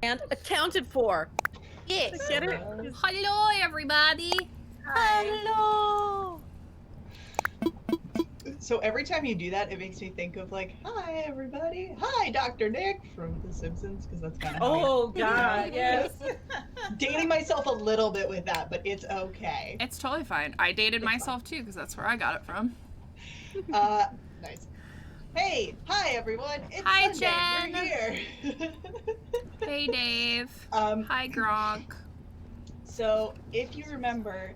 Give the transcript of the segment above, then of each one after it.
And accounted for. Yes. Get it? Hello, everybody. Hi. Hello. So every time you do that, it makes me think of like, hi everybody, hi Dr. Nick from The Simpsons, because that's kind of Oh God, yes. dating myself a little bit with that, but it's okay. It's totally fine. I dated myself too because that's where I got it from. Nice. Hey, hi everyone. It's Hi, Sunday. Jen. We're here. Hey, Dave. Hi, Gronk. So if you remember,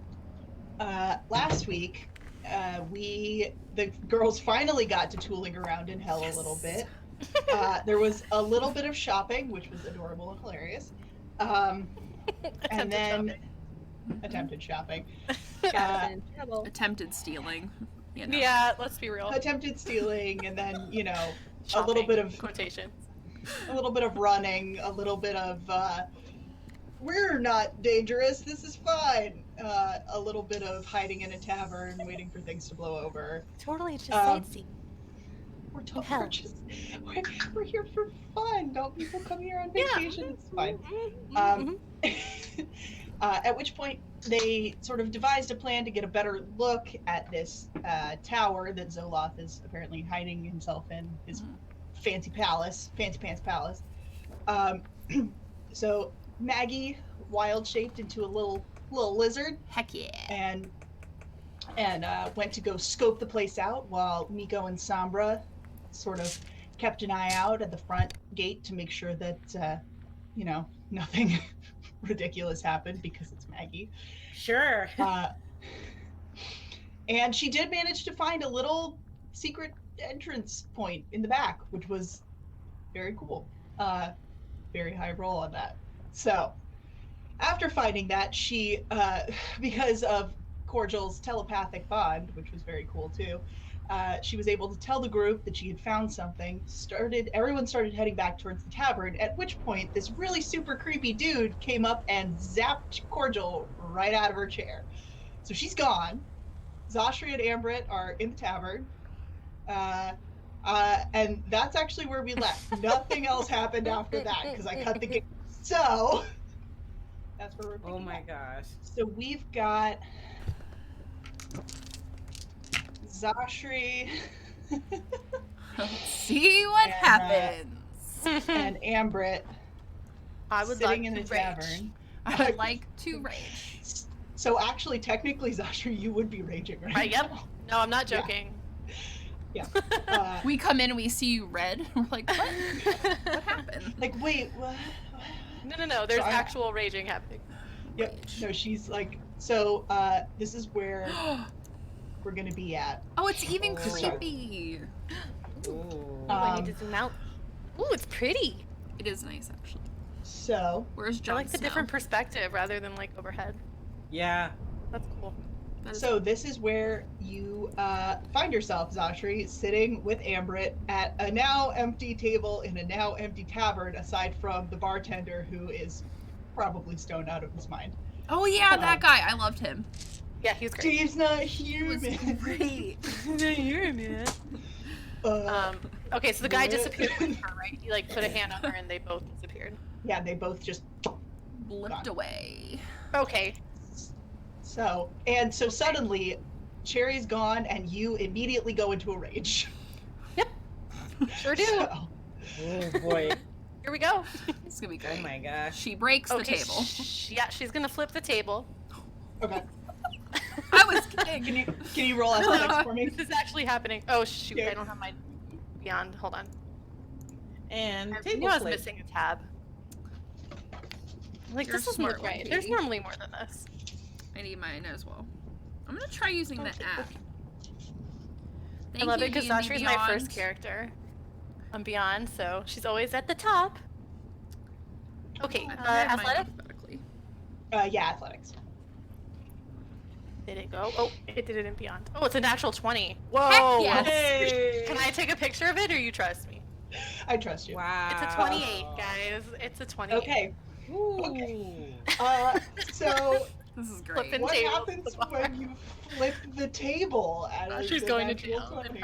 last week, the girls finally got to tooling around in hell a little bit. There was a little bit of shopping, which was adorable and hilarious. And then attempted shopping. Attempted stealing. You know. Yeah, let's be real. Attempted stealing, and then, you know, Shopping, a little bit of quotations. A little bit of running, a little bit of we're not dangerous, this is fine. A little bit of hiding in a tavern, waiting for things to blow over. Totally just sightseeing. We're here for fun. Don't people come here on vacation? It's fine. At which point they sort of devised a plan to get a better look at this tower that Zoloth is apparently hiding himself in, his fancy pants palace. So Maggie wild shaped into a little lizard. Heck yeah. And went to go scope the place out while Miko and Sombra sort of kept an eye out at the front gate to make sure that you know, nothing ridiculous happened because it's Maggie. Sure. And she did manage to find a little secret entrance point in the back, which was very cool. Very high roll on that. So after finding that, she, because of Cordial's telepathic bond, which was very cool too, she was able to tell the group that she had found something. Everyone started heading back towards the tavern, at which point this really super creepy dude came up and zapped Cordial right out of her chair. So she's gone. Zashri and Ambrit are in the tavern. And that's actually where we left. Nothing else happened after that because I cut the game. So that's where we're picking Oh my up. gosh. So we've got Zashri. Let's see what happens. And Ambrit I would sitting like in the to tavern. I would like to rage. So actually, technically, Zashri, you would be raging right Yep. now. No, I'm not joking. Yeah. We come in and we see you red. We're like, what? What happened? Like, wait, what? No. There's So actual raging happening. Yep. No, she's like, so this is where we're gonna be at. Oh, it's even Oh. creepy. Ooh. I need to zoom out. Ooh, it's pretty. It is nice, actually. So Where's Jon I like the Snow? different perspective rather than like overhead. Yeah. That's cool. That is- So this is where you find yourself, Zashri, sitting with Ambrit at a now empty table in a now empty tavern, aside from the bartender who is probably stoned out of his mind. Oh yeah, that guy. I loved him. Yeah, he's great. Steve's not He was human. great. Okay, so the guy What? disappeared with her, right? He like put a hand on her and they both disappeared. Yeah, they both just Blipped away. Okay. so suddenly Cherry's gone and you immediately go into a rage. Sure do. So, Oh boy. Here we go. It's gonna be Oh great. my gosh. She breaks the Okay, table. yeah, she's gonna flip the table. okay. I was kidding. Can you roll athletics for me? This is actually happening. Oh shoot, Yeah. I don't have my Beyond. Hold on. And I table knew I was flip. missing a tab. Like, You're this is smart, more right. Wendy. There's normally more than this. I need mine as well. I'm gonna try using the Okay. app. I love it because D&D Zashri's my first Beyond. character on Beyond, so she's always at the top. Okay, I thought I had mine athletic? alphabetically. Yeah, athletics. Did it go? Oh, it did it in Beyond. Oh, it's a natural 20. Whoa! yes. Hey. Can I take a picture of it, or you trust me? I trust you. Wow. It's a 28, guys. It's a 28. Okay. Ooh. Okay. So This is great. Flippin' what table. happens when you flip the table? She's going to jail. natural 20?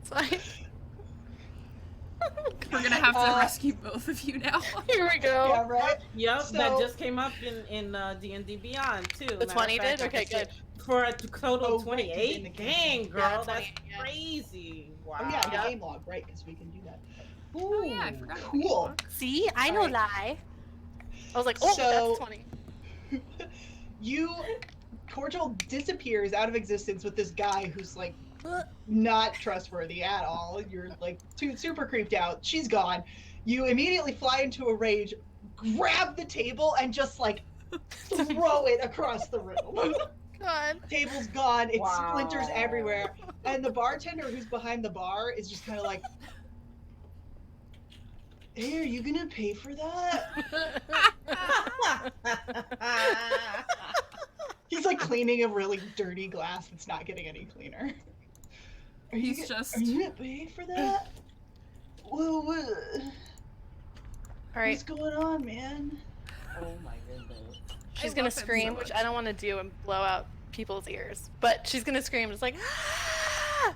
It's fine. We're gonna have to rescue both of you now. Here we go. Yeah, right? Yep, So- that just came up in D&D Beyond too. The 20 did? Okay, good. good. For a total Oh, of right, 'cause in 28? the game. Dang, Yeah, girl, 28, that's yeah. crazy. Wow. Oh yeah, the Yep. game log, right? Because we can do that. Oh yeah, I forgot. about Cool. See? I know Alright. lie. I was like, oh, So- that's 20. Cordial disappears out of existence with this guy who's like not trustworthy at all. You're like super creeped out. She's gone. You immediately fly into a rage, grab the table, and just like throw it across the room. God. Table's gone. It Wow. splinters everywhere. And the bartender who's behind the bar is just kind of like, hey, are you gonna pay for that? He's like cleaning a really dirty glass that's not getting any cleaner. Are you, He's just- Are you gonna pay for that? Whoa, All right. what's going on, man? Oh my goodness. She's I gonna love him scream, so which much. I don't want to do and blow out people's ears. But she's gonna scream, just like, ah!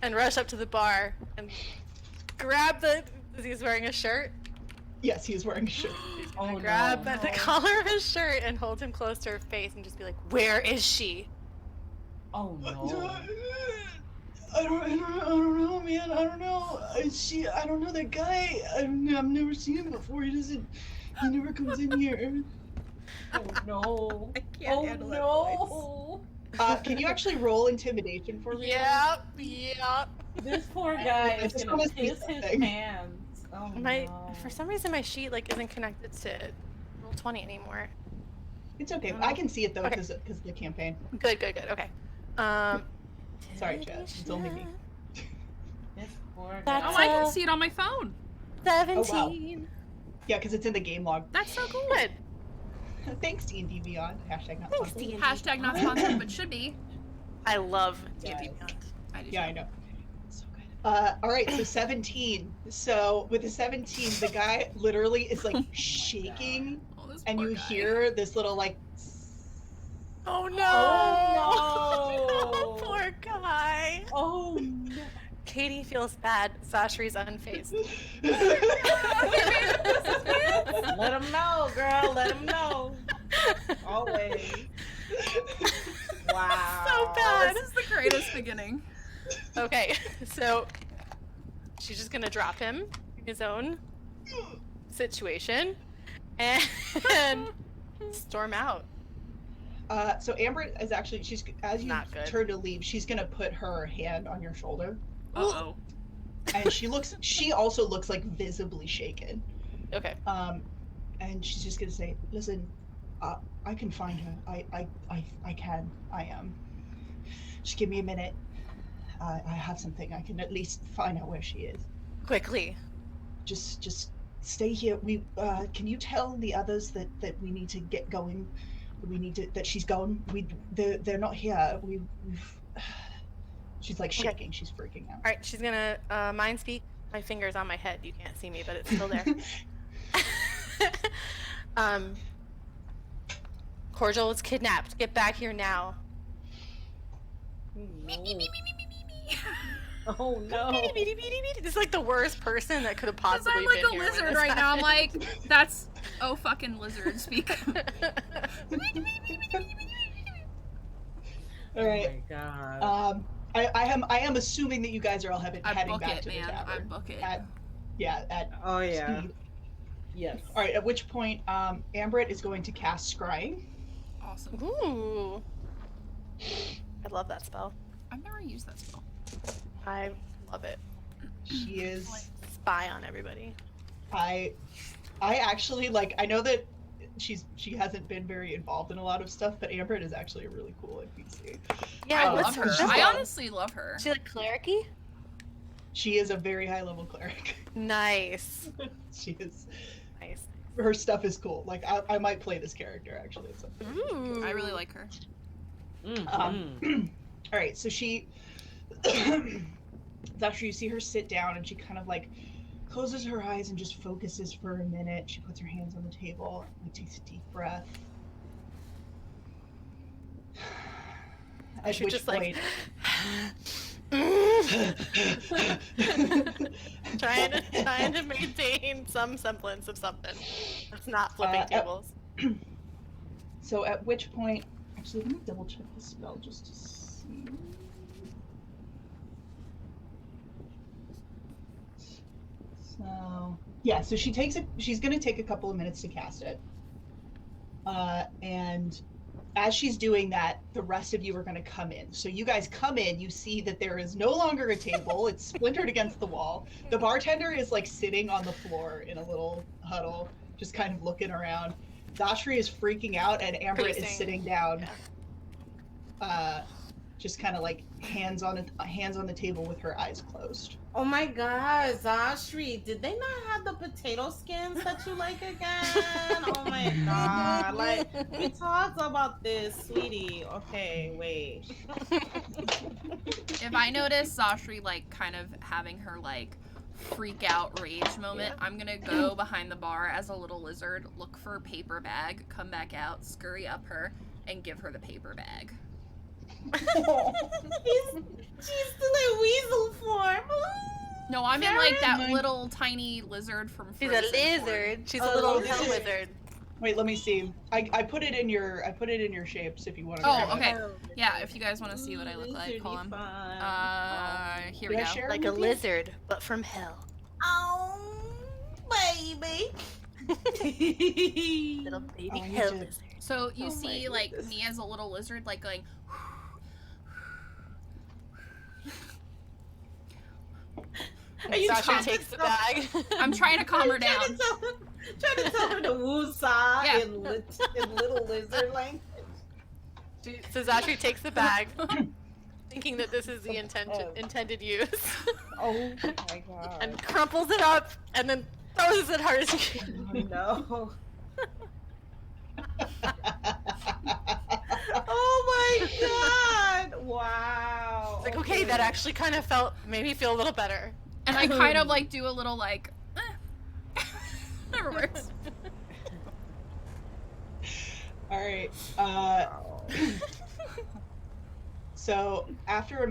And rush up to the bar and grab the. He's wearing a shirt. Yes, he's wearing a shirt. Oh, Grab no. at the collar of his shirt and hold him close to her face and just be like, "Where is she?" Oh no. I don't know, man. I don't know. I don't know that guy. I've never seen him before. He never comes in here. Oh no. I can't handle that voice. Can you actually roll intimidation for me? Yep. Yep. This poor guy I is just gonna wanna see piss his something. pants. Oh My no. for some reason my sheet like isn't connected to roll 20 anymore. It's okay. I can see it though Okay. because of the campaign. Good. Okay. Sorry, Chad. It's only me. This poor guy. That's Oh, I can see it on my phone. 17. Yeah, because it's in the game log. That's so cool. Good. Thanks, D&D Beyond. Hashtag not Thanks, sponsored. D&D. Hashtag not sponsored, but should be. I love Yes. D&D Beyond. I do. Yeah, I know. So good. All right, so 17. So with the 17, the guy literally is like shaking, Oh, this and poor you guy. hear this little like. Oh no! Oh, no. Poor guy. Oh no. Katie feels bad. Sashri's unfazed. Let him know, girl. Let him know. Always. Wow. So bad. This is the greatest beginning. Okay, so she's just gonna drop him in his own situation and storm out. So Amber is actually as you Not good. turn to leave, she's gonna put her hand on your shoulder, Uh-oh. and she also looks like visibly shaken. Okay. And she's just gonna say, "Listen, I can find her. I can. I am. Just give me a minute. I have something. I can at least find out where she is. Quickly. Just stay here. Can you tell the others that we need to get going? That she's gone. They're not here. She's like Okay. shaking. She's freaking out. All right, she's gonna mind speak. My finger's on my head. You can't see me, but it's still there. Cordial is kidnapped. Get back here now. Oh no. This is like the worst person that could have Because possibly I'm like been a here when lizard this right now. I'm happened. like, that's fucking lizard speak. All right. Oh my god. I am assuming that you guys are all heading I book back it, to the man. I tavern. book it. At Oh yeah. speed. Yes. All right. At which point, Ambrit is going to cast Scrying. Awesome. Ooh. I love that spell. I've never used that spell. I love it. She is. Spy on everybody. I actually like. I know that she hasn't been very involved in a lot of stuff, but Ambrit is actually a really cool NPC. Yeah, I what's love her. her I spell? honestly love her. She like clericy? She is a very high level cleric. Nice. She is. Nice. Her stuff is cool. Like I might play this character actually. At some point. Ooh. I really like her. All right, so she. After you see her sit down and she kind of like closes her eyes and just focuses for a minute. She puts her hands on the table and takes a deep breath. At should which just point, like trying to maintain some semblance of something. It's not flipping tables. So at which point, actually, let me double check the spell just to see. So yeah, so she's gonna take a couple of minutes to cast it. And as she's doing that, the rest of you are going to come in. So you guys come in, you see that there is no longer a table. It's splintered against the wall. The bartender is like sitting on the floor in a little huddle, just kind of looking around. Dashri is freaking out, and Amber is sitting down, just kind of like hands on the table with her eyes closed. Oh my god, Zashri, did they not have the potato skins that you like again? Oh my god, like, we talked about this, sweetie. Okay, wait. If I notice Zashri, like, kind of having her, like, freak out rage moment, I'm gonna go behind the bar as a little lizard, look for a paper bag, come back out, scurry up her, and give her the paper bag. She's still in weasel form. No, I'm in like that little tiny lizard from She's Frozen a form. lizard. She's a little this hell is- lizard. Wait, let me see. I put it in your shapes if you want to. Oh, okay. Yeah, if you guys want to see what I look like, hold on. Here we Did I go. share it Like a with you? lizard, but from hell. Oh, baby. Little baby Oh, you hell did. lizard. So you Oh see, my like, goodness. me as a little lizard, like, going... Are you Sasha trying takes to the tell- bag. I'm trying to calm her Trying down. to tell her to woo-saw Yeah. in little lizard language. So Zachary takes the bag, thinking that this is the intended use, Oh my god. and crumples it up, and then throws it as hard as he can. No. Oh my god! Wow. It's like, okay, that actually kind of made me feel a little better. And I kind of, like, do a little, like... Never works. All right. So after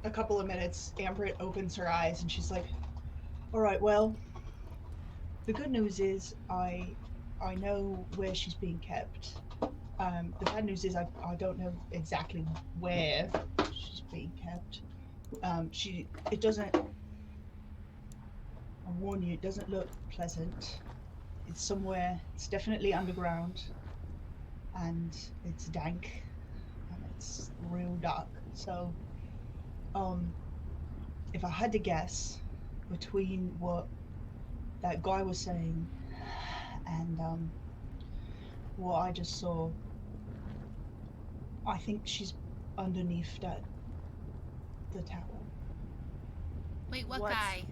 a couple of minutes, Amber opens her eyes and she's like, "All right, well, the good news is I know where she's being kept. The bad news is I don't know exactly where she's being kept. It doesn't. I warn you, it doesn't look pleasant. It's somewhere. It's definitely underground, and it's dank, and it's real dark. So, if I had to guess between what that guy was saying and what I just saw, I think she's underneath the tower. Wait, what What? guy?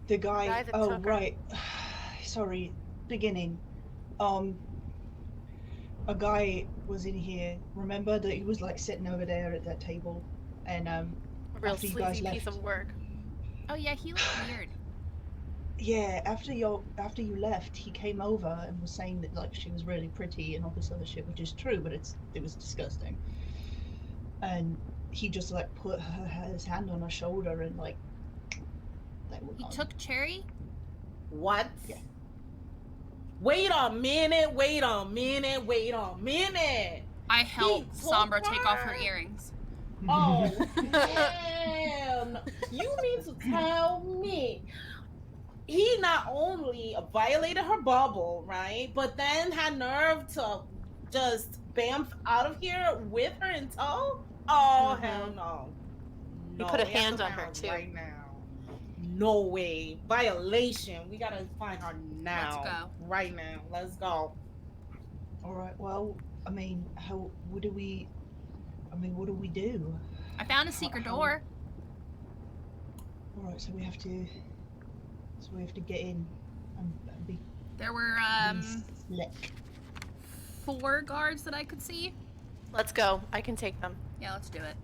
The guy. Guy that Oh, took her. right. Sorry. Beginning. A guy was in here. Remember that he was like sitting over there at that table, and A real after you guys sleazy piece left. of work. Oh, yeah, he looked weird. Yeah, after you left, he came over and was saying that like she was really pretty and all this other shit, which is true, but it was disgusting. And he just like put his hand on her shoulder and like they were He gone. took Cherry? What? Yeah. Wait a minute, wait a minute, wait a minute. I helped took Sombra take off her her? earrings. Oh, man. You mean to tell me he not only violated her bubble, right, but then had nerve to just bamf out of here with her in tow? Oh, hell no. He put a we have hand to on find her, too. Right now. No way. Violation. We gotta find her now. Let's go. Right now. Let's go. All right. Well, I mean, what do we do? I found a secret How- door. All right. So we have to get in and be There were, slick. 4 guards that I could see. Let's go. I can take them. Yeah, let's do it.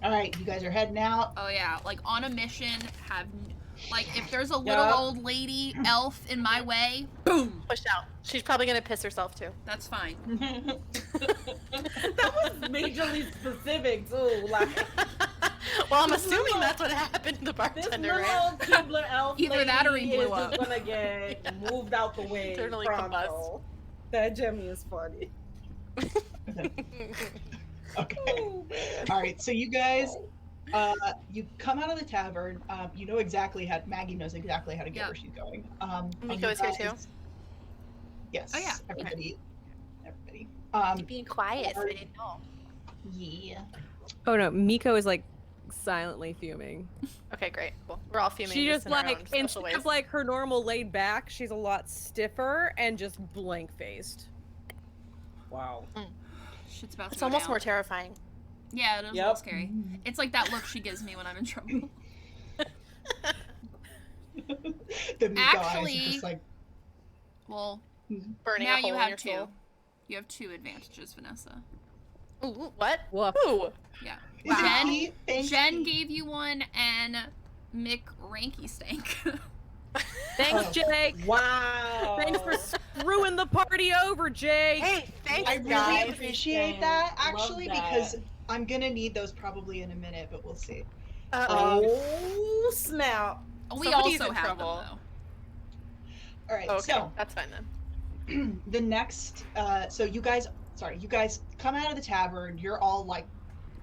All right. You guys are heading out. Oh, yeah, like, on a mission, have Like, if there's a little old lady elf in my way, boom! Push out. She's probably gonna piss herself too. That's fine. That was majorly specific too. Like, Well, I'm This assuming little- that's what happened to the this bartender, little right? Keebler elf Either lady that or he blew is up. just gonna get moved out the way. Internally pronto. That Jemmy is funny. Okay. Oh, man. All right. So you guys, you come out of the tavern. You know exactly how Maggie knows exactly how to get Yeah. where she's going. Miko is here too? Yes. Oh, yeah. Everybody. Being quiet. I didn't know. Yeah. Oh no, Miko is like silently fuming. Okay, great. Cool. We're all fuming. She just in our own like special instead ways. of like her normal laid back, she's a lot stiffer and just blank faced. Wow. Shit's about to It's go almost down. more terrifying. Yeah, it is a little scary. It's like that look she gives me when I'm in trouble. The Miko eyes are Actually- just like, Well, Burning now a hole you in have your two. soul. You have 2 advantages, Vanessa. Ooh, what? Woof. Ooh. Yeah. is it Jen- me? Thank Jen you. gave you one, and Mick Ranky stank. Thanks, Oh. Jake. Wow. Thanks for screwing the party over, Jake. Hey, thanks, I really guys. appreciate that, Love actually, that. because I'm gonna need those probably in a minute, but we'll see. Oh, snap. We Somebody's also in have trouble. them, All right, Okay, so that's fine then. the next, so you guys come out of the tavern. You're all like,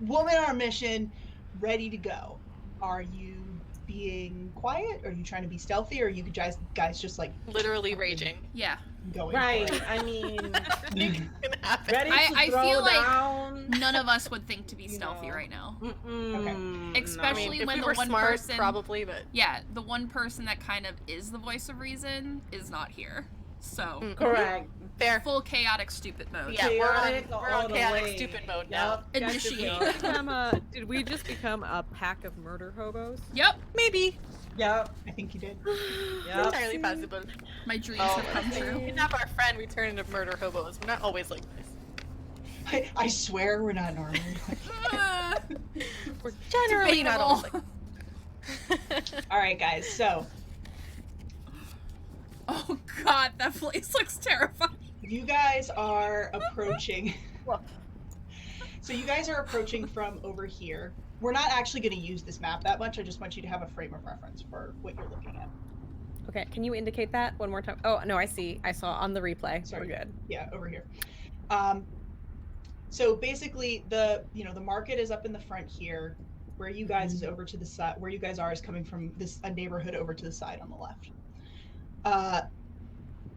woman on a mission, ready to go. Are you being quiet? Are you trying to be stealthy? Or are you guys just like Literally raging. though. Yeah. going? Right. For it? I mean, Gonna happen. ready to I throw feel like down. None of us would think to be You stealthy know. right now. Mm-mm, Especially I mean, if when we the were one smart, person- probably, but Yeah, the one person that kind of is the voice of reason is not here. So, no. Correct. fair. full chaotic stupid mode. Yeah, we're Chaotic on all the chaotic way. stupid mode Yep. now. Initiate. Did we just become a pack of murder hobos? Yep, Maybe. Yep. I think you did. Yep. Entirely possible. my dreams Oh, have come true. we have our friend, we turn into murder hobos. We're not always like this. I swear we're not normal. We're generally not always like All right, guys. So Oh god, that place looks terrifying. you guys are approaching. Well. So you guys are approaching from over here. We're not actually going to use this map that much. I just want you to have a frame of reference for what you're looking at. Okay, can you indicate that one more time? Oh no, I see. I saw on the replay. Sorry. We're good. Yeah, over here. So basically, the market is up in the front here. Where you guys is over to the side. Where you guys are is coming from a neighborhood over to the side on the left.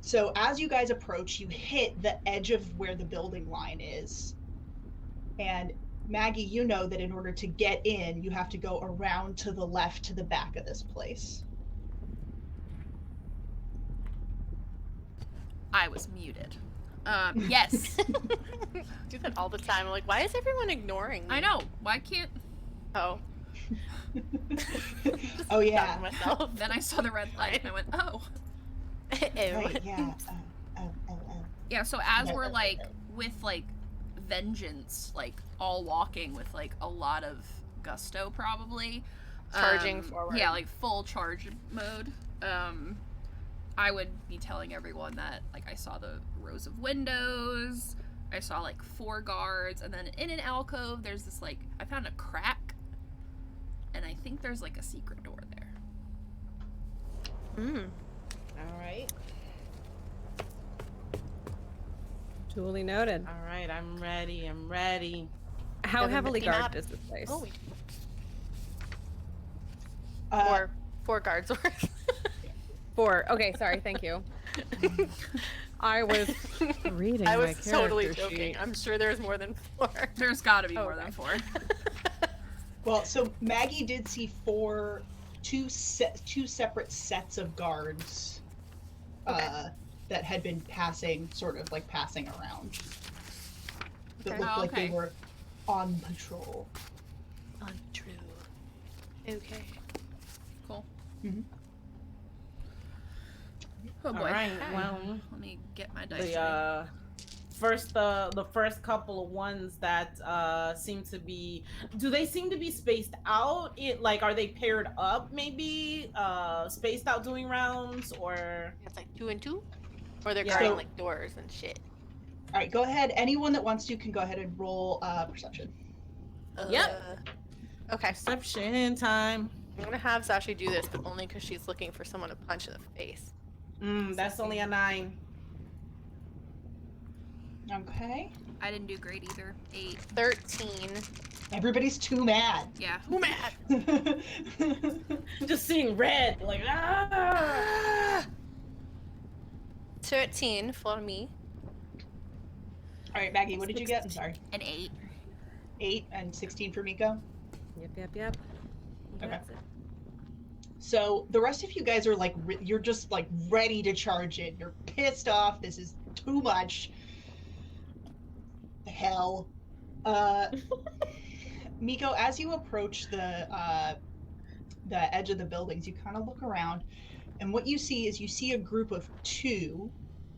So as you guys approach, you hit the edge of where the building line is, and Maggie, you know that in order to get in, you have to go around to the left to the back of this place. I was muted. Yes. do that all the time. I'm like, why is everyone ignoring me? I know. Why can't... Oh. Oh yeah. Myself. Then I saw the red light and I went, oh. Right, yeah. Oh. Yeah, so as Yeah, we're that's like, okay. with like vengeance, like all walking with like a lot of gusto probably. Charging forward. Yeah, like full charge mode. I would be telling everyone that like I saw the rows of windows, I saw like 4 guards, and then in an alcove there's this like, I found a crack, and I think there's like a secret door there. All right. Duly noted. All right. I'm ready. I'm ready. How Have a heavily mini map? guarded is this place? Oh, Uh, four guards worth. 4. Okay, sorry. Thank you. I was reading. I my was totally character joking. sheet. I'm sure there's more than 4. There's gotta be more Okay. than 4. Well, so Maggie did see two separate sets of guards that had been passing around. That Okay. looked Oh, like they okay. were on patrol. Untrue. Okay. Cool. Mhm. Oh boy. All right. Well, Let me get my dice. the ready. the first couple of ones that seem to be, do they seem to be spaced out? Like, are they paired up, maybe spaced out doing rounds, or It's like 2 and 2, or they're Yeah. guarding So- like doors and shit. All right, go ahead. Anyone that wants to can go ahead and roll perception. Yep. Okay. perception time? I'm gonna have Sashi do this, but only because she's looking for someone to punch in the face. That's only a 9. Okay. I didn't do great either. 8. 13. Everybody's too mad. Yeah. Who mad? Just seeing red, like ah. 13 for me. All right, Maggie, what did you get? I'm sorry. An 8. 8 and 16 for Miko. Yep. Okay. That's it. So the rest of you guys are like, you're just like ready to charge in. You're pissed off. This is too much. The hell. Miko, as you approach the edge of the buildings, you kind of look around, and what you see is a group of 2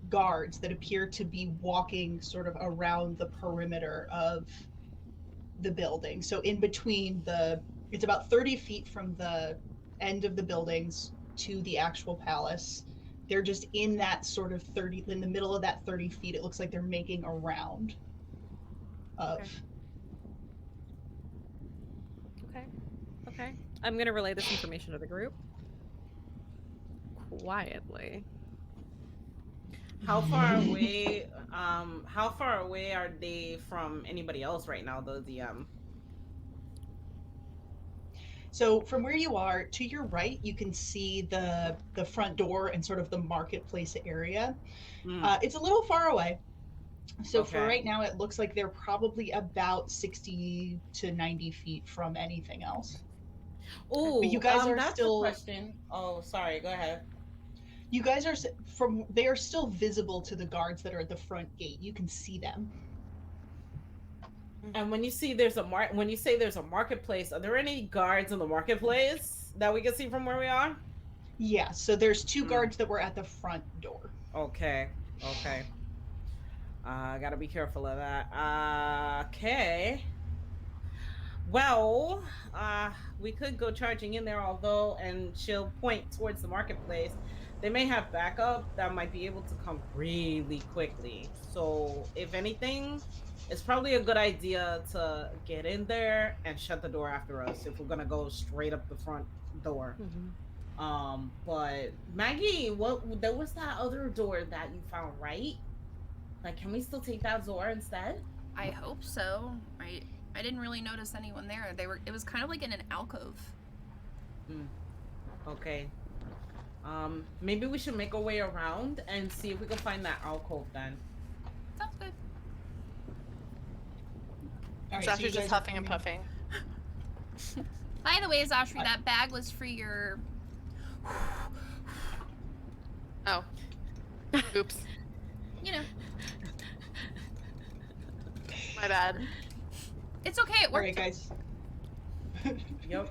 guards that appear to be walking sort of around the perimeter of the building. So in between it's about 30 feet from the end of the buildings to the actual palace. They're just in that sort of in the middle of that 30 feet. It looks like they're making a round of. Okay. I'm gonna relay this information to the group. Quietly. How far away? How far away are they from anybody else right now, though? So from where you are, to your right, you can see the front door and sort of the marketplace area. It's a little far away. So for Okay. right now, it looks like they're probably about 60 to 90 feet from anything else. Oh, you guys are that's still- a question. Oh, sorry. Go ahead. You guys are they are still visible to the guards that are at the front gate. You can see them. And when you say there's a marketplace, are there any guards in the marketplace that we can see from where we are? Yeah, so there's 2 guards that were at the front door. Okay. Gotta be careful of that. Okay. Well, we could go charging in there, and she'll point towards the marketplace. They may have backup that might be able to come really quickly. So, if anything, it's probably a good idea to get in there and shut the door after us if we're gonna go straight up the front door. But Maggie, there was that other door that you found, right? Like, can we still take that door instead? I hope so. I didn't really notice anyone there. It was kind of like in an alcove. Okay. Maybe we should make our way around and see if we can find that alcove then. Sounds good. All right, so you Sashi's guys just are huffing and coming- puffing. By the way, Zashri, that bag was for your... Oh. Oops. You know, My bad. it's okay. It All worked. right, guys. Yep.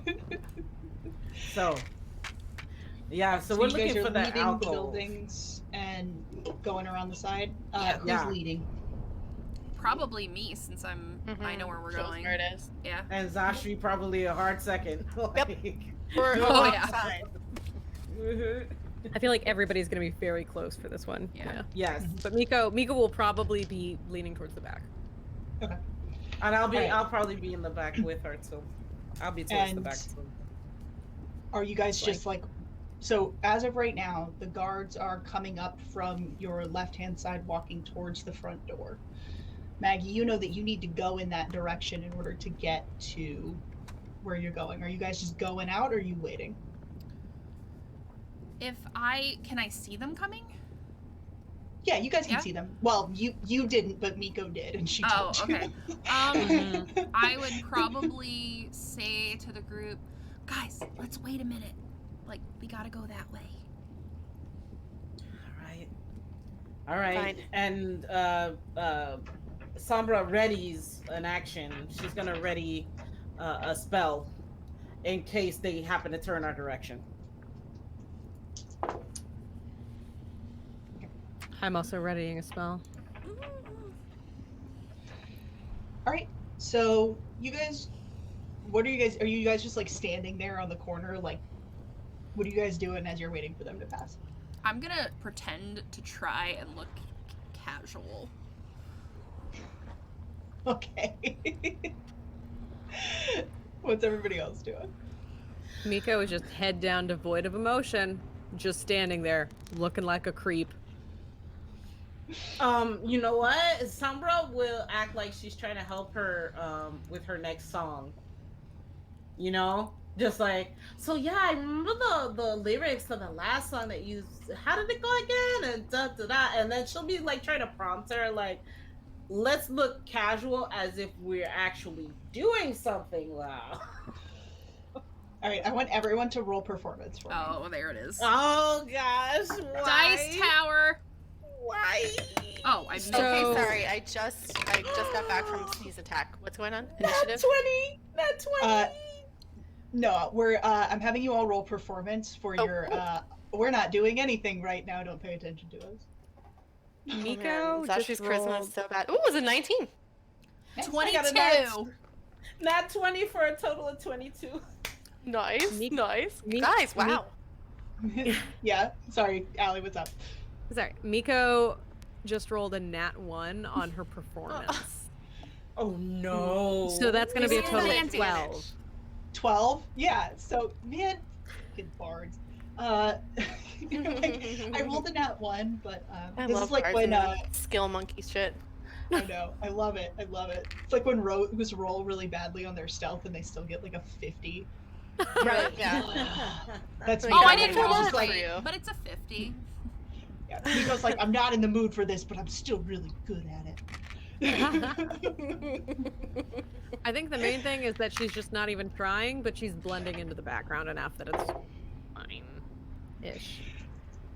So, yeah, so So we're you guys looking are for that leaving alcove. the buildings and going around the side. Yeah. Who's Yeah. leading? Probably me, since I know where we're Shows going. where it is. Yeah. And Zashri probably a hard second. Like, We're Oh, on yeah. outside. I feel like everybody's gonna be very close for this one. Yeah. Yes. But Miko will probably be leaning towards the back. Okay. And Alright. I'll probably be in the back with her too. I'll be towards the And- back too. Are you guys just like, so as of right now, the guards are coming up from your left-hand side, walking towards the front door. Maggie, you know that you need to go in that direction in order to get to where you're going. Are you guys just going out, or are you waiting? Can I see them coming? Yeah, you guys can Yeah? see them. Well, you didn't, but Miko did, and she Oh, told you. okay. I would probably say to the group, guys, let's wait a minute. Like, we gotta go that way. All right. Fine. And Sombra readies an action. She's gonna ready a spell in case they happen to turn our direction. I'm also readying a spell. All right. So you guys, what are you guys? Are you guys just like standing there on the corner? Like, what are you guys doing as you're waiting for them to pass? I'm gonna pretend to try and look casual. Okay. What's everybody else doing? Miko is just head down, devoid of emotion, just standing there, looking like a creep. You know what? Sombra will act like she's trying to help her with her next song. You know? Just like, so yeah, I remember the lyrics to the last song that you how did it go again? And da da da. And then she'll be like trying to prompt her, like, let's look casual as if we're actually doing something well. All right, I want everyone to roll performance for me. Oh, there it is. Oh gosh, why? Dice Tower. Why? Oh, I So- Okay, sorry. I just got back from sneeze attack. What's going on? Not Initiative? 20. Not 20. No, we're I'm having you all roll performance for your we're not doing anything right now, don't pay attention to us. Miko Zashi's just charisma rolled. is so bad. Ooh, it was a 19. I got a 22. Not 20 for a total of 22. Nice, Me- nice. me- Guys, me- wow. Yeah, sorry, Allie, what's up? Sorry, Miko just rolled a nat 1 on her performance. Oh no. So that's going to be a It's total of advantage. 12. 12? Yeah, so man, fucking bards. I rolled a nat 1, but I this love is like cards when and skill monkey shit. I know, I love it. It's like when rogues roll really badly on their stealth and they still get like a 50. Right. Yeah. That's Oh, me. Oh, I got didn't it. roll Good a for great, you. but it's a 50. Yeah, Miko's like, I'm not in the mood for this, but I'm still really good at it. I think the main thing is that she's just not even trying, but she's blending into the background enough that it's fine-ish.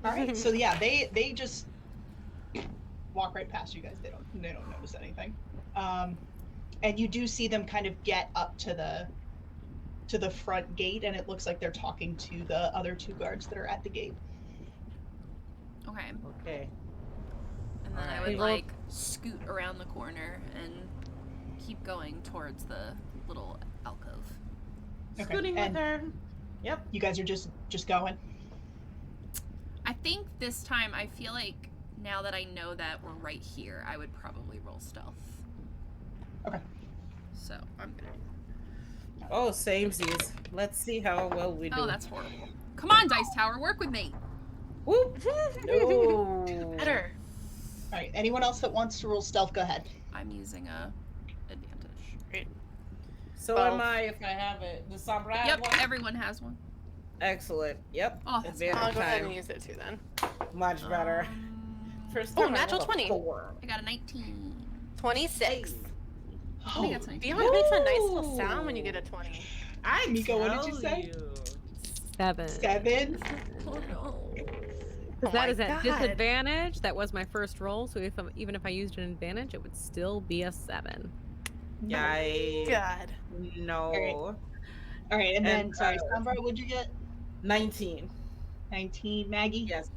All right, so yeah, they just walk right past you guys. They don't notice anything, and you do see them kind of get up to the front gate, and it looks like they're talking to the other two guards that are at the gate. Okay. Okay. And then I Alright. would like scoot around the corner and keep going towards the little alcove. Okay, Scooting and with her. Yep. you guys are just going. I think this time I feel like now that I know that we're right here, I would probably roll stealth. Okay. So I'm gonna. Oh, samesies. Let's see how well we do. Oh, that's horrible. Come on, Dice Tower, work with me. Whoop. No. Better. All right, anyone else that wants to roll stealth, go ahead. I'm using a advantage. So Well- am I if I have it. The Sombra have Yep, one? everyone has one. Excellent. Yep. Oh, that's Advantage I'll go ahead time. and use it too then. Much better. First Oh, time I natural rolled a 20. 4. I got a 19. 26. I think that's 19. Beyond makes a nice little sound when you get a 20. I Miko, what did you tell say? 7. 7. Oh no. Because that my is at God. disadvantage. That was my first roll, so even if I used an advantage, it would still be a 7. Yikes. God. No. All right, and then And, sorry, Sombra, what'd you get? 19. 19. Maggie, Yes.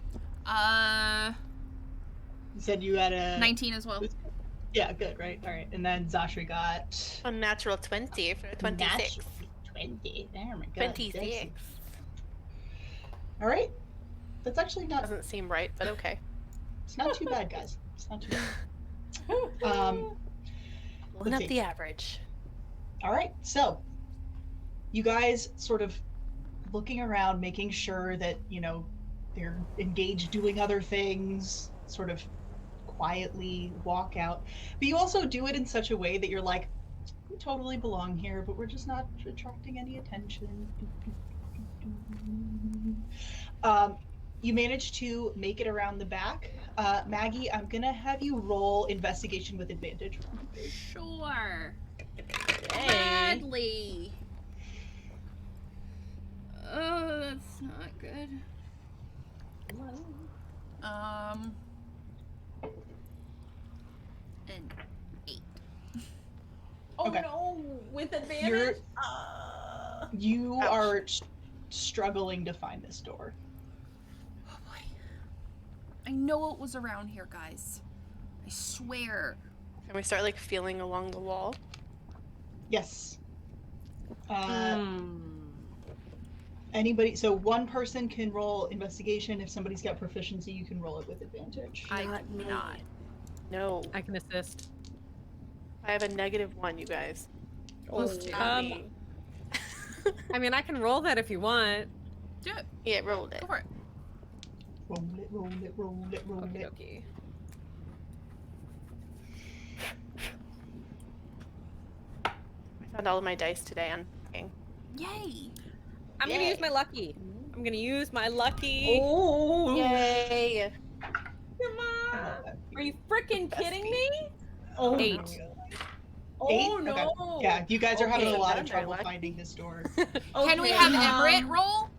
you said you had a 19 as well. Yeah, good, right? All right, and then Zashri got A natural 20 for 26. natural 20. Oh my god. 26. All right, that's actually not. Doesn't seem right, but okay. It's not too bad, guys. It's not too bad. Pulling Let's up see. the average. All right, so you guys sort of looking around, making sure that they're engaged doing other things, sort of quietly walk out. But you also do it in such a way that you're like, we totally belong here, but we're just not attracting any attention. You manage to make it around the back. Maggie, I'm gonna have you roll investigation with advantage. Sure. Hey. Gladly. Oh, that's not good. An 8. Oh Okay. no, with You're- advantage? You Ouch. are struggling to find this door. Oh boy. I know it was around here, guys. I swear. Can we start like feeling along the wall? Yes. Hmm. Anybody? So one person can roll investigation. If somebody's got proficiency, you can roll it with advantage. I Not do me. not. No. I can assist. I have a -1, you guys. Plus 2. Me. I mean, I can roll that if you want. Do it. Yeah, rolled it. Go for it. Roll it, roll it, roll it, roll Okie it. dokie. I found all of my dice today on fucking. Yay! I'm gonna Yay. use my lucky. I'm gonna use my lucky. Oh, Yay! come I on. love that. Are you freaking kidding me? Oh, 8. Oh, Eight? no. Okay. Yeah, you guys are having a Okay, lot I'm of very trouble lucky. finding this door. Can we Okay, have Everett roll?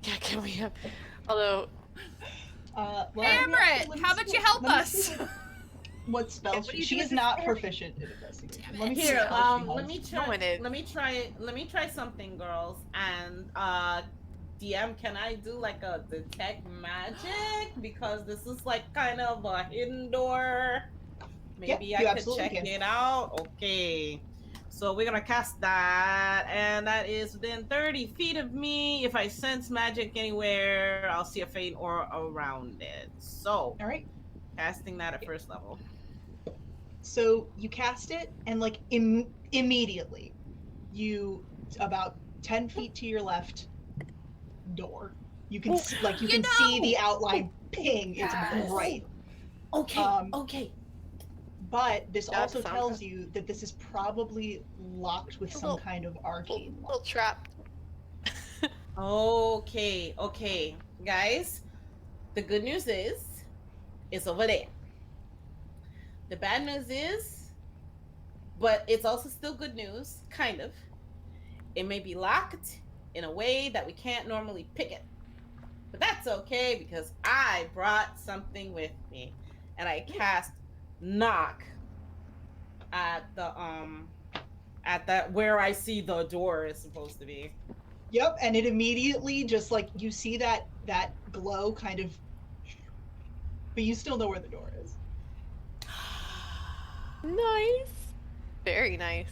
Yeah, can we have? Although, Well, Everett, let me how see about you what- help let me us? see What spell What do you she do is with not this proficient in investigation. Damn Let me it. see Here, what spell she let has. me No try. one is. Let me try something, girls. And DM, can I do like a detect magic because this is like kind of a hidden door? Maybe you I could absolutely check can. it out. Okay. So we're gonna cast that, and that is within 30 feet of me. If I sense magic anywhere, I'll see a faint aura around it. So, All right. casting that at first level. So you cast it, and like immediately, you about 10 feet to your left, door. You can see, like you You can see know! the outline ping. It's Yes. bright. Okay. Um, Okay. But this Job, also Sandra. tells you that this is probably locked with A some little- kind of arcane little lock. trap. Okay. Okay. Guys, the good news is it's over there. The bad news is, but it's also still good news, kind of. It may be locked in a way that we can't normally pick it. But that's okay because I brought something with me. And I cast knock at that where I see the door is supposed to be. Yep, and it immediately just like you see that glow kind of, but you still know where the door is. Nice. Very nice.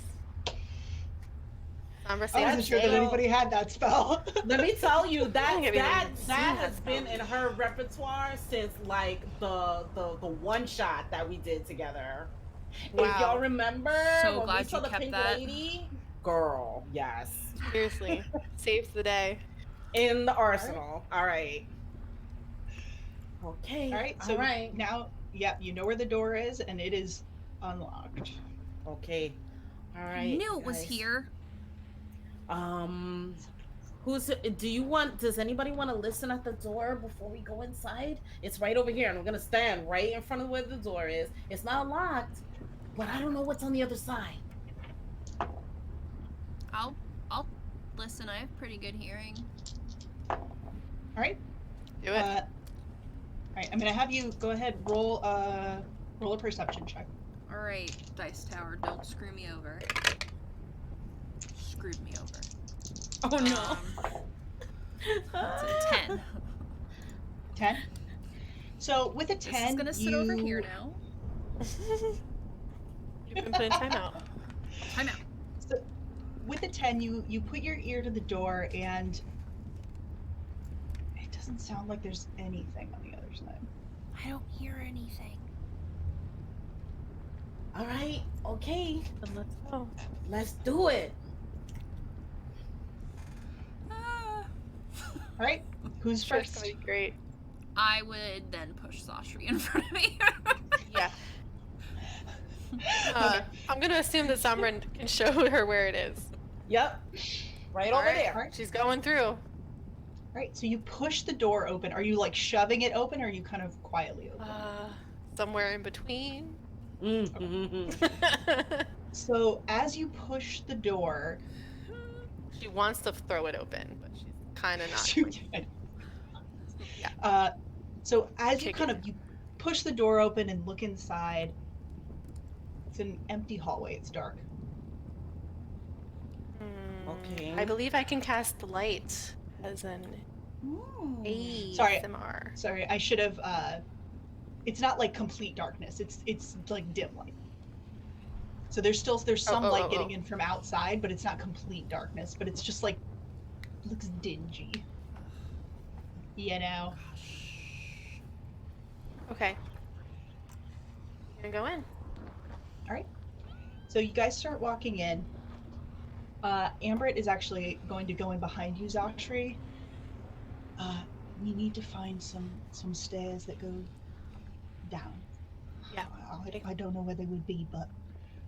Sombra I saved wasn't the sure that day. anybody had that spell. Let me tell you I that haven't even that seen that that has been spell. in her repertoire since like the one shot that we did together. If y'all Wow. remember So when we glad saw you the kept pink that. lady, girl, yes, Seriously. Saves the day. in the arsenal. All right. Okay. All right, so All right. now, yeah, you know where the door is, and it is unlocked. Okay. All right. I knew it was guys. here. Does anybody want to listen at the door before we go inside? It's right over here, and I'm gonna stand right in front of where the door is. It's not locked, but I don't know what's on the other side. I'll listen. I have pretty good hearing. All right. Do it. All right, I'm gonna have you go ahead roll a perception check. All right, Dice Tower, don't screw me over. Screwed me over. Oh no. It's a 10. 10. So with a This 10, is gonna sit over here now. You've been put in timeout. Time out. So with a 10, you put your ear to the door, and it doesn't sound like there's anything on the other side. I don't hear anything. All right. Okay. Then let's go. Let's do it. Ah. All right, who's Sure, it's first? gonna be great. I would then push Sashri in front of me. Yeah. I'm gonna assume that Sombra can show her where it is. Yep. Right over Alright. there. Alright. She's going through. All right, so you push the door open. Are you like shoving it open, or are you kind of quietly open? Somewhere in between. Mm-hmm. So as you push the door, She wants to throw it open, but she's kind of not. Yeah. So as you Kick kind it. of you push the door open and look inside, it's an empty hallway. It's dark. Okay. I believe I can cast the light as an Sorry. ASMR. Sorry, I should have it's not like complete darkness. It's like dim light. So there's some light getting in from outside, but it's not complete darkness. But it's just like looks dingy. You know. Okay. We're gonna go in. All right. So you guys start walking in. Ambrit is actually going to go in behind you, Zachary. We need to find some stairs that go down. Yeah. I don't know where they would be, but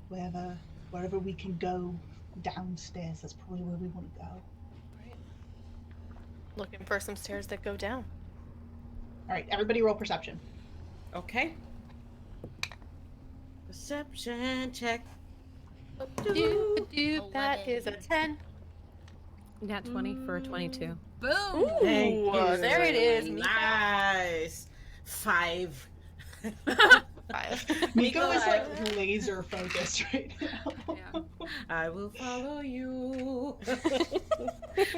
wherever we can go downstairs, that's probably where we want to go. Right. Looking for some stairs that go down. All right, everybody roll perception. Okay. Perception check. That is a 10. Nat 20 for a 22. Boom! Ooh, Thank you. there it is. Nice. 5. 5. Miko is like laser focused right now. Yeah. I will follow you.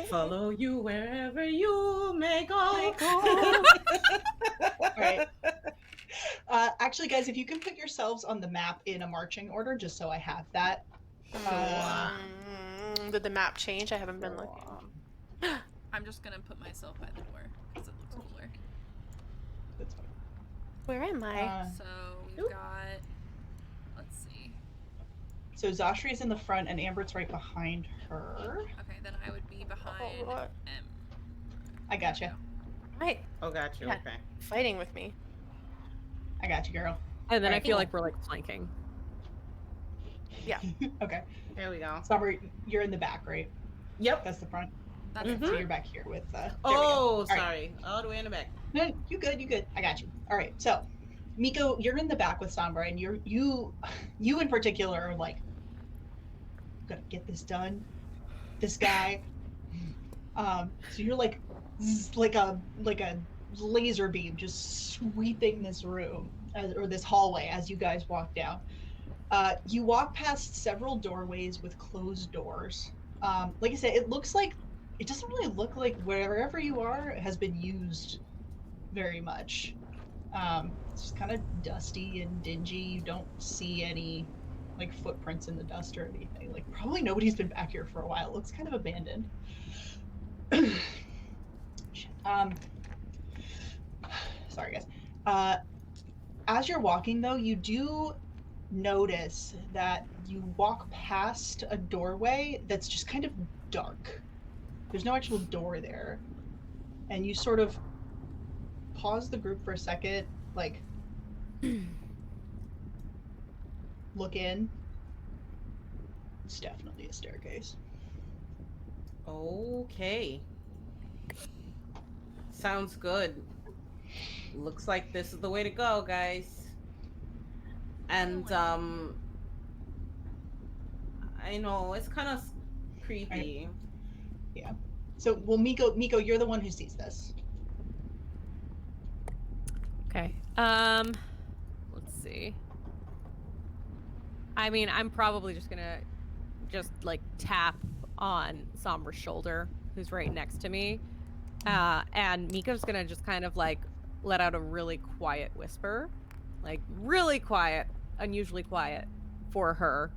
Follow you wherever you may go. All right. Actually, guys, if you can put yourselves on the map in a marching order, just so I have that. Did the map change? I haven't been looking. I'm just gonna put myself by the door because it looks cooler. That's fine. Where am I? So we've got. Let's see. So Zashri's in the front and Ambrit's right behind her. Okay, then I would be behind what? M. I gotcha. Right. Oh, got you. Yeah. Okay. Fighting with me. I got you, girl. And then I Alright, feel cool. like we're like flanking. Yeah. Okay. There we go. Sabri, you're in the back, right? Yep. That's the front. That's Mhm. So fine. you're back here with. There we go. Oh, All right. sorry. All the way in the back. No, you good. You good. I got you. All right. So, Miko, you're in the back with Sombra, and you in particular are like, gotta get this done. This guy. So you're like, like a laser beam just sweeping this room or this hallway as you guys walk down. You walk past several doorways with closed doors. Like I said, it doesn't really look like wherever you are has been used very much. It's just kind of dusty and dingy. You don't see any like footprints in the dust or anything. Like probably nobody's been back here for a while. It looks kind of abandoned. Shit. Sorry guys. As you're walking though, you do notice that you walk past a doorway that's just kind of dark. There's no actual door there. And you sort of pause the group for a second, like look in. It's definitely a staircase. Okay. Sounds good. Looks like this is the way to go, guys. And I know it's kind of creepy. Yeah. So, well, Miko, you're the one who sees this. Okay. Let's see. I mean, I'm probably just gonna like tap on Sombra's shoulder, who's right next to me. And Miko's gonna just kind of like let out a really quiet whisper. Like really quiet, unusually quiet for her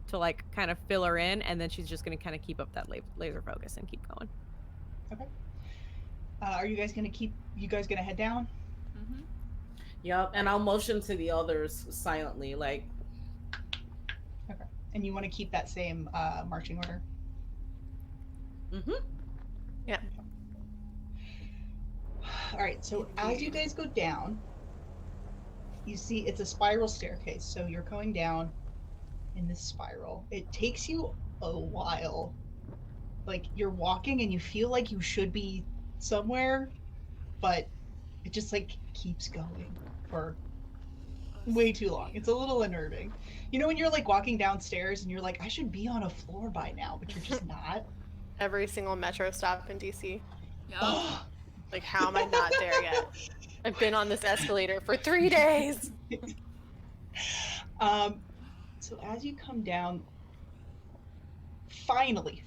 to like kind of fill her in, and then she's just gonna kind of keep up that laser focus and keep going. Okay. Are you guys gonna head down? Mm-hmm. Yep, and I'll motion to the others silently, like. Okay. And you want to keep that same marching order? Mm-hmm. Yeah. All right. So as you guys go down, you see it's a spiral staircase. So you're going down in this spiral. It takes you a while. Like you're walking and you feel like you should be somewhere, but it just like keeps going for way too long. It's a little unnerving. You know when you're like walking downstairs and you're like, I should be on a floor by now, but you're just not. Every single metro stop in DC. Yup. Like, how am I not there yet? I've been on this escalator for 3 days. So as you come down, finally,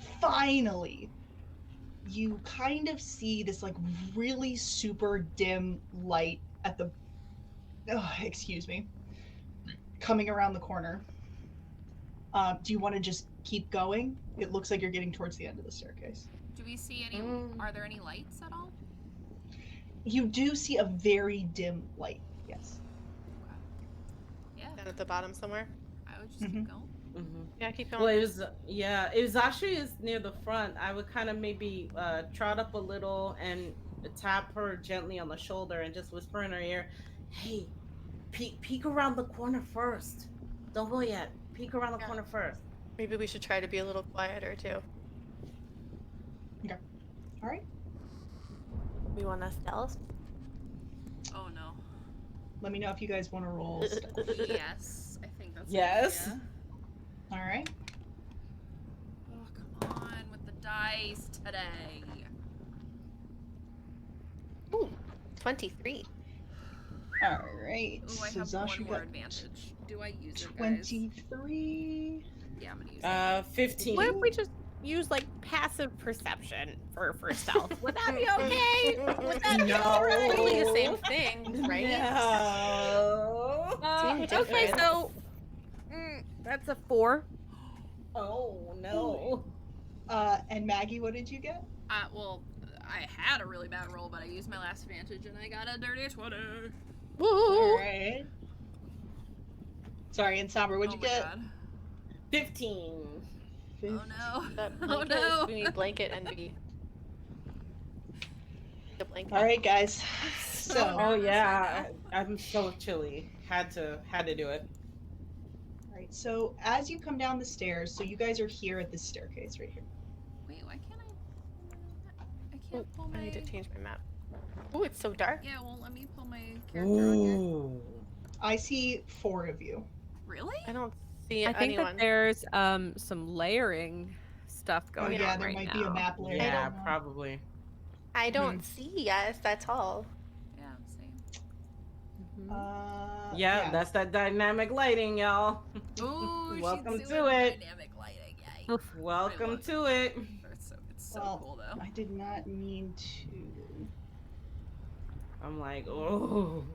you kind of see this like really super dim light at the excuse me, coming around the corner. Do you want to just keep going? It looks like you're getting towards the end of the staircase. Do we see any? Are there any lights at all? You do see a very dim light. Yes. Okay. Yeah, Down at the bottom somewhere. I would just Mhm. keep going. Yeah, keep Well, going. it was actually is near the front. I would kind of maybe trot up a little and tap her gently on the shoulder and just whisper in her ear, "Hey, peek around the corner first. Don't go yet. Peek around the Yeah. corner first." Maybe we should try to be a little quieter too. All right. We want to stealth. Oh no. Let me know if you guys want to roll stealth. Yes, I think that's. Yes. Good, All right. yeah. Oh come on with the dice today. Ooh, 23. All right. Ooh, I So have Zasha one more got advantage. Do I use it, guys? 23. Yeah, I'm gonna use it. 15. What if we just use like passive perception for stealth? Would that be okay? Would that be No. alright? Totally the same thing, right? No. Seem Okay, different. so that's a 4. Oh no. And Maggie, what did you get? Well, I had a really bad roll, but I used my last advantage and I got a dirty 20. Woo! All right. Sorry, and Somber, what'd Oh you my get? god. 15. Oh no. That Oh blanket no. we need blanket envy. The blanket. All right, guys. So, Oh nervous yeah, right I'm so chilly. Had to do it. all right. So as you come down the stairs, so you guys are here at this staircase right here. Wait, why can't I Ooh, can't pull my. I need to change my map. Ooh, it's so dark. Yeah, well, let me pull my character on here. Ooh. I see 4 of you. Really? I don't see I think anyone. that there's some layering stuff Oh going yeah, on there right might now. be a map layer. Yeah, going on. probably. I don't see us. That's all. Yeah, same. Mhm. Yeah, that's that dynamic lighting, y'all. Ooh, Welcome she's to doing it. dynamic lighting. Yay. Oof. Welcome look. to it. It's so Well, cool though. I did not mean to. I'm like, oh.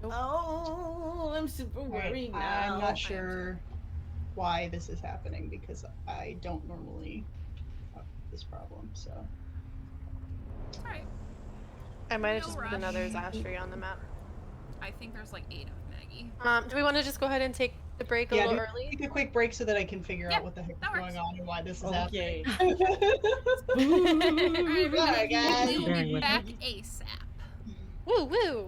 Nope. Oh, I'm super All right, worried now. I'm not sure why this is happening because I don't normally have this problem. So Alright. I might have No just put rush. another Zastri on the map. I think there's like 8 of Maggie. Do we want to just go ahead and take the break a yeah, little do early? take a quick break so that I can figure Yeah, out what the heck is that going works. on and why this is Okay. happening. Alright, Alright, guys. we will Bearing be with back ASAP. Woo woo!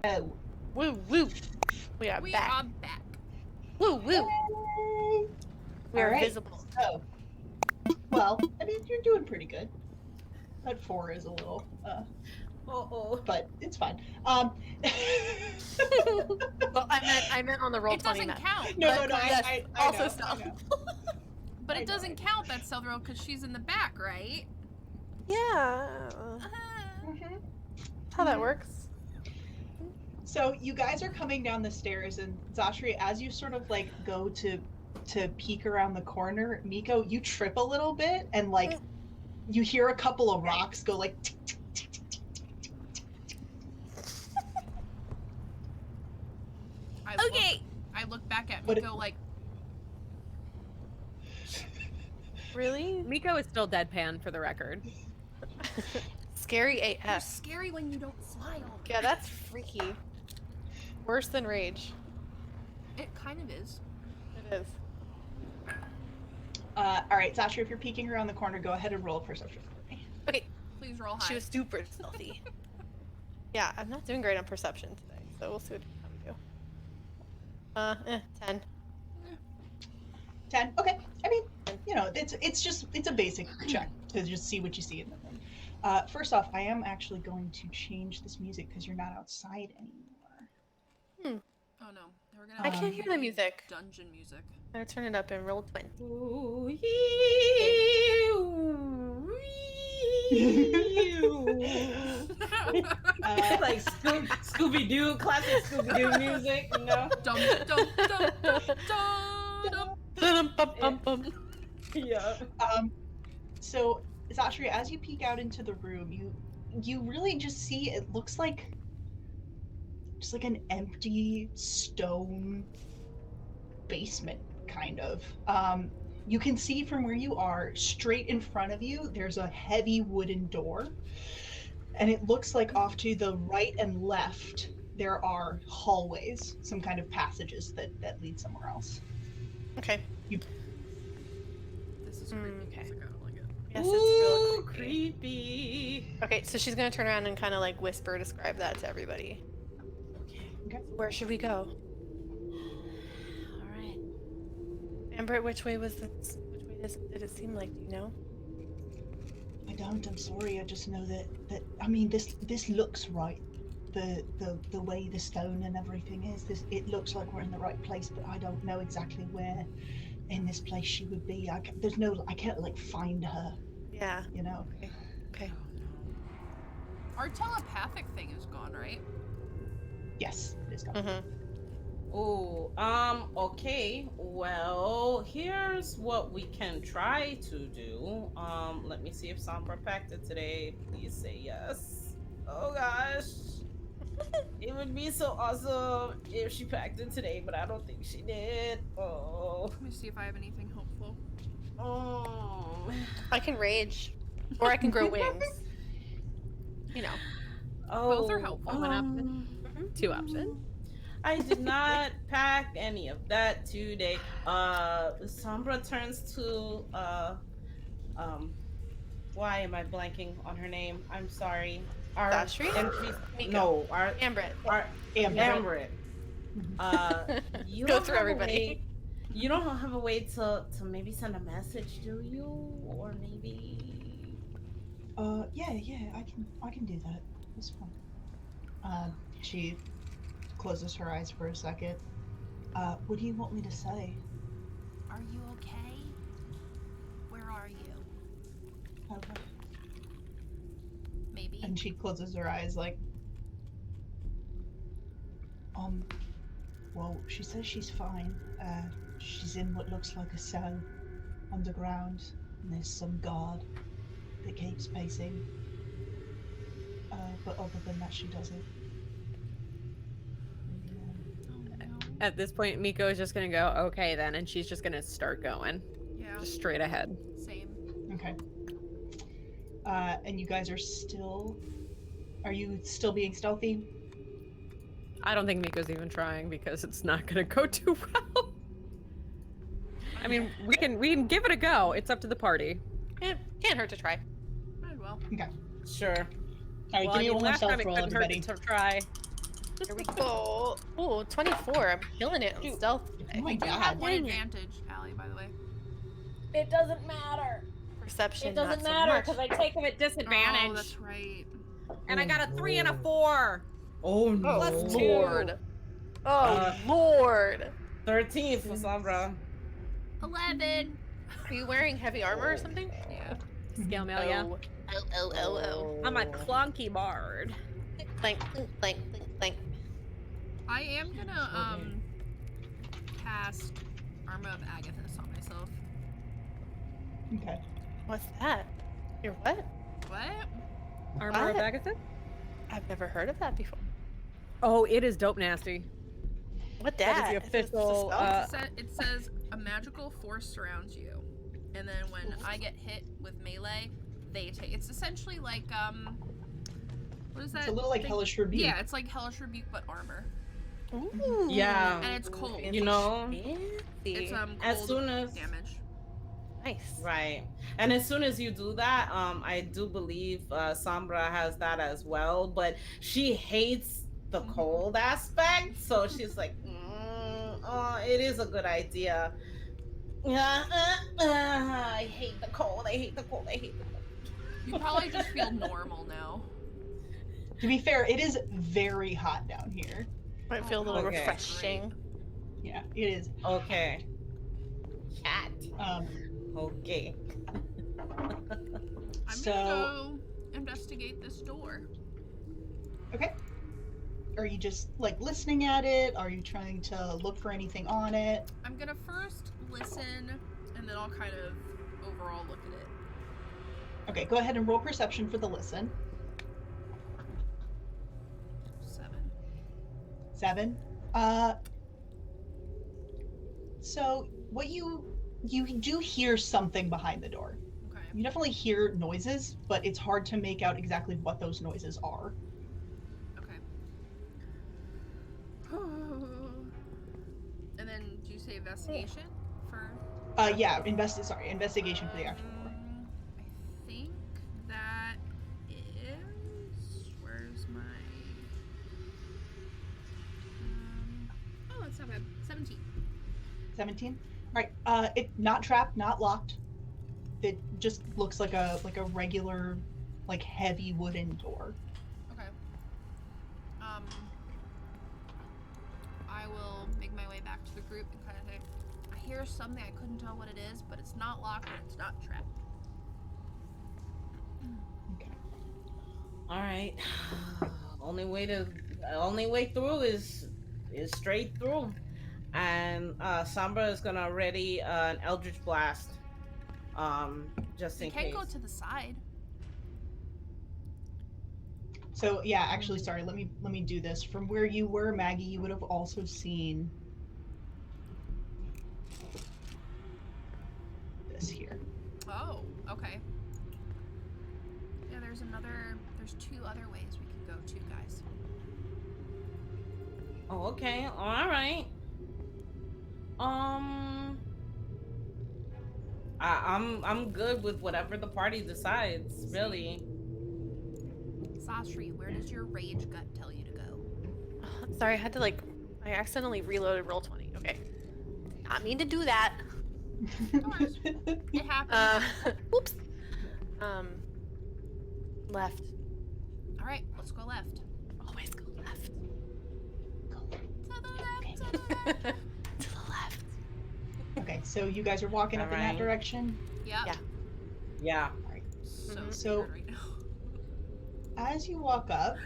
Oh. Woo woo. We are We back. are back. Woo woo. Yay! We are All right. visible. So, well, I mean, you're doing pretty good. That 4 is a little, Uh-oh. but it's fine. Well, I meant on the roll It 20 doesn't map. count. No, but- no, Yes, I also know, stealth. I know. But I it know, doesn't count that stealth roll because she's in the back, right? Yeah. Mhm. How that works. So you guys are coming down the stairs, and Zashri, as you sort of like go to peek around the corner, Miko, you trip a little bit, and like you hear a couple of rocks go like. Tick, tick, tick, tick, tick, tick, tick, tick. I look back at But Miko like, Really? Miko is still deadpan for the record. Scary you're AF. scary when you don't smile. Yeah, that's freaky. Worse than rage. It kind of is. It is. All right, Zashri, if you're peeking around the corner, go ahead and roll a perception for me. Okay, Please roll high. she was super stealthy. Yeah, I'm not doing great on perception today, so we'll see what we do. 10. 10. Okay. I mean, you know, it's a basic check to just see what you see in the room. First off, I am actually going to change this music because you're not outside anymore. Oh no, we're gonna. I can't hear the music. Dungeon music. I'm gonna turn it up and roll 20. Ooh, like Scooby Doo, classic Scooby Doo music, you know? Dum dum dum dum dum. Bum-bum-bum-bum. Yeah. So Zashri, as you peek out into the room, you really just see it looks like just like an empty stone basement, kind of. You can see from where you are, straight in front of you, there's a heavy wooden door. And it looks like off to the right and left, there are hallways, some kind of passages that lead somewhere else. Okay. This is creepy Okay. music. I don't like it. Yes, Ooh, it's real creepy. creepy. Okay, so she's gonna turn around and kind of like whisper, describe that to everybody. Okay. Where should we go? All right. Amber, which way was this? Which way did it seem like? Do you know? I don't. I'm sorry. I just know that I mean this looks right. The way the stone and everything is. It looks like we're in the right place, but I don't know exactly where in this place she would be. I can't like find her. Yeah. You know. Okay. Our telepathic thing is gone, right? Yes, it is gone. Mm-hmm. Oh, okay. Well, here's what we can try to do. Let me see if Sombra packed it today. Please say yes. Oh gosh. It would be so awesome if she packed it today, but I don't think she did. Oh. Let me see if I have anything hopeful. I can rage, or I can grow wings. You know. Oh, Both are helpful. One option. Two options. I did not pack any of that today. Sombra turns to why am I blanking on her name? I'm sorry. Our Zashri? NPC Miko. No, our Ambrit. Amber. You Go don't through have a everybody. way- you don't have a way to maybe send a message, do you? Or maybe Yeah, I can do that. That's fine. She closes her eyes for a second. What do you want me to say? Are you okay? Where are you? Okay. Maybe. And she closes her eyes like, well, she says she's fine. She's in what looks like a cell underground, and there's some guard that keeps pacing. But other than that, she doesn't. At this point, Miko is just gonna go, okay then, and she's just gonna start going. Yeah. Just straight ahead. Same. Okay. And you guys are you still being stealthy? I don't think Miko's even trying because it's not gonna go too well. I mean, we can give it a go. It's up to the party. Can't hurt to try. Might well. Okay. sure. All right, give me one more last time stealth it roll, couldn't hurt everybody. to try. Here we go. Ooh, 24. I'm killing it on Shoot. stealth Oh today. my You have god. one Dang it. advantage, Allie, by the way. It doesn't matter. Perception, It doesn't not so matter much. because I take them at Oh, disadvantage. that's right. And I got a 3 and a 4. Oh no. Plus Oh, 2. Lord. Oh, Uh, Lord. 13 for Sombra. 11. Are you wearing heavy armor or something? Yeah. Scale mail, yeah. Oh. I'm a clunky bard. Clank, clink, clank, clink, clank. I am gonna cast Armor of Agathis on myself. Okay. What's that? You're what? What? Armor of What? Agatha? I've never heard of that before. Oh, it is dope nasty. What That that? is the official, It says a magical force surrounds you, and then when I get hit with melee, they take. It's essentially like what is that? It's a little like thing? Hellish Rebuke. Yeah, it's like Hellish Rebuke but armor, Ooh. Yeah. and it's cold. You know, It's cold as soon as damage. Nice. right, and as soon as you do that, I do believe Sombra has that as well, but she hates the cold aspect, so she's like, it is a good idea. I hate the cold. I hate the cold. I hate the cold. You probably just feel normal now. To be fair, it is very hot down here. Might feel a little Okay. refreshing. Yeah, it is. Okay. Cat. Okay. I'm So- gonna go investigate this door. Okay. Are you just like listening at it? Are you trying to look for anything on it? I'm gonna first listen, and then I'll kind of overall look at it. Okay, go ahead and roll perception for the listen. 7. 7. So what you do hear something behind the door. Okay. You definitely hear noises, but it's hard to make out exactly what those noises are. Okay. And then do you say investigation for? Yeah, investigation for the actual door. I think that is. Where's my? Oh, it's not bad. 17. 17. Right. It not trapped, not locked. It just looks like a regular, like heavy wooden door. Okay. I will make my way back to the group and kind of say, I hear something. I couldn't tell what it is, but it's not locked and it's not trapped. Okay. All right. Only way through is straight through, and Sombra is gonna ready an Eldritch Blast, just You in can case. go to the side. So yeah, actually, sorry. Let me do this. From where you were, Maggie, you would have also seen this here. Oh, okay. Yeah, there's 2 other ways we could go too, guys. Oh, okay. All right. I'm good with whatever the party decides, really. Sasri, where does your rage gut tell you to go? Sorry, I accidentally reloaded roll 20. Okay. Did not mean to do that. worries. It happens. Whoops. Left. All right, let's go left. Always go left. To the left, to the left. To the left. Okay, so you guys are walking up in that Alright. direction. Yep. Yeah. Yeah. So Mhm. So- scared right now. As you walk up,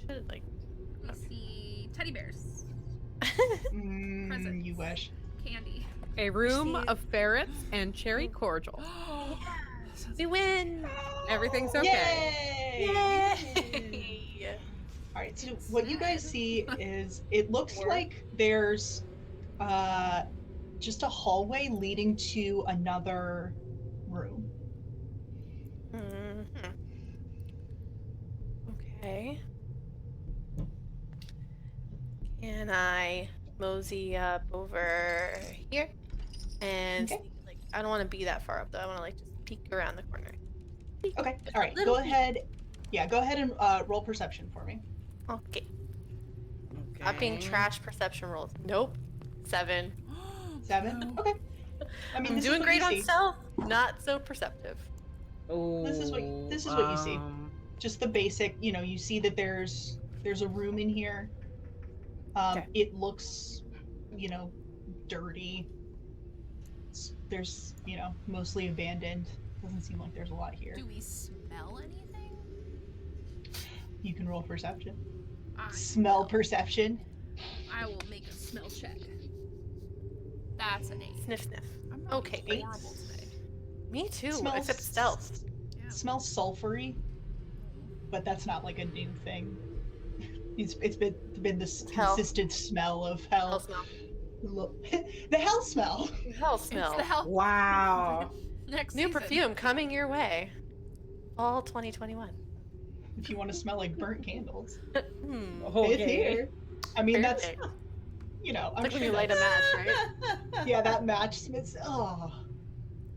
Should like. We see teddy bears, you wish. candy. A room See- of ferrets and cherry cordial. We win. Everything's okay. Yay! All right, so what you guys see is it looks like there's just a hallway leading to another room. Mhm. Okay. Can I mosey up over here and Okay. sneak, like I don't want to be that far up though. I want to like just peek around the corner. Okay, all right, Little go ahead. Yeah, go ahead and roll perception for me. Okay. Not being trash perception rolls. Nope. 7. 7. Okay. I mean, I'm this doing is what great you on see. stealth. Not so perceptive. This is what you see. Just the basic. You see that there's a room in here. Okay. It looks, dirty. There's, mostly abandoned. Doesn't seem like there's a lot here. Do we smell anything? You can roll perception. I Smell will. perception. I will make a smell check. That's an 8. Sniff, sniff. I'm not Okay, doing great. horrible today. Me too, Smells- except stealth. Yeah. Smells sulfury, but that's not like a new thing. It's been this Hell. consistent smell of Hell hell. smell. The hell smell. Hell It's smell. the hell. Wow. Next New season. perfume coming your way. Fall 2021. If you want to smell like burnt candles, Hmm. it's here. I mean, that's Perfect. I'm Like when sure you light a that's- match, right? Yeah, that match smells. Oh.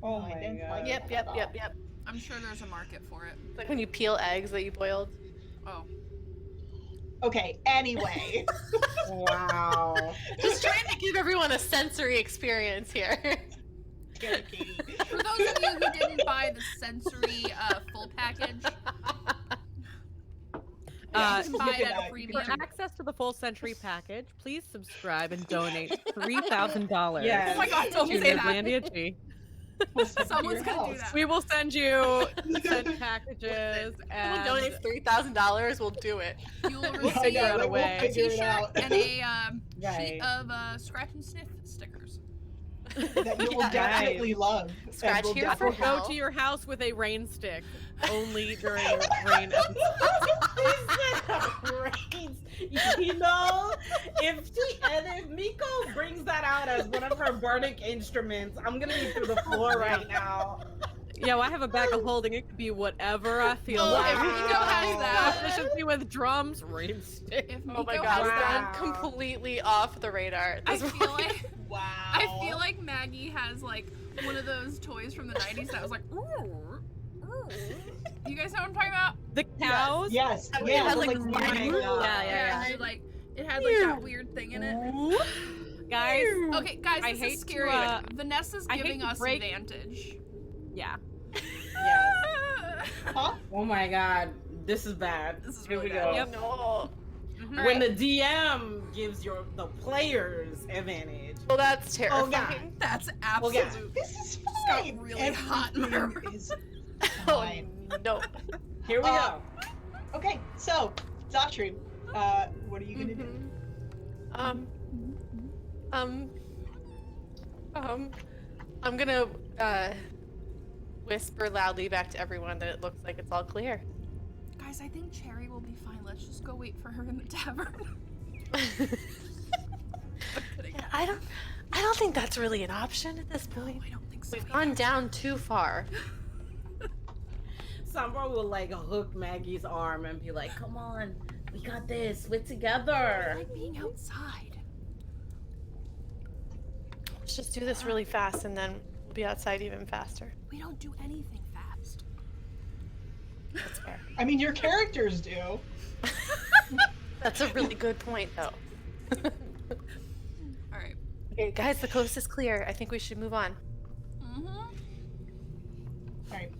Oh I my didn't god. like Yep, yep. I'm sure there's a market for it. It's like when you peel eggs that you boiled. Oh. Okay. Anyway. Wow. Just trying to give everyone a sensory experience here. Katie. For those of you who didn't buy the sensory full package, Uh, you can buy it at a For premium. For access to the full century package, please subscribe and donate $3,000. Yes. Oh my god, don't to say that. Nerdlandia G. Someone's gonna do that. We will send you scent packages Someone and donates $3,000, we'll do it. You will We'll receive figure out a a way. Figure it t-shirt out. and a Right. sheet of scratch and sniff stickers. That you will Yeah. definitely love. and Scratch will here I for will definitely- hell. go to your house with a rain stick only during rain episodes. If Miko brings that out as one of her burning instruments, I'm gonna be through the floor right now. Yo, I have a bag of holding. It could be whatever I feel Oh, like. if Miko has that, Proficiency with drums, rain stick. if Oh my Miko god, has that, I'm completely off the radar. I This feel like Wow. I feel like Maggie has like one of those toys from the 90s that was like, ooh, ooh. You guys know what I'm talking about? The cows? Yes. It Yeah. has, like, like, weird- running, Yeah. It had like that weird thing in it. Guys, Okay, guys, I this hate is to, scary. Vanessa's I hate giving to us break- advantage. yeah. Yes. Huh? Oh my god, this is bad. This is Here really we bad. go. Yep. No. Mhm. When the DM gives the players advantage. Well, that's Oh, terrifying. That's Well, yeah. absolute. This is got fine. really hot in my Everything room. is Oh, fine. no. Here we go. Okay, so Zatri, what are you gonna do? I'm gonna whisper loudly back to everyone that it looks like it's all clear. Guys, I think Cherry will be fine. Let's just go wait for her in the tavern. Yeah, I don't think that's really an option at this point. I don't think so. We've gone down too far. Sombra will like hook Maggie's arm and be like, "Come on, we got this. We're together." I like being outside. Let's just do this really fast and then we'll be outside even faster. We don't do anything fast. That's fair. I mean, your characters do. That's a really good point, though. All right. Okay, guys, the coast is clear. I think we should move on. Mm-hmm. All right.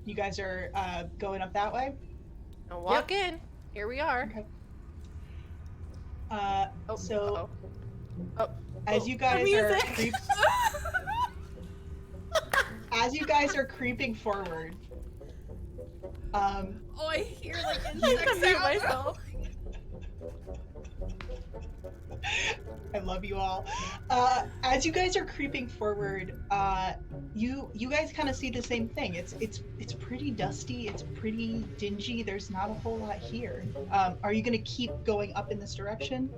You guys are going up that way. Now walk in. Here we are. Okay. Oh, So oh. as you guys are music. as you guys are creeping forward, Oh, I hear like I'm insect gonna mute sounds. myself. I love you all. As you guys are creeping forward, you guys kind of see the same thing. It's pretty dusty. It's pretty dingy. There's not a whole lot here. Are you gonna keep going up in this direction?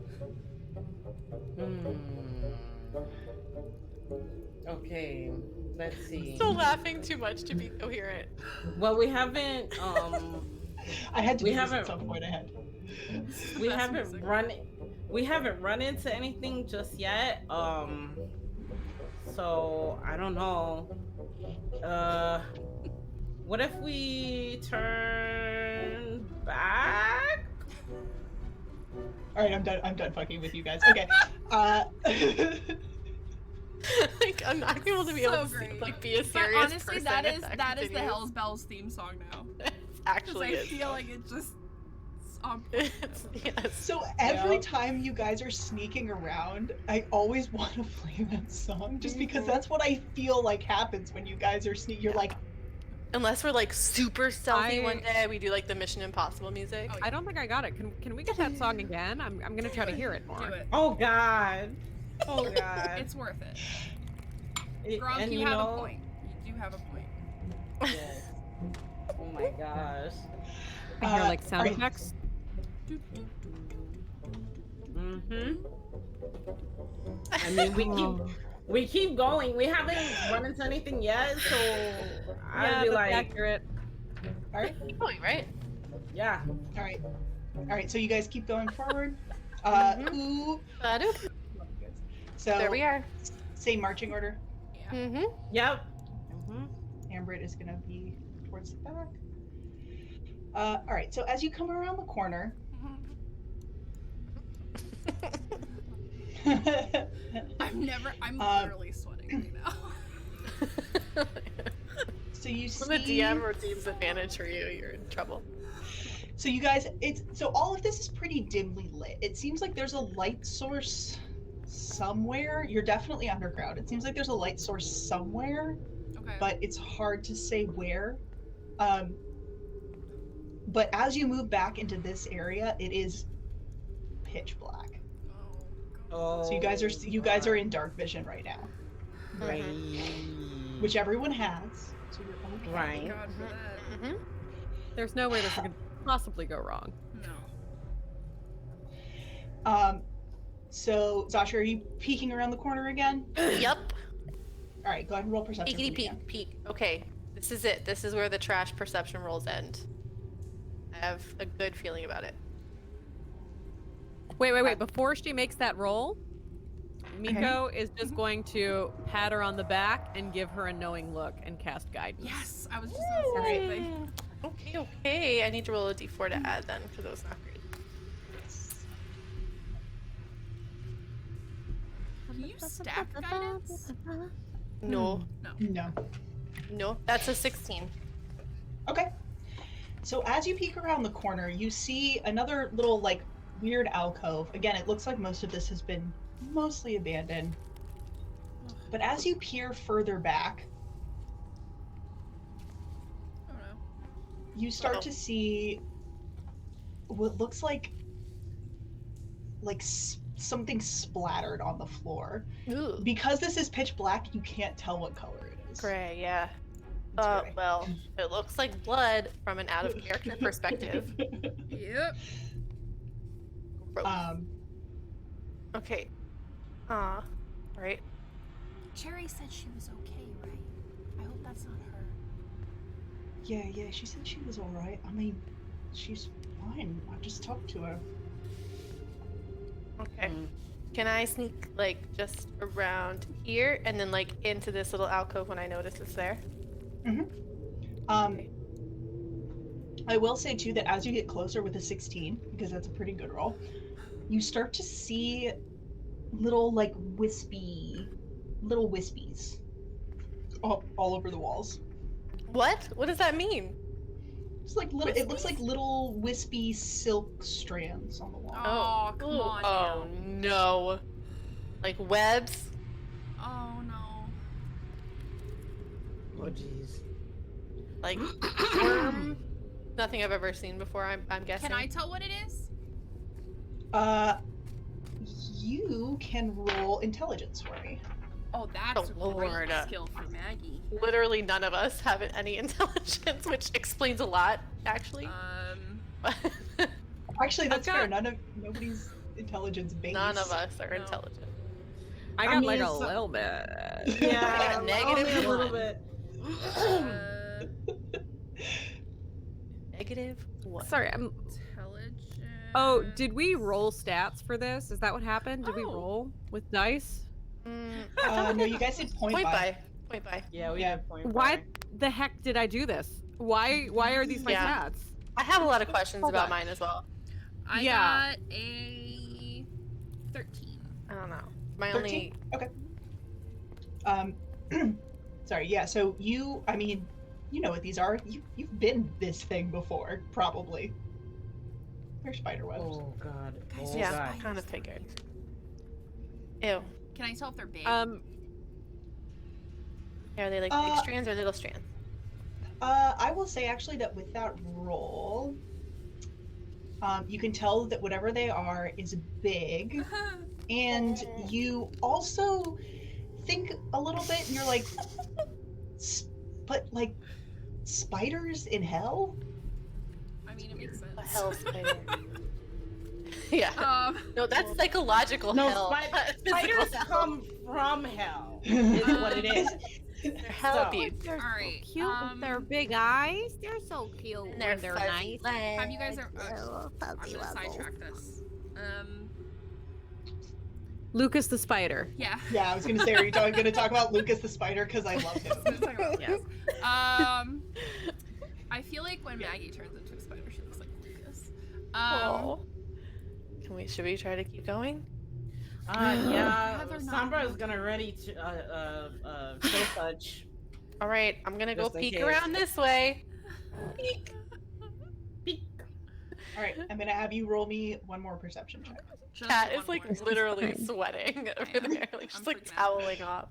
Okay, let's see. Still laughing too much to be coherent. Well, we haven't I had to We do this haven't- at some point. I had. we Best haven't music. run into anything just yet. So I don't know. What if we turn back? All right, I'm done. I'm done fucking with you guys. Okay. Like I'm not able to be So able to great. like be a But serious honestly, person that if is the continues. Hell's Bells theme song now. It Because actually I is. feel though. like it just. It's on point. It's, yes. So every time you guys are sneaking around, I always want to play that song, just because that's what I feel like happens when you guys are sneaking. You're like, Unless we're like super stealthy one day, we do like the Mission Impossible music. Oh, I don't think I got it. Can we get that song again? I'm gonna try to hear it more. Do it. Oh God. Oh God. It's worth it. It- Gronk, and you you have know, a point. You do have a point. Yes. Oh my gosh. I hear like sound alright. effects. Mm-hmm. I mean, we keep going. We haven't run into anything yet, so I'd Yeah, be that's like, accurate. all right, Keep going, right? yeah. all right. So you guys keep going forward. Who? So There we are. Same marching order. Yeah. Mm-hmm. Yep. Ambrit is gonna be towards the back. All right. So as you come around the corner, I'm literally sweating right now. so you When the see. DM redeems advantage for you, you're in trouble. So you guys, so all of this is pretty dimly lit. It seems like there's a light source somewhere. You're definitely underground. It seems like there's a light source somewhere, Okay. but it's hard to say where. But as you move back into this area, it is pitch black. Oh. So you guys are in dark vision right now, Right. which everyone has. So you're okay. Right. God for that. Mm-hmm. There's no way this could possibly go wrong. No. So Zasha, are you peeking around the corner again? Yep. All right, go ahead and roll perception. Peekity for me again. peek. Okay. This is it. This is where the trash perception rolls end. I have a good feeling about it. Wait. Before she makes that roll, Miko is just going to pat her on the back and give her a knowing look and cast guidance. Yes, I was just gonna say the same thing. Okay. I need to roll a d4 to add then, because it was not great. Can you stack guidance? No. No. That's a 16. Okay. So as you peek around the corner, you see another little like weird alcove. Again, it looks like most of this has been mostly abandoned. But as you peer further back, Oh no. you start to see what looks like something splattered on the floor. Ooh. Because this is pitch black, you can't tell what color it is. Gray, yeah. It's gray. Well, it looks like blood from an out of character perspective. Yep. Gross. Okay. Right. Cherry said she was okay, right? I hope that's not her. Yeah, she said she was alright. I mean, she's fine. I just talked to her. Okay. Can I sneak like just around here and then like into this little alcove when I notice it's there? I will say too that as you get closer with a 16, because that's a pretty good roll, you start to see little like wispies all over the walls. What? What does that mean? It's like little. It looks like little wispy silk strands on the wall. Oh, come Ooh, on Oh now. no. Like webs? Oh no. Oh jeez. Like worm? Nothing I've ever seen before, I'm guessing. Can I tell what it is? You can roll intelligence for me. Oh, that's Oh, a great Lord. skill for Maggie. Literally none of us have any intelligence, which explains a lot, actually. Actually, that's I've fair. got- Nobody's intelligence based. None of us are No. intelligent. I I got mean, like a it's- little bit. Yeah, got negative only a little one. bit. Negative what? Sorry, I'm. Intelligence. Oh, did we roll stats for this? Is that what happened? Did we Oh. roll with dice? No, you guys did point by. Point by. Yeah, we Yeah. did point Why by. the heck did I do this? Why are these my Yeah. stats? I have a lot of questions Hold about on. mine as well. I Yeah. got a 13. I don't know. My 13? Okay. Sorry, yeah, so I mean, you know what these are. You've been this thing before, probably. They're spider webs. Oh god. Guys, Oh yeah, god. kind of figured. Ew. Can I tell if they're big? Are they like big strands or little strands? I will say actually that with that roll, you can tell that whatever they are is big, and you also think a little bit, and you're like, but like spiders in hell? I mean, it makes sense. A hell spider. Yeah. No, that's Well, psychological No, hell. not physical spiders hell. come from hell. Is what it is. They're hell So, abuse. They're so Alright, cute with their big eyes. They're so cute And when they're fuzzy nice. legs. have you guys Little I'm fuzzy gonna levels. sidetrack this. Lucas the spider. Yeah. Yeah, I was gonna say, are you gonna talk about Lucas the spider? Because I love him. Let's talk about Yes. Lucas. I feel like when Maggie turns into a spider, she looks like Lucas. Aw. Should we try to keep going? yeah. Heather, not Sombra is now. gonna ready to kill touch. All right, I'm gonna go Just in peek case. around this way. Peek. Peek. All right, I'm gonna have you roll me one more perception check. Just Cat one is like more. literally fine. sweating I over am. there, like she's I'm like freaking out. toweling off.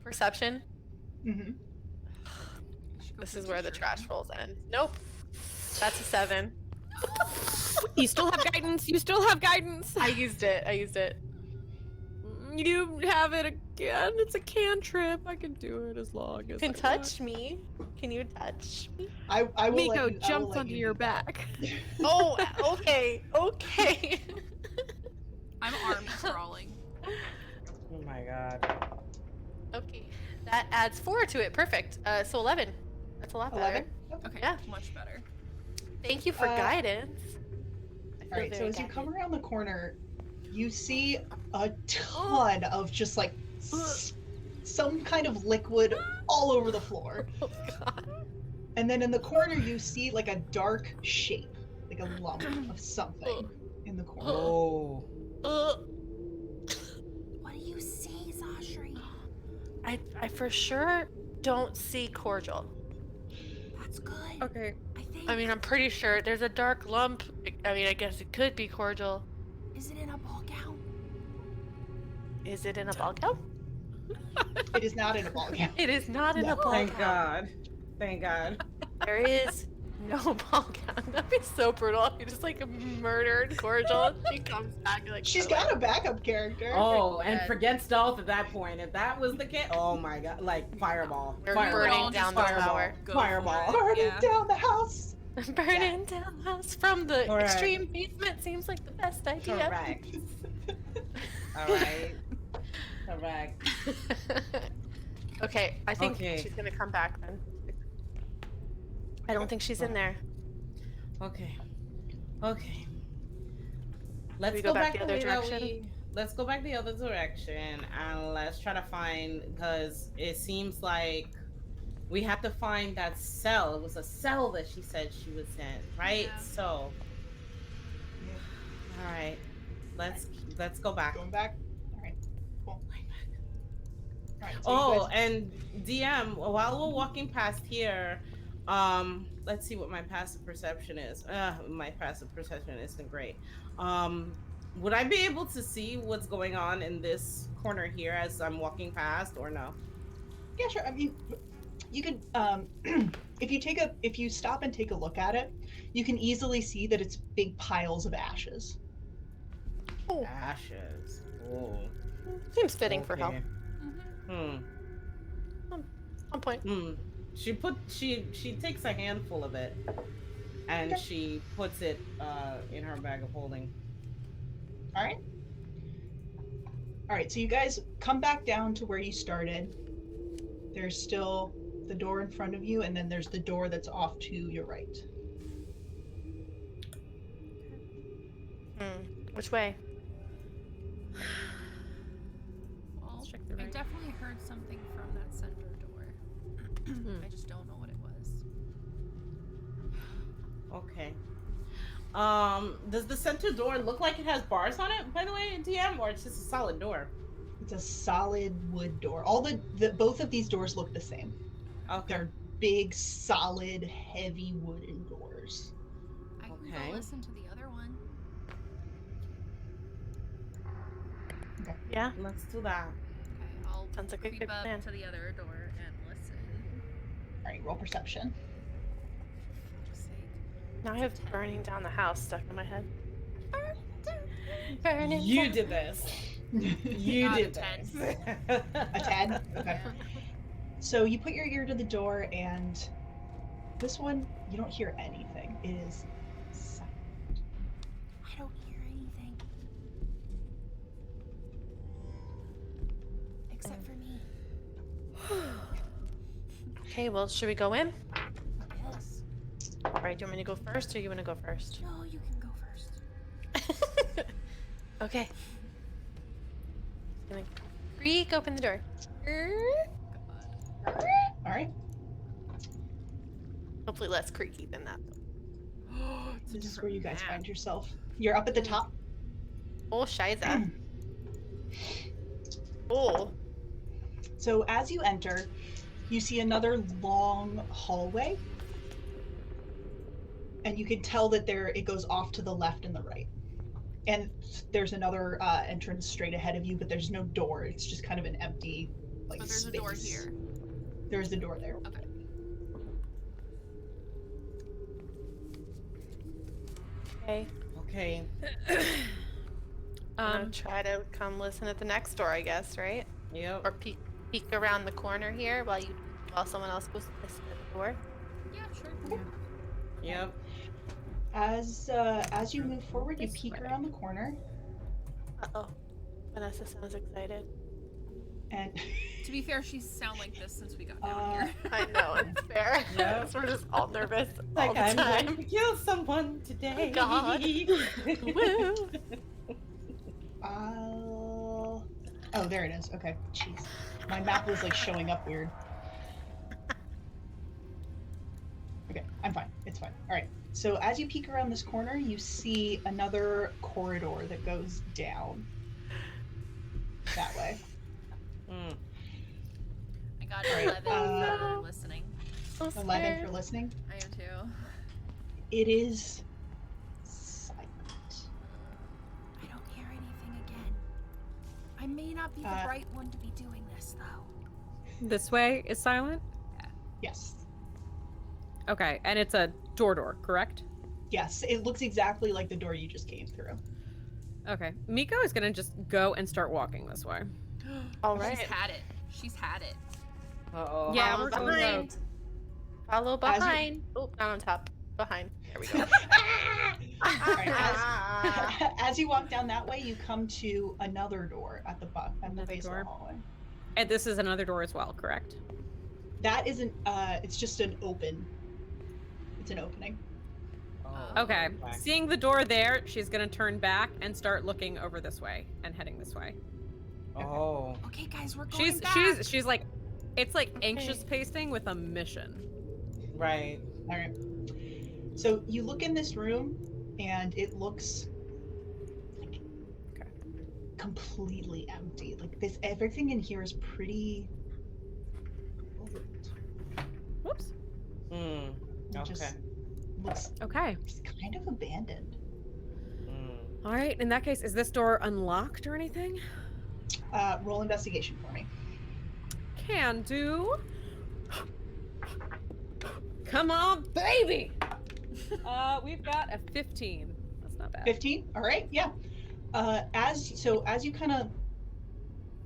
Perception. Mm-hmm. This is where the trash rolls end. Nope. That's a 7. You still have guidance. You still have guidance. I used it. You have it again. It's a cantrip. I can do it as long as You can I want. touch me. Can you touch me? I will let Miko you- I will jumps let onto you your do that. back. Oh, okay. Okay. I'm army crawling. Oh my god. Okay. That adds 4 to it. Perfect. So 11. That's a lot better. 11? Okay, Yeah. much better. Thank you for guidance. I feel All right, so very as you come guided. around the corner, you see a ton of just like some kind of liquid all over the floor. Oh god. And then in the corner, you see like a dark shape, like a lump of something in the corner. Oh. What do you see, Zashri? I for sure don't see cordial. That's good. Okay. I think. I mean, I'm pretty sure there's a dark lump. I mean, I guess it could be cordial. Is it in a ball gown? Is it in a ball gown? It is not in a ball gown. It is not in No. a ball Thank gown. God. Thank God. There is no ball gown. That'd be so brutal if you just like murdered cordial and she comes back and like She's oh, got a backup character. Oh, and dead. forget stealth at that point. If that was the case, oh my god, like fireball. We're Fireball. burning down the Fireball. tower. Go Fireball. for it. Burning Yeah. down the house. Burning down the house from the Correct. extreme basement seems like the best idea. Correct. All right. Correct. Okay, I think Okay. she's gonna come back then. I don't think she's in there. Okay. Okay. Let's we go, go back back the the other way that direction? let's go back the other direction and let's try to find, because it seems like we have to find that cell. It was a cell that she said she was in, right? Yeah. So, all right, let's go back. Going back. All right. Cool. All right, so you Oh, guys- and DM, while we're walking past here, let's see what my passive perception is. My passive perception isn't great. Would I be able to see what's going on in this corner here as I'm walking past, or no? yeah, sure. I mean, you can if you stop and take a look at it, you can easily see that it's big piles of ashes. Oh, Ashes. Oh. seems fitting for help. okay. Mhm. On point. She takes a handful of it, and Okay. she puts it in her bag of holding. All right. All right. So you guys come back down to where you started. There's still the door in front of you, and then there's the door that's off to your right. Which way? Well, Let's check the I right. definitely heard something from that center door. I just don't know what it was. Okay. Does the center door look like it has bars on it, by the way, DM, or it's just a solid door? It's a solid wood door. All the both of these doors look the same. Okay. They're big, solid, heavy wooden doors. I can Okay. go listen to the other one. Yeah. Let's do that. Okay, I'll Sounds like a creep good up plan. to the other door and listen. All right, roll perception. For just sake. Now I have 10. burning down the house stuck in my head. Burning You down. did this. You Got a did 10. this. A 10? Okay. So you put your ear to the door, and this one, you don't hear anything. It is silent. I don't hear anything. Except for me. Okay, well, should we go in? Yes. All right, do you want me to go first, or you want to go first? No, you can go first. Okay. Gonna creak open the door. All right. Hopefully less creaky than that. This is where you guys find yourself. You're up at the top. Oh, Shiza. Oh. So as you enter, you see another long hallway. And you can tell that it goes off to the left and the right. And there's another entrance straight ahead of you, but there's no door. It's just kind of an empty, like, But there's space. a door here. There's a door there. Okay. Okay. Okay. I'm gonna try to come listen at the next door, I guess, right? Yep. Or peek around the corner here while someone else goes to listen at the door. Yeah, sure. Yep. As you move forward, you This peek way. around the corner, Uh-oh. Vanessa sounds excited. and To be fair, she's sound like this since we got down here. I know, it's fair. Yep. We're just all nervous all Like the I'm time. going to kill someone today. God. Woo. oh, there it is. Okay, jeez, my map was like showing up weird. Okay, I'm fine. It's fine. All right. So as you peek around this corner, you see another corridor that goes down that way. Mm. I got an 11 for listening. So 11 scared. for listening. I am too. It is silent. I don't hear anything again. I may not be the right one to be doing this, though. This way is silent? Yes. Okay, and it's a door, correct? Yes, it looks exactly like the door you just came through. Okay. Miko is gonna just go and start walking this way. All right. She's had it. She's had it. Uh-oh. Yeah, Follow we're going behind. rogue. Follow As you- behind. Oh, not on top. Behind. There we go. All right, as you walk down that way, you come to another door at the Another base of door. the hallway. And this is another door as well, correct? That isn't. It's just an open. It's an opening. Oh, Okay. Seeing the door there, she's gonna turn back and start looking over this way and heading this way. Oh. Okay, guys, we're going back. She's like, it's like anxious pacing with a mission. Right. All right. So you look in this room, and it looks like completely empty. Like this, everything in here is pretty. Whoops. Mm. It Okay. just looks Okay. just kind of abandoned. Mm. All right. In that case, is this door unlocked or anything? Roll investigation for me. Can do. Come on, baby. We've got a 15. That's not bad. 15. All right. Yeah. As you kind of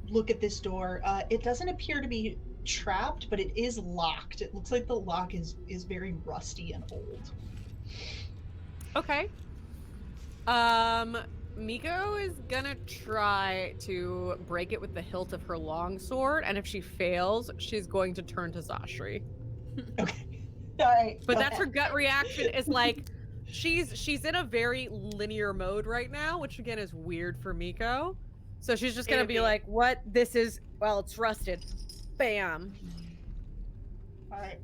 look at this door, it doesn't appear to be trapped, but it is locked. It looks like the lock is very rusty and old. Okay. Miko is gonna try to break it with the hilt of her longsword, and if she fails, she's going to turn to Zashri. Okay. All right. But go that's her ahead. gut reaction is like she's in a very linear mode right now, which again is weird for Miko. So she's just gonna It'd be be- like, "What? This is well, it's rusted." Bam. All right.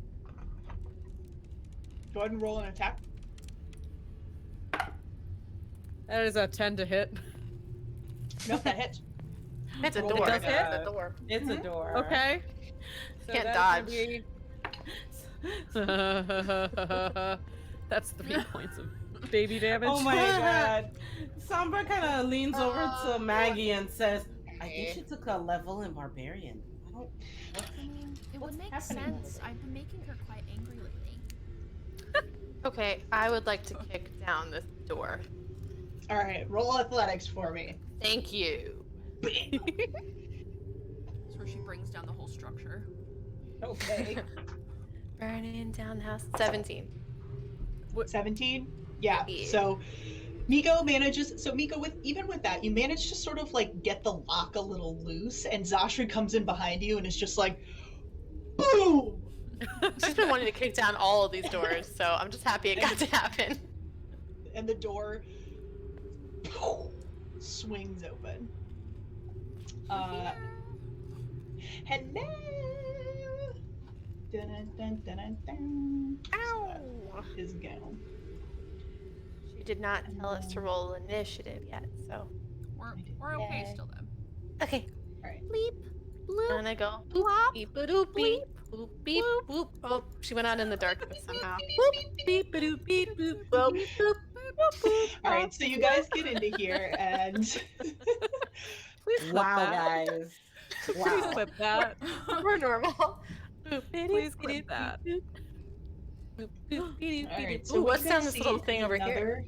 Go ahead and roll an attack. That is a 10 to hit. Nope, that hits. It's a Oh door. my It's a God. door. It's a door. Okay. So Can't that's dodge. gonna be... That's 3 points of baby damage. Oh my god. Sombra kind of leans over to Maggie and says, I think she took a level in Barbarian. I don't. I mean, it What's would make happening over sense. there? I've been making her quite angry lately. Okay, I would like to kick down this door. All right, roll athletics for me. Thank you. That's where she brings down the whole structure. Okay. Burning down the house. 17. 17? Yeah. Yeah. So Miko manages, with that, you manage to sort of like get the lock a little loose, and Zashri comes in behind you and is just like, boom! She's been wanting to kick down all of these doors, so I'm just happy it got to happen. And the door swings open. Hello! Dun, dun, dun, dun, dun. Ow! His gown. She did not tell us to roll initiative yet, so. We're okay Yay. still then. Okay. Alright. Bleep, bloop, I'm gonna go. Boop, plop, beep, ba-doop, beep, boop, beep, boop. Oh, she went out in the darkness somehow. Boop, beep, ba-doop, beep, boop, boop, boop, boop, boop. Alright, so you guys get into here, and Please clip Wow, that. guys. Please Wow. clip that. We're normal. Please clip that. Alright, so Ooh, what what's you down guys this see little is thing over here?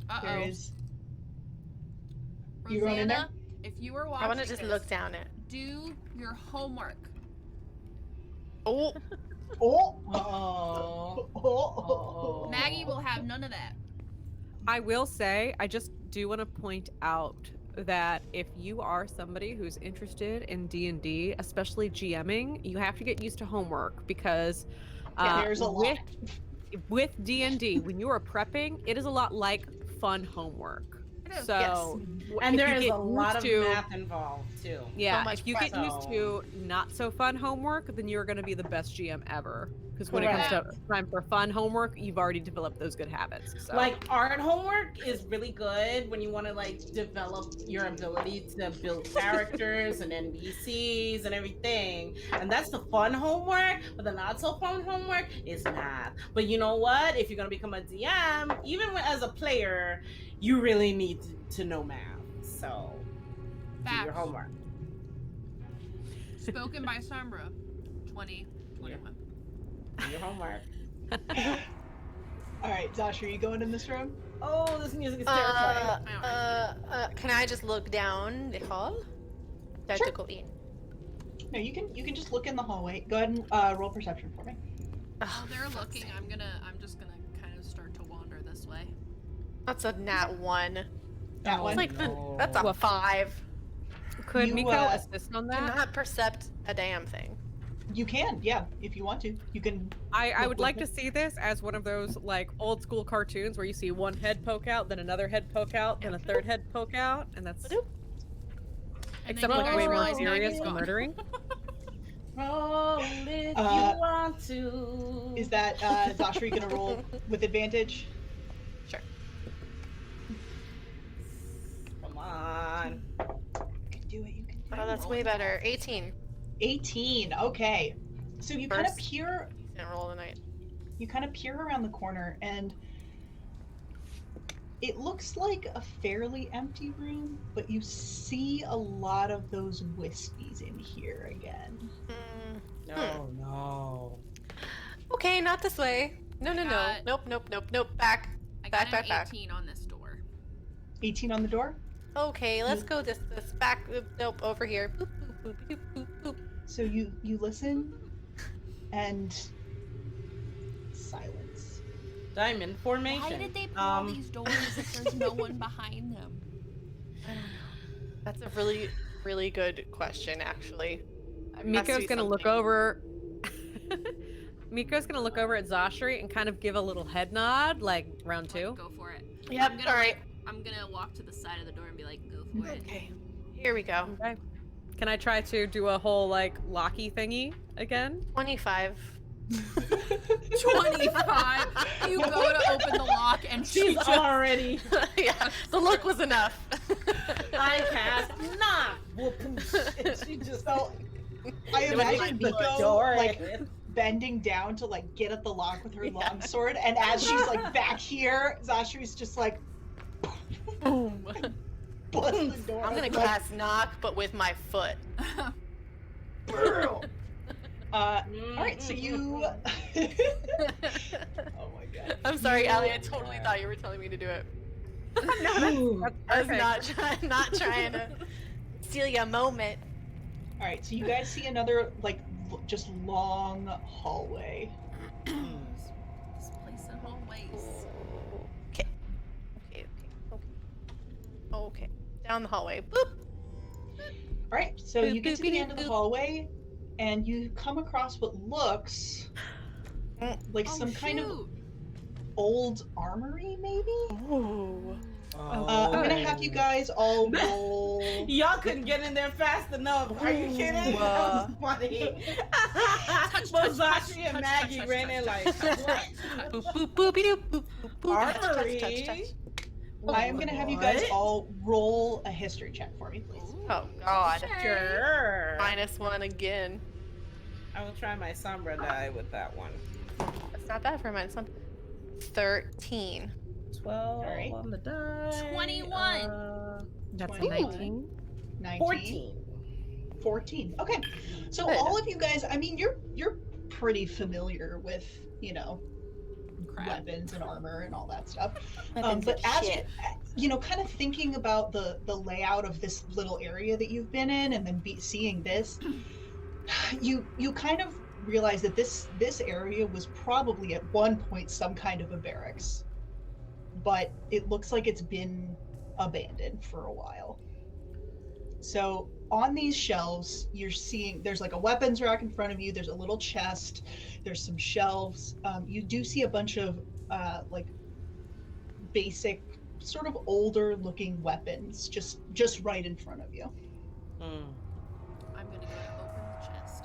There Uh-oh. is. You going in there? Rosanna, if you were watching I want to just this, look down it. do your homework. Oh, Oh! Oh. Oh! Maggie will have none of that. I will say, I just do want to point out that if you are somebody who's interested in D&D, especially GMing, you have to get used to homework because There's a lot. with D&D, when you are prepping, it is a lot like fun homework. It is. So, And if there you is get a lot of used to- math involved, too. Yeah, much if you get used prep. to not so fun homework, then you're going to be the best GM ever. Because when it comes to time for fun homework, you've already developed those good habits. So. Like art homework is really good when you want to like develop your ability to build characters and NPCs and everything. And that's the fun homework, but the not so fun homework is math. But you know what? If you're gonna become a DM, even as a player, you really need to know math. So do your Facts. homework. Spoken by Sombra. 2021. Do your homework. Alright, Josh, are you going in this room? Oh, this music is terrifying. can I just look down the hall? Do I have to go in? No, you can just look in the hallway. Go ahead and roll perception for me. While Oh, they're looking, I'm just gonna kind of start to wander this way. that's a nat 1. That Oh, one. Like, no. that's a 5. Could You, Miko assist on that? Cannot percept a damn thing. You can, yeah, if you want to. You can. I look would like with to see this as one of those like old school cartoons where you see one head poke out, then another head poke out, then a third head poke out, and that's Ba-doop. And except then like you way guys more realize serious Maggie's than gone. murdering. Roll if Uh, you want to. Is that Zashri gonna roll with advantage? Sure. Come on. You can do it. You can do Oh, it. that's way better. 18. 18. Okay. So you kind of First. peer. Didn't roll tonight. You kind of peer around the corner, and it looks like a fairly empty room, but you see a lot of those wispies in here again. No, no. Okay, not this way. No, no, no. Got- Nope. Back. I Back, got an back. 18 on this door. 18 on the door. Okay, let's go this back. Nope, over here. Boop, boop, boop, boop, boop, boop. So you listen, and silence. Diamond formation. Why did they put all these doors if there's no one behind them? That's a really, really good question, actually. Miko's be gonna look something. over. Miko's gonna look over at Zashri and kind of give a little head nod, like round Like, 2. go for it. Yep, I'm gonna, alright. I'm gonna walk to the side of the door and be like, go for it. Okay, here we go. Okay. Can I try to do a whole like locky thingy again? 25. 25. You go to open the lock and punch. She's already. Yeah, the look was enough. I cast knock. Whoopoosh. She just. So I It was imagine my Miko like Dorothy. bending down to like get at the lock with her Yeah. longsword, and as she's like back here, Zashui's just like Boom. bust the door. I'm gonna open. cast knock, but with my foot. All right, so you. Oh my god. I'm sorry, Allie. I totally thought you were telling me to do it. Ooh. I was Perfect. not trying to steal your moment. All right, so you guys see another like just long hallway. This place in hallways. Okay. Okay. Down the hallway. Boop. All right, so Boop, you get to boopity the end of the boop. hallway, and you come across what looks like Oh, some kind of shoot. old armory, maybe. Ooh. I'm gonna have you guys all roll. Y'all couldn't get in there fast enough. Are you kidding? That was funny. Both Zashi and Maggie ran in like, what? Boop boop boopy doop boop boop boop. Armory? I am gonna have you guys all roll a history check for me, please. Oh God. Okay. Sure. -1 again. I will try my Sombra die with that one. That's not bad for -1. 13. 12 Alright. on the die. 21. That's a 20. 19. 19, 14. 14. Okay, so Good. all of you guys, I mean, you're pretty familiar with, you know, Crap. weapons and armor and all that stuff. Weapons But of as shit. you know, kind of thinking about the layout of this little area that you've been in, and then seeing this, you kind of realize that this area was probably at one point some kind of a barracks, but it looks like it's been abandoned for a while. So on these shelves, you're seeing there's like a weapons rack in front of you. There's a little chest. There's some shelves. You do see a bunch of like basic, sort of older looking weapons just right in front of you. I'm gonna go to open the chest.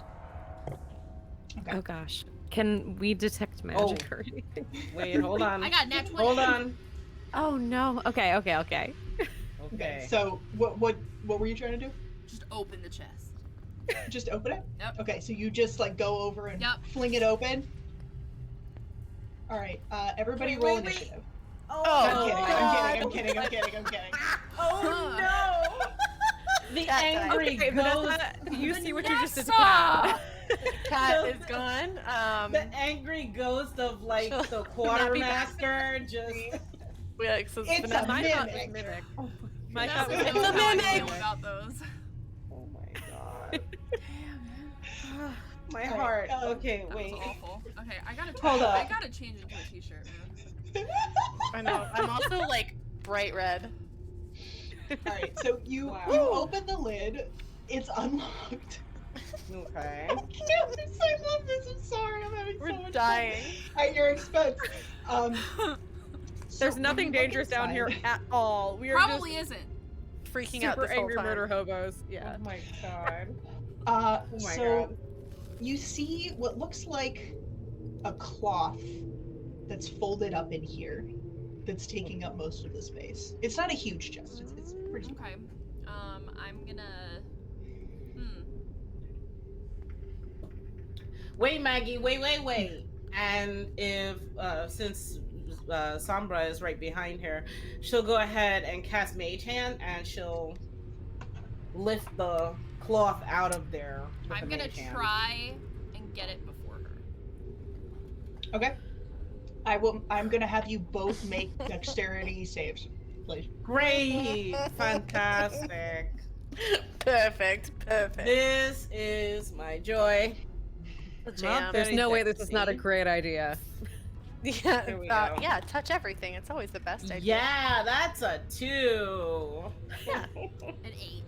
Okay. Oh gosh. Can we detect magic or anything? Wait, hold on. I got nat 20. Hold on. Oh no. Okay. Okay. So what were you trying to do? Just open the chest. Just open it? Yep. Okay, so you just like go over and Yep. fling it open. All right, everybody Wait, roll wait, wait. initiative. Oh, I'm God. kidding. Oh no! The That angry Okay, ghost. Vanessa, you see what you just did to Vanessa! Cat. Cat is gone. The angry ghost of like She'll the not be quartermaster just. Yeah, so It's Vanessa- a My shot was mimic. mimic. Oh My Vanessa shot was knows It's a how I mimic. feel about those. my god. Damn, man. My Alright, heart. Okay, That wait. was awful. Okay, I gotta Hold up. I gotta change into a t-shirt, man. I know. I'm also like bright red. All right, so you Wow. open the lid. It's unlocked. Okay. I love this. I'm sorry. I'm having We're so much dying. fun at your expense. There's So nothing when you look dangerous down here inside- at all. We are Probably isn't. Freaking just out super this whole angry time. murder hobos. Yeah. Oh my god. Oh my so God. you see what looks like a cloth that's folded up in here, that's taking up most of the space. It's not a huge chest. It's pretty. Okay. I'm gonna. Wait, Maggie. Wait. And if since Sombra is right behind her, she'll go ahead and cast Mage Hand, and she'll lift the cloth out of there. with I'm the gonna Mage Hand. try and get it before her. Okay. I'm gonna have you both make dexterity saves, please. Great, fantastic. Perfect. This is my joy. Jam. There's Very no way this is not a sexy. great idea. Yeah, There we go. yeah, touch everything. It's always the best idea. Yeah, that's a 2. Yeah. An 8.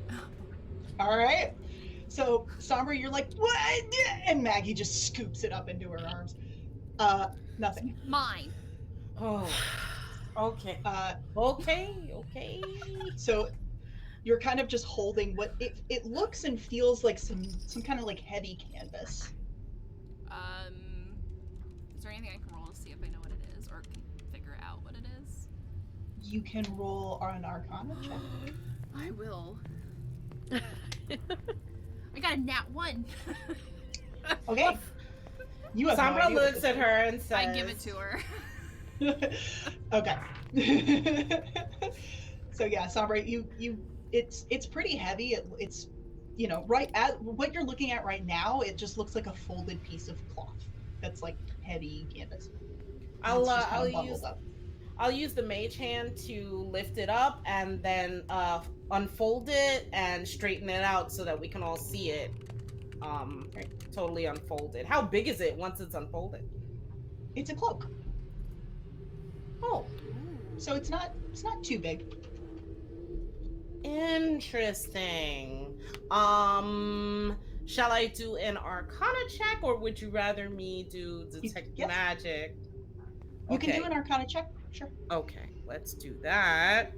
All right. So Sombra, you're like, what? And Maggie just scoops it up into her arms. Nothing. Mine. Oh. Okay. Okay. So you're kind of just holding what it looks and feels like some kind of like heavy canvas. Is there anything I can roll to see if I know what it is or can figure out what it is? You can roll an Arcana check. I will. I got a nat 1. Okay. You have no Sombra idea what looks this at her and says, I give it to her. Okay. So yeah, Sombra, it's pretty heavy. It's right at what you're looking at right now. It just looks like a folded piece of cloth that's like heavy canvas. And it's just kind of bundled up. I'll use the mage hand to lift it up and then unfold it and straighten it out so that we can all see it. Totally unfolded. How big is it once it's unfolded? It's a cloak, Oh, so it's not too big. interesting. Shall I do an Arcana check, or would you rather me do detect Yes. magic? You can do an Arcana check, sure. Okay, let's do that.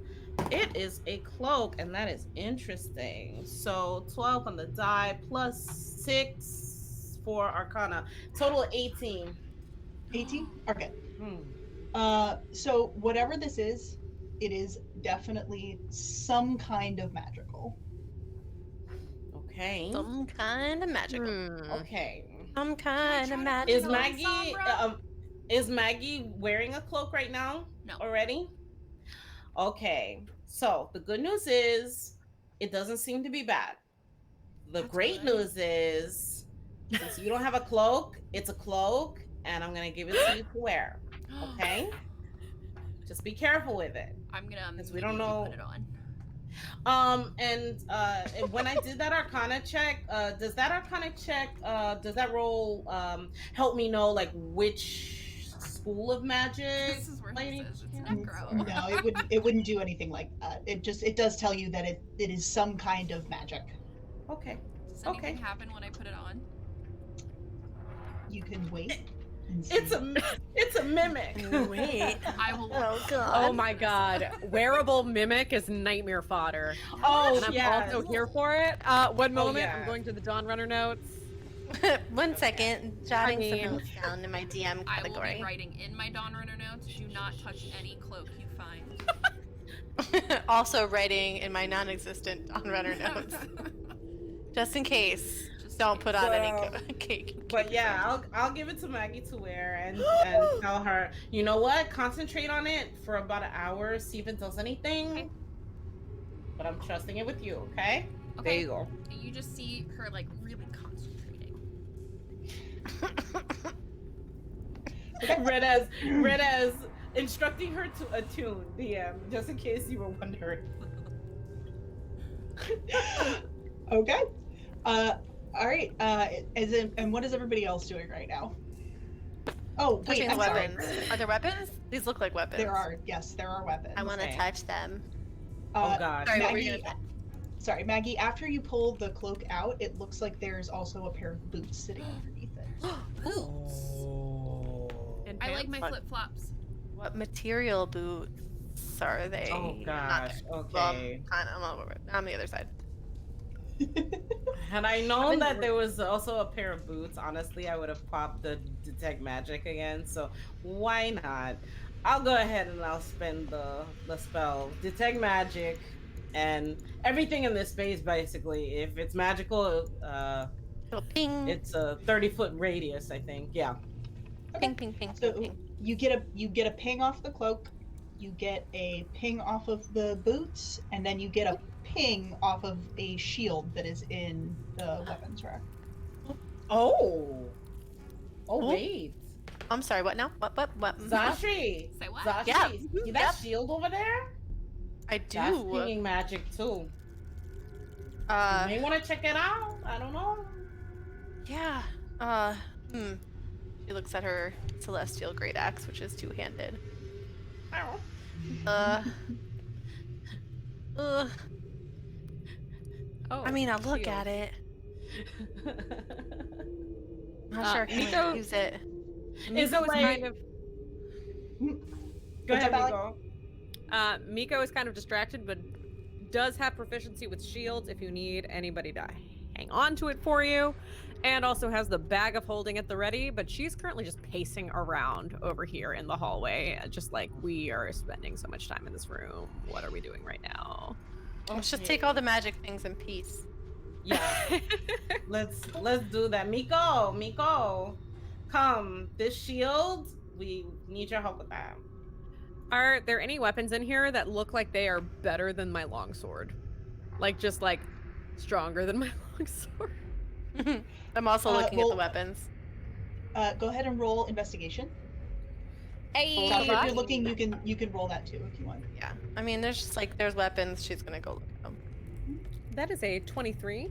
It is a cloak, and that is interesting. So 12 on the die plus 6 for Arcana. Total 18. 18? Okay. Hmm. So whatever this is, it is definitely some kind of magical. Okay. Some kind of magical. Okay. Some kind of try to magical. Is Hello, Maggie Sombra? is Maggie wearing a cloak right now? No. Already? Okay. So the good news is it doesn't seem to be bad. The That's great good. news is since you don't have a cloak, it's a cloak, and I'm gonna give it to you to wear. Okay? Just be careful with it. I'm gonna 'Cause we don't know- put it on. And when I did that Arcana check, does that roll help me know like which school of magic? This is where lady he says it's can? necro. No, it wouldn't do anything like that. It does tell you that it is some kind of magic. Okay. Does anything Okay. happen when I put it on? You can wait and see. It's a mimic. Wait. I will. Oh god. Oh my god. Wearable mimic is nightmare fodder. Oh, And I'm yes. also here for it. One moment, yeah. I'm going to the Dawn Runner notes. 1 second. Jotting I mean- some notes down in my DM I will be category. writing in my Dawn Runner notes, do not touch any cloak you find. Also writing in my non-existent Dawn Runner notes. Just in case. Just Don't put on any So- cake. But yeah, I'll give it to Maggie to wear and tell her, you know what? Concentrate on it for about an hour, see if it does anything. Okay. But I'm trusting it with you, okay? There Okay. you go. You just see her like really concentrating. Red as instructing her to attune DM, just in case you were wondering. Okay. All right. And what is everybody else doing right now? Oh, wait, Touching the I'm sorry. weapons. Are there weapons? These look like weapons. There are weapons. I want to Okay. touch them. Oh god. Sorry, what were you Maggie, gonna say? sorry, Maggie, after you pull the cloak out, it looks like there's also a pair of boots sitting underneath it. Boots. And I like my What? flip flops. What material boots are they? Oh Not gosh. there. Okay. I'm the other side. Had I known that there was also a pair of boots, honestly, I would have popped the detect magic again. So why not? I'll go ahead and I'll spend the spell detect magic, and everything in this space basically. If it's magical, Little ping, it's a 30-foot radius, I think. Yeah. ping, ping, ping, So ping. you get a ping off the cloak, you get a ping off of the boots, and then you get a ping off of a shield that is in the weapons rack. Oh. Oh Oh. wait. I'm sorry. What now? What? Zashi. Say what? Zashi. Yeah. See that Yep. shield over there? I do. That's pinging magic too. You may want to check it out. I don't know. Yeah. She looks at her celestial great axe, which is two-handed. Uh. Oh, I mean, I'll look shield. at it. I'm not sure how Miko- to use it. Miko is like- kind of Go What's ahead, up, Alec? Miko. Miko is kind of distracted, but does have proficiency with shields if you need anybody to hang on to it for you. and also has the bag of holding at the ready, but she's currently just pacing around over here in the hallway, just like, we are spending so much time in this room. What are we doing right now? Let's just take all the magic things in peace. Yeah. let's do that. Miko, come. This shield, we need your help with that. Are there any weapons in here that look like they are better than my longsword? Like, just like stronger than my longsword? I'm also looking at well- the weapons. Go ahead and roll investigation. Hey, Tasha, if you're looking, you can roll that too if you want. Yeah. I mean, there's just like, there's weapons. She's gonna go look at them. that is a 23.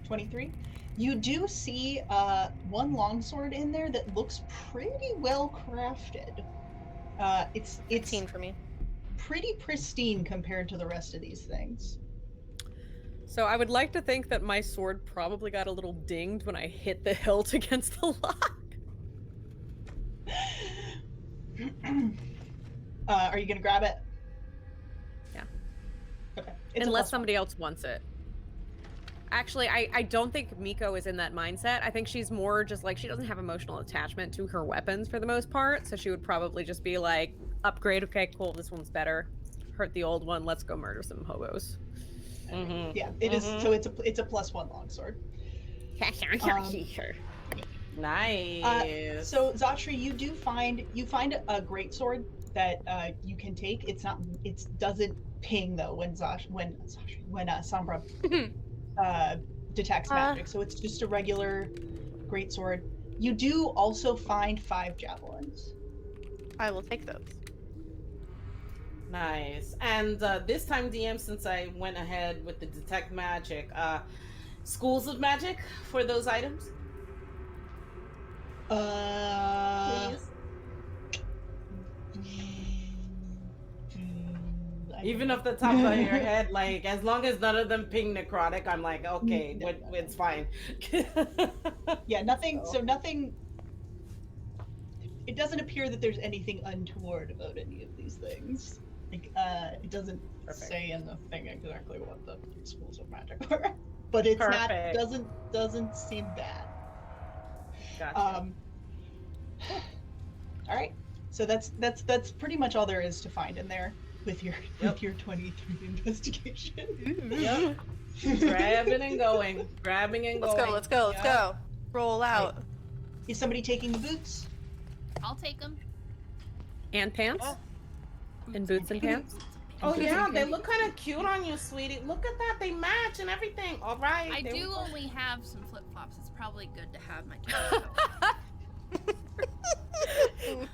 23. You do see one longsword in there that looks pretty well crafted. It's 15 for me. pretty pristine compared to the rest of these things. So I would like to think that my sword probably got a little dinged when I hit the hilt against the lock. Are you gonna grab it? Yeah. Okay. It's a Unless +1. somebody else wants it. Actually, I don't think Miko is in that mindset. I think she's more just like, she doesn't have emotional attachment to her weapons for the most part, so she would probably just be like, upgrade, okay, cool, this one's better. Hurt the old one, let's go murder some hobos. Mm-hmm. Yeah, it is. So it's a +1 longsword. Nice. So Zatri, you find a greatsword that you can take. It doesn't ping though when Sombra detects magic. So it's just a regular greatsword. You do also find 5 javelins. I will take those. Nice. And this time, DM, since I went ahead with the detect magic, schools of magic for those items, please. Even off the top of your head, like, as long as none of them ping necrotic, I'm like, okay, it's fine. Yeah, nothing. So nothing. It doesn't appear that there's anything untoward about any of these things. Like, it doesn't say in the thing exactly what the schools of magic were, but it's Perfect. not doesn't seem bad. Gotcha. All right. So that's pretty much all there is to find in there with your 23 investigation. Yep. Grabbing and going. Let's go. Roll out. Is somebody taking the boots? I'll take them. And pants? And boots and pants? Oh yeah, they look kind of cute on you, sweetie. Look at that, they match and everything. All right. I there we do go. only have some flip flops. It's probably good to have my toes out.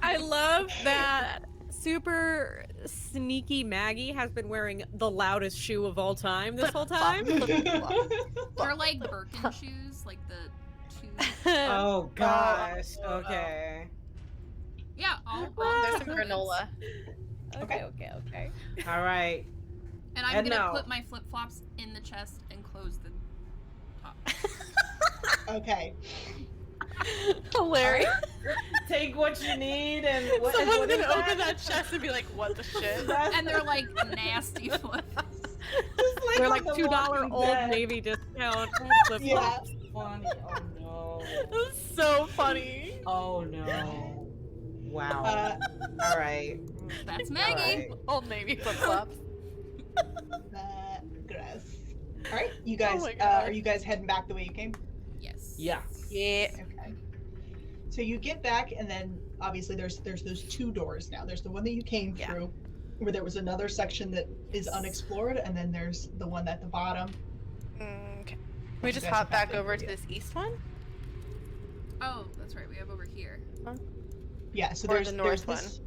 I love that super sneaky Maggie has been wearing the loudest shoe of all time this whole time. They're like Birkin shoes, like the shoes. Oh gosh. Okay. Yeah, I'll There's there's some granola. Okay. All right. And I'm Heading gonna out. put my flip flops in the chest and close the top. Okay. Hilarious. Take what you need and what, Someone's what gonna is open that? that chest and be like, what the shit? That's And they're like nasty flip flops. just They're on like The $2 Walking Old Dead. Navy discount flip Yeah. flops. Funny. Oh That's so funny. no. Oh no. Wow. All right. That's All Maggie. right. Old Navy flip flops. Gross. All right, you guys. my God. Are you guys heading back the way you came? Yes. Yeah. Yeah. Okay. So you get back, and then obviously there's those 2 doors now. There's the one that you came Yeah. through, where there was another section that is unexplored, and then there's the one at the bottom. Okay. Can we just You guys hop have back over to area. this east one? Oh, that's right. We have over here. Yeah. So Or there's the north this.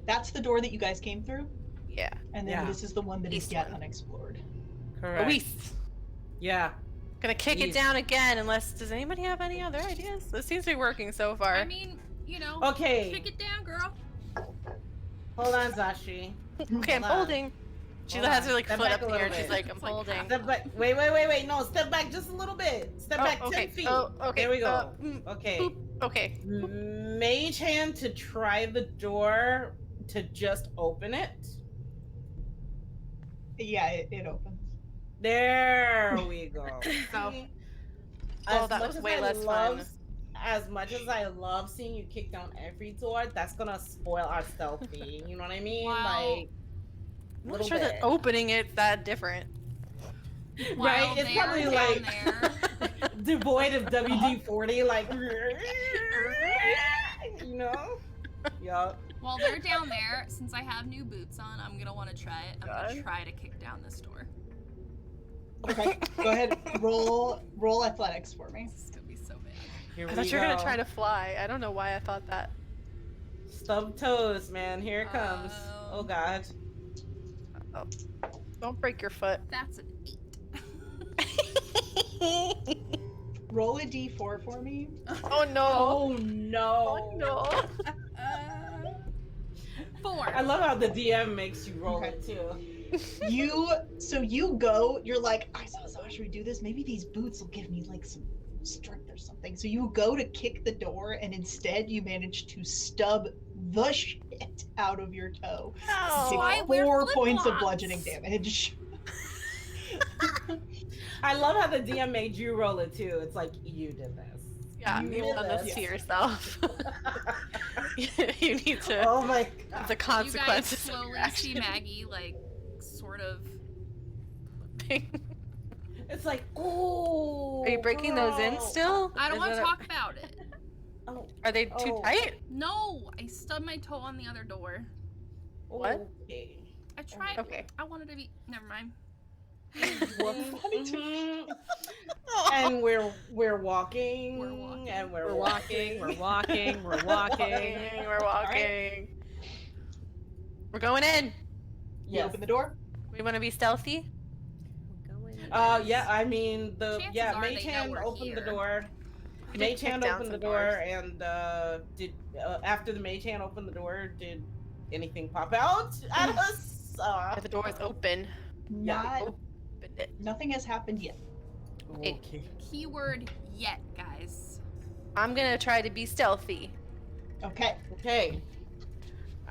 That's the door that you guys came through, Yeah. and then Yeah. this is the one that is East yet one. unexplored. Correct. East. Yeah. Gonna kick it East. down again unless, does anybody have any other ideas? This seems to be working so far. I mean, you know, Okay. kick it down, girl. Hold on, Zashi. Okay, I'm Hold on. holding. She Hold has on. her like Step foot back up a here little and she's bit. like, I'm holding. Step back. Wait. No, step back just a little bit. Step back 10 feet. Oh, okay. There we go. Mm, Okay. boop. Okay. Mage hand to try the door to just open it. Yeah, it opens. There we go. So- See? Well, as that much was as way I less love, fun. as much as I love seeing you kick down every door, that's gonna spoil our stealthy. You know what I mean? Wow. Like, I'm not little sure that bit. opening it's that different. While Right? It's they're probably down like there, devoid of WD-40, like, you know? Yup. while they're down there, since I have new boots on, I'm gonna want to try it. I'm gonna God. try to kick down this door. Okay, go ahead. Roll athletics for me. This is gonna be so bad. Here I we thought you were go. gonna try to fly. I don't know why I thought that. Stub toes, man. Here it comes. Oh god. Don't break your foot. That's an 8. Roll a d4 for me. Oh no. Oh no. Oh no. 4. I love how the DM makes you roll Okay. it too. You go, you're like, I saw Sasha do this. Maybe these boots will give me like some strength or something. So you go to kick the door, and instead you manage to stub the shit out of your toe. No. Take I wear 4 points of flip-flops. bludgeoning damage. I love how the DM made you roll it too. It's like you did this. Yeah, You you've did done this this. to yourself. You need to. Oh my god. The You guys consequences. of slowly your see actions. Maggie, like, sort of. It's like, oh. Are you breaking those in girl. still? I don't Is want to that a- talk about it. Oh, Are they too Oh. tight? No, I stubbed my toe on the other door. What? okay. I tried. Okay. I wanted to be. Never mind. Mhm. And we're walking. We're walking. And We're walking, we're walking, we're walking. We're walking. We're going in. You Yes. open the door. We want to be stealthy. Yeah, I mean Chances are they know Mage-Hand we're opened the here. door. We did kick Mage-Hand down opened the some door, doors. and did after the Mage-Hand opened the door, did anything pop out at us? Yeah, the door is open. Yeah. Not, Opened it. nothing has happened yet. Okay. Keyword yet, guys. I'm gonna try to be stealthy. Okay. Okay.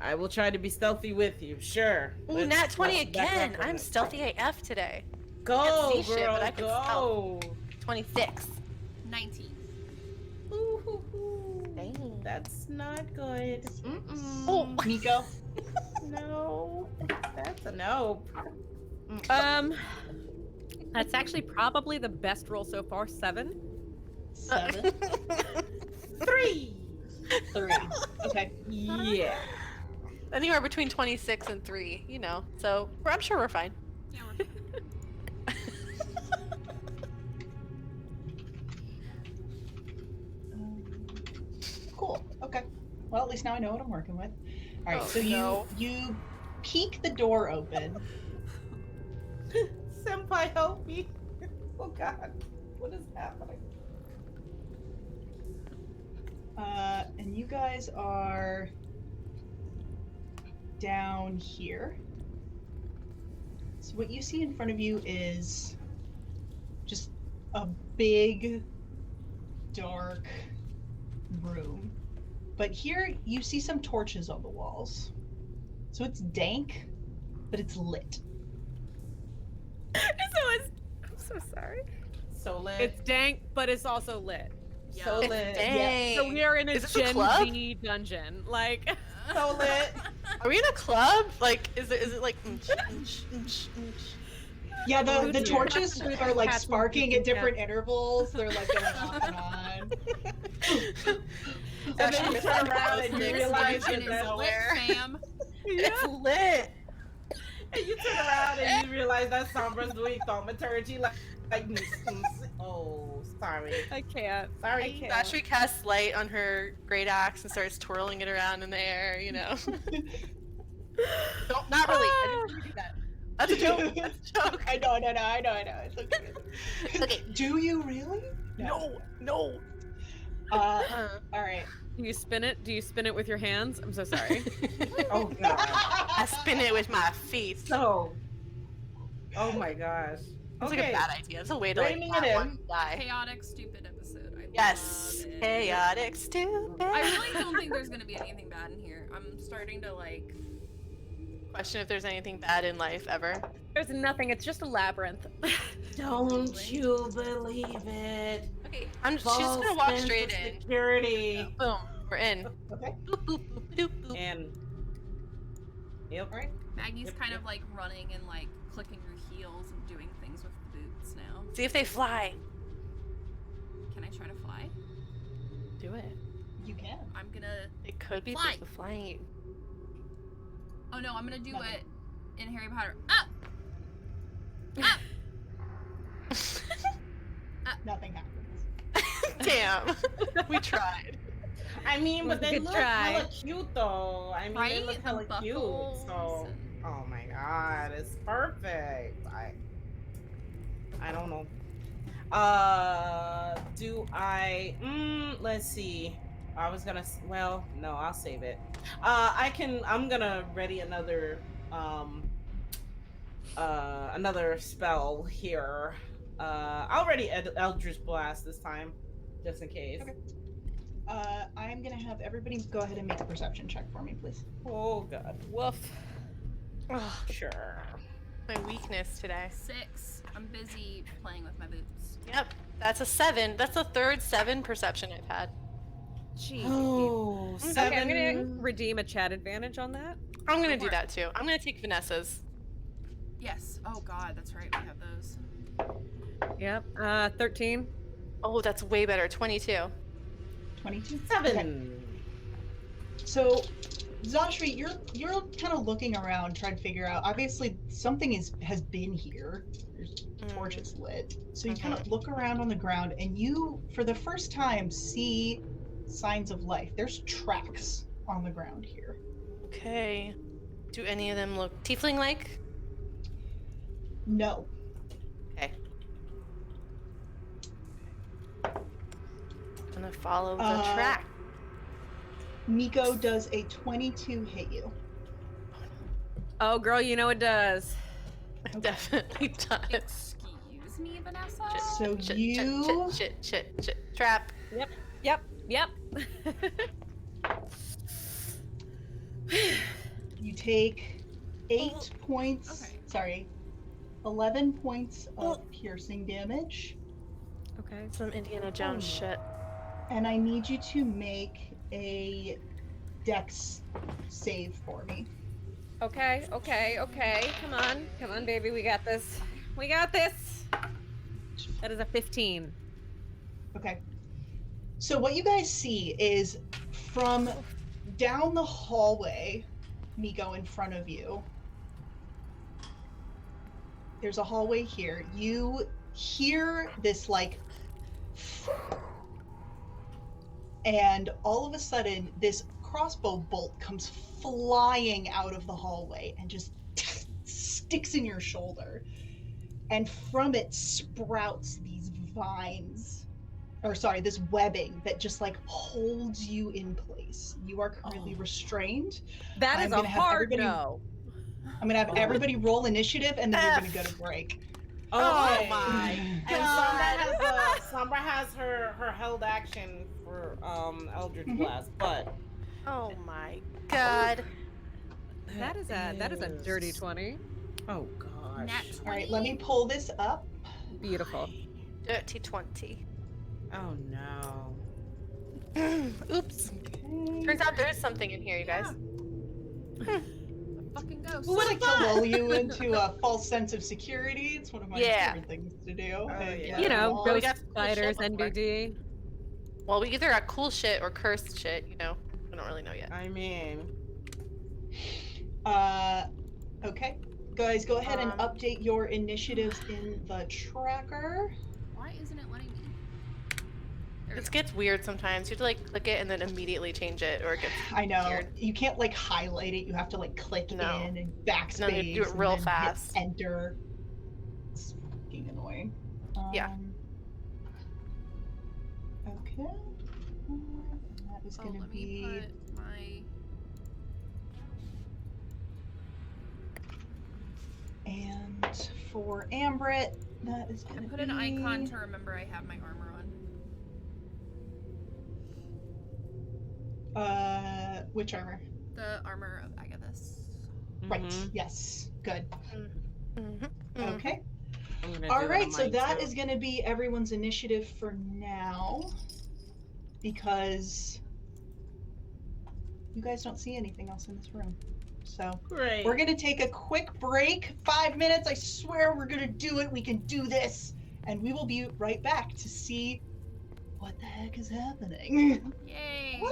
I will try to be stealthy with you. Sure. Ooh, Let's- nat 20 let's back again. up on I'm it. stealthy AF today. Go, can't see girl, shit, but I can go. 26. 19. Ooh, Dang. that's not good. Mm-mm. Oh. Nico. No, that's a no. That's actually probably the best roll so far. 7. 7. 3. 3. Okay. Yeah. Anywhere between 26 and 3, you know. So I'm sure we're fine. Yeah, we're Cool. Okay. Well, at least now I know what I'm working with. All right. Oh, So no. you peek the door open. Senpai, help me. Oh god. What is happening? And you guys are down here. So what you see in front of you is just a big, dark room. But here you see some torches on the walls. So it's dank, but it's lit. I'm so sorry. So lit. It's dank, but it's also lit. so It's lit. dang. So we are in a Is this a Gen club? Z dungeon. Like, So lit. Are we in a club? Like, is it like? Yeah, the Food here. torches Food are like cats sparking and at different intervals. They're like going off and on. And then you turn around and you This realize dungeon that is that's lit, fam. It's lit. And you turn around and you realize that Sombra's doing thaumaturgy like oh, sorry. I can't. Sorry, I can't. Ashri casts light on her great axe and starts twirling it around in the air. You know. Don't, not really. I didn't do that. That's a joke. That's a joke. I know. It's okay. Okay. Do you really? No. All right. Do you spin it? Do you spin it with your hands? I'm so sorry. Oh god. I spin it with my feet. So. Oh my gosh. It's like a bad idea. It's a way to like Reining not it want in. to die. Chaotic, stupid episode. I Yes. love it. Chaotic, stupid. I really don't think there's gonna be anything bad in here. I'm starting to like. Question if there's anything bad in life ever. There's nothing. It's just a labyrinth. Don't you believe it? Okay, she's just gonna walk False straight sense of in. Security. Boom, we're in. Okay. Boop, boop, boop, doop, boop. And. Yep. All right. Maggie's Yep, kind yep. of like running and like clicking her heels and doing things with the boots now. See if they fly. Can I try to fly? Do it. You can. I'm gonna. It could be Fly. the flying. Oh no, I'm gonna do Nothing. it in Harry Potter. Up! Up! Nothing happens. Damn. We tried. I mean, but they Good look try. hella cute though. I mean, they Right? look The hella cute. buckles So, and- oh my god, it's perfect. I don't know. Do I? Let's see. I was gonna. Well, no, I'll save it. I'm gonna ready another another spell here. I'll ready Eldritch Blast this time, just in case. Okay. I'm gonna have everybody go ahead and make a perception check for me, please. Oh god. Woof. Oh, Sure. my weakness today. 6. I'm busy playing with my boots. Yep, that's a 7. That's the third 7 perception I've had. Jeez. Oh, Okay, seven. I'm gonna redeem a chat advantage on that. I'm gonna Go do for it. that too. I'm gonna take Vanessa's. Yes. Oh god, that's right. We have those. Yep. 13. Oh, that's way better. 22. 22. 7. So, Zashri, you're kind of looking around, trying to figure out. Obviously, something has been here. There's torches lit. So you kind of look around on the ground, and you, for the first time, see signs of life. There's tracks on the ground here. Okay. Do any of them look tiefling-like? No. Okay. I'm gonna follow the track. Miko, does a 22 hit you? Oh, girl, you know it does. It definitely does. Excuse me, Vanessa? So you Shit. Trap. Yep. you take 8 points. Okay. Sorry, 11 points of piercing damage, Okay. Some Indiana Jones shit. and I need you to make a Dex save for me. Okay. Come on, baby. We got this. That is a 15. Okay. So what you guys see is from down the hallway, Miko, in front of you. There's a hallway here. You hear this like, and all of a sudden this crossbow bolt comes flying out of the hallway and just sticks in your shoulder. And from it sprouts these vines, or sorry, this webbing that just like holds you in place. You are currently restrained. That I'm is a gonna have hard everybody- no. I'm gonna have everybody roll initiative, and then we're gonna go to break. Oh my And God. Sombra has her held action for Eldritch Mhm. Blast, but Oh my god. That is a dirty 20. Oh gosh. Nat 20. All right, let me pull this up. Beautiful. Dirty 20. Oh no. Oops. Turns out there is something in here, you guys. A fucking ghost. Who would like to lull you into a false sense of security? It's one of my Yeah. favorite things to do. And yeah. let You know, all- we ghost got some cool fighters, shit before. NBD. Well, we either got cool shit or cursed shit, you know. We don't really know yet. I mean, Okay. Guys, go ahead and Um, update your initiatives in the tracker. Why isn't it letting me? There we This go. gets weird sometimes. You have to like click it and then immediately change it, or it gets. I know. Weird. You can't like highlight it. You have to like click No. in and backspace. No, you do it and real then hit fast. Enter. It's fucking annoying. Yeah. Okay. That is Oh, gonna let be. me put my. And for Ambrit, that is gonna I put be. an icon to remember I have my armor on. Which armor? The armor of Agathis. Right. mhm. Yes. Good. Mm-hmm. Okay. I'm gonna All do it right. on So mine, that too. is going to be everyone's initiative for now. now, because you guys don't see anything else in this room. So Great. we're going to take a quick break, 5 minutes. I swear we're going to do it. We can do this. And we will be right back to see what the heck is happening. Yay! Woo!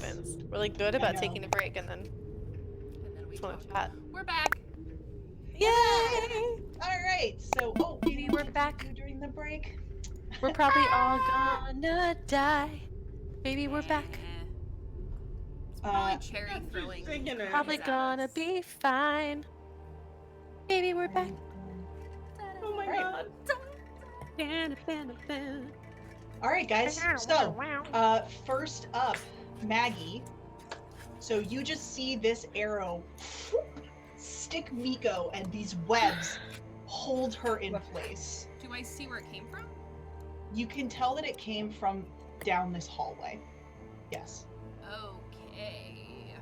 happens. We're like good about know. taking a break and then And then we just want to talk. chat. We're back. Yay! All right. So, Baby, we're back. during the break. We're probably all gonna die. Baby, we're back. It's probably Uh, cherry I'm just throwing. singing it. Probably cookies at gonna us. be fine. Baby, we're back. Oh my Right. god. All right, guys. So, first up, Maggie. So you just see this arrow stick Miko, and these webs hold her in place. Do I see where it came from? You can tell that it came from down this hallway. Yes. Okay.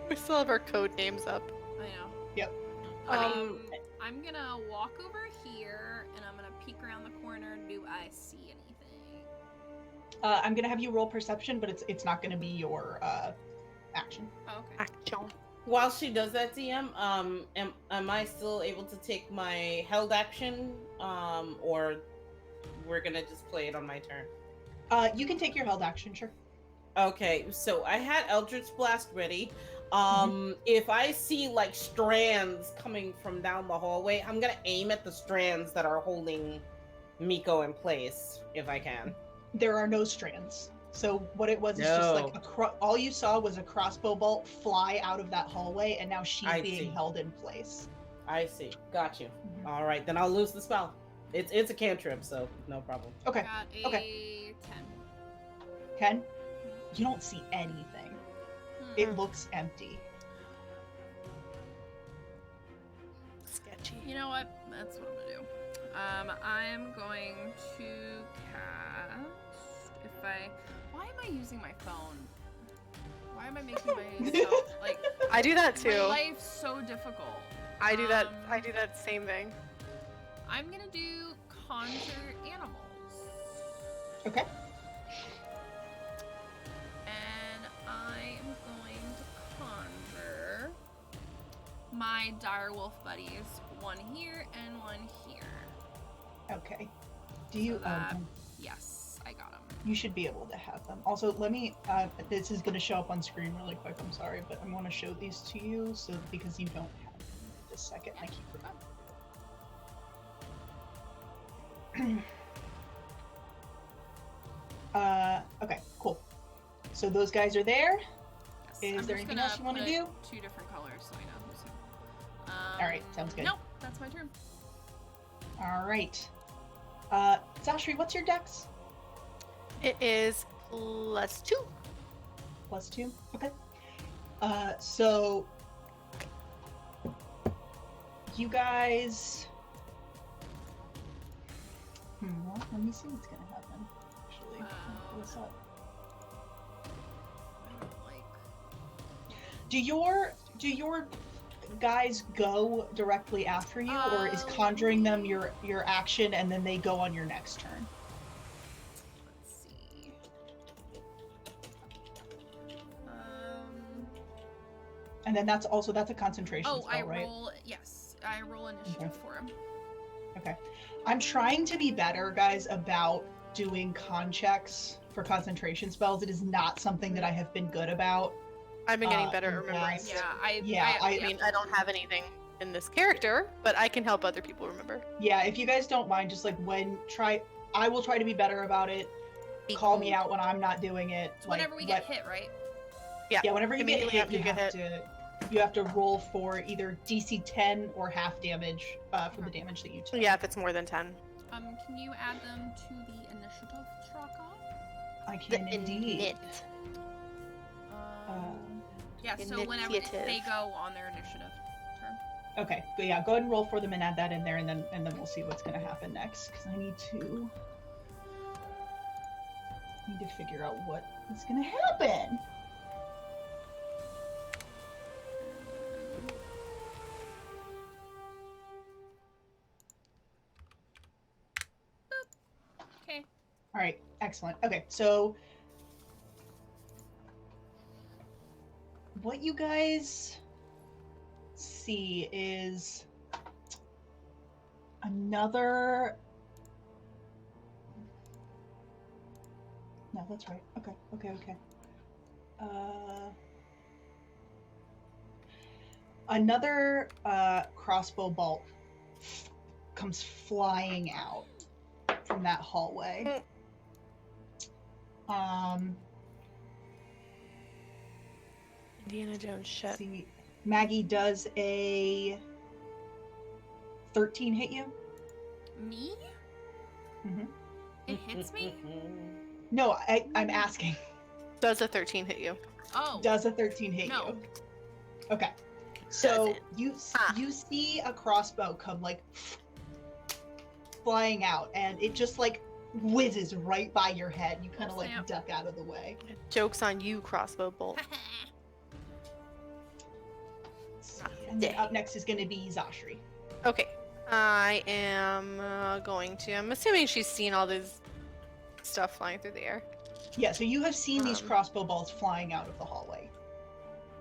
We still have our code names up. I know. Yep. I'm gonna walk over here and I'm gonna peek around the corner. Do I see anything? I'm gonna have you roll perception, but it's not gonna be your action. Oh, okay. Action. While she does that, DM, am I still able to take my held action, or we're gonna just play it on my turn? You can take your held action, sure. Okay, so I had Eldritch Blast ready. If I see like strands coming from down the hallway, I'm gonna aim at the strands that are holding Miko in place, if I can. There are no strands. So what it was is just like all you saw was a crossbow bolt fly out of that hallway, and now she's I being see. held in place. I see. Got you. All right, then I'll lose the spell. It's a cantrip, so no problem. Okay. Got a Okay. 10. Ken, you don't see anything. Hmm. It looks empty. Sketchy. You know what? That's what I'm gonna do. I'm going to cast. Why am I using my phone? Why am I making myself like I do that my too. life's so difficult? I do that same thing. I'm gonna do conjure animals. Okay. And I am going to conjure my direwolf buddies, one here and one here. Okay. Do you? So that- Yes, I got them. You should be able to have them. Also, let me. This is going to show up on screen really quick. I'm sorry, but I'm going to show these to you, so because you don't have them. Just a second. I keep forgetting. Okay, cool. So those guys are there. Yes. Is I'm there just anything gonna else you wanna put do? 2 different colors so I know who's who. All right, sounds good. Nope, that's my turn. All right. Zashri, what's your dex? It is +2. +2. Okay. So you guys. Well, let me see what's gonna happen. Actually, let me pull this up. I don't like. Do your guys go directly after you, or is conjuring them your action and then they go on your next turn? Let's see. And then that's a concentration Oh, spell, I right? roll. Yes, I roll initiative for him. Okay. I'm trying to be better, guys, about doing con checks for concentration spells. It is not something that I have been good about. I've been getting better at in remembering. past. Yeah, I mean, I don't have anything in this character, but I can help other people remember. Yeah, if you guys don't mind, just like I will try to be better about it. Call me out when I'm not doing it. It's whenever we get hit, right? Yeah, whenever you get Immediately hit, after you get hit. you have to roll for either DC 10 or half damage for the damage that you took. Yeah, if it's more than 10. Can you add them to the initiative tracker? I can indeed. Yeah, so whenever Initiative. they go on their initiative turn. Okay, but yeah, go ahead and roll for them and add that in there, and then we'll see what's gonna happen next. Because I need to figure out what is gonna happen. Okay. All right, excellent. Okay, so what you guys see is another No, that's right. Okay. Another crossbow bolt comes flying out from that hallway. Indiana Jones shit. See, Maggie, does a 13 hit you? Me? Mm-hmm. It hits me? No, I'm asking. Does a 13 hit you? Oh. Does a 13 hit No. you? Okay. So Doesn't. you see a crossbow come like flying out, and it just like whizzes right by your head. You kind of like Snap. duck out of the way. Joke's on you, crossbow bolt. And then up next is going to be Zashri. Okay. I am going to. I'm assuming she's seen all this stuff flying through the air. Yeah, so you have seen these crossbow bolts flying out of the hallway.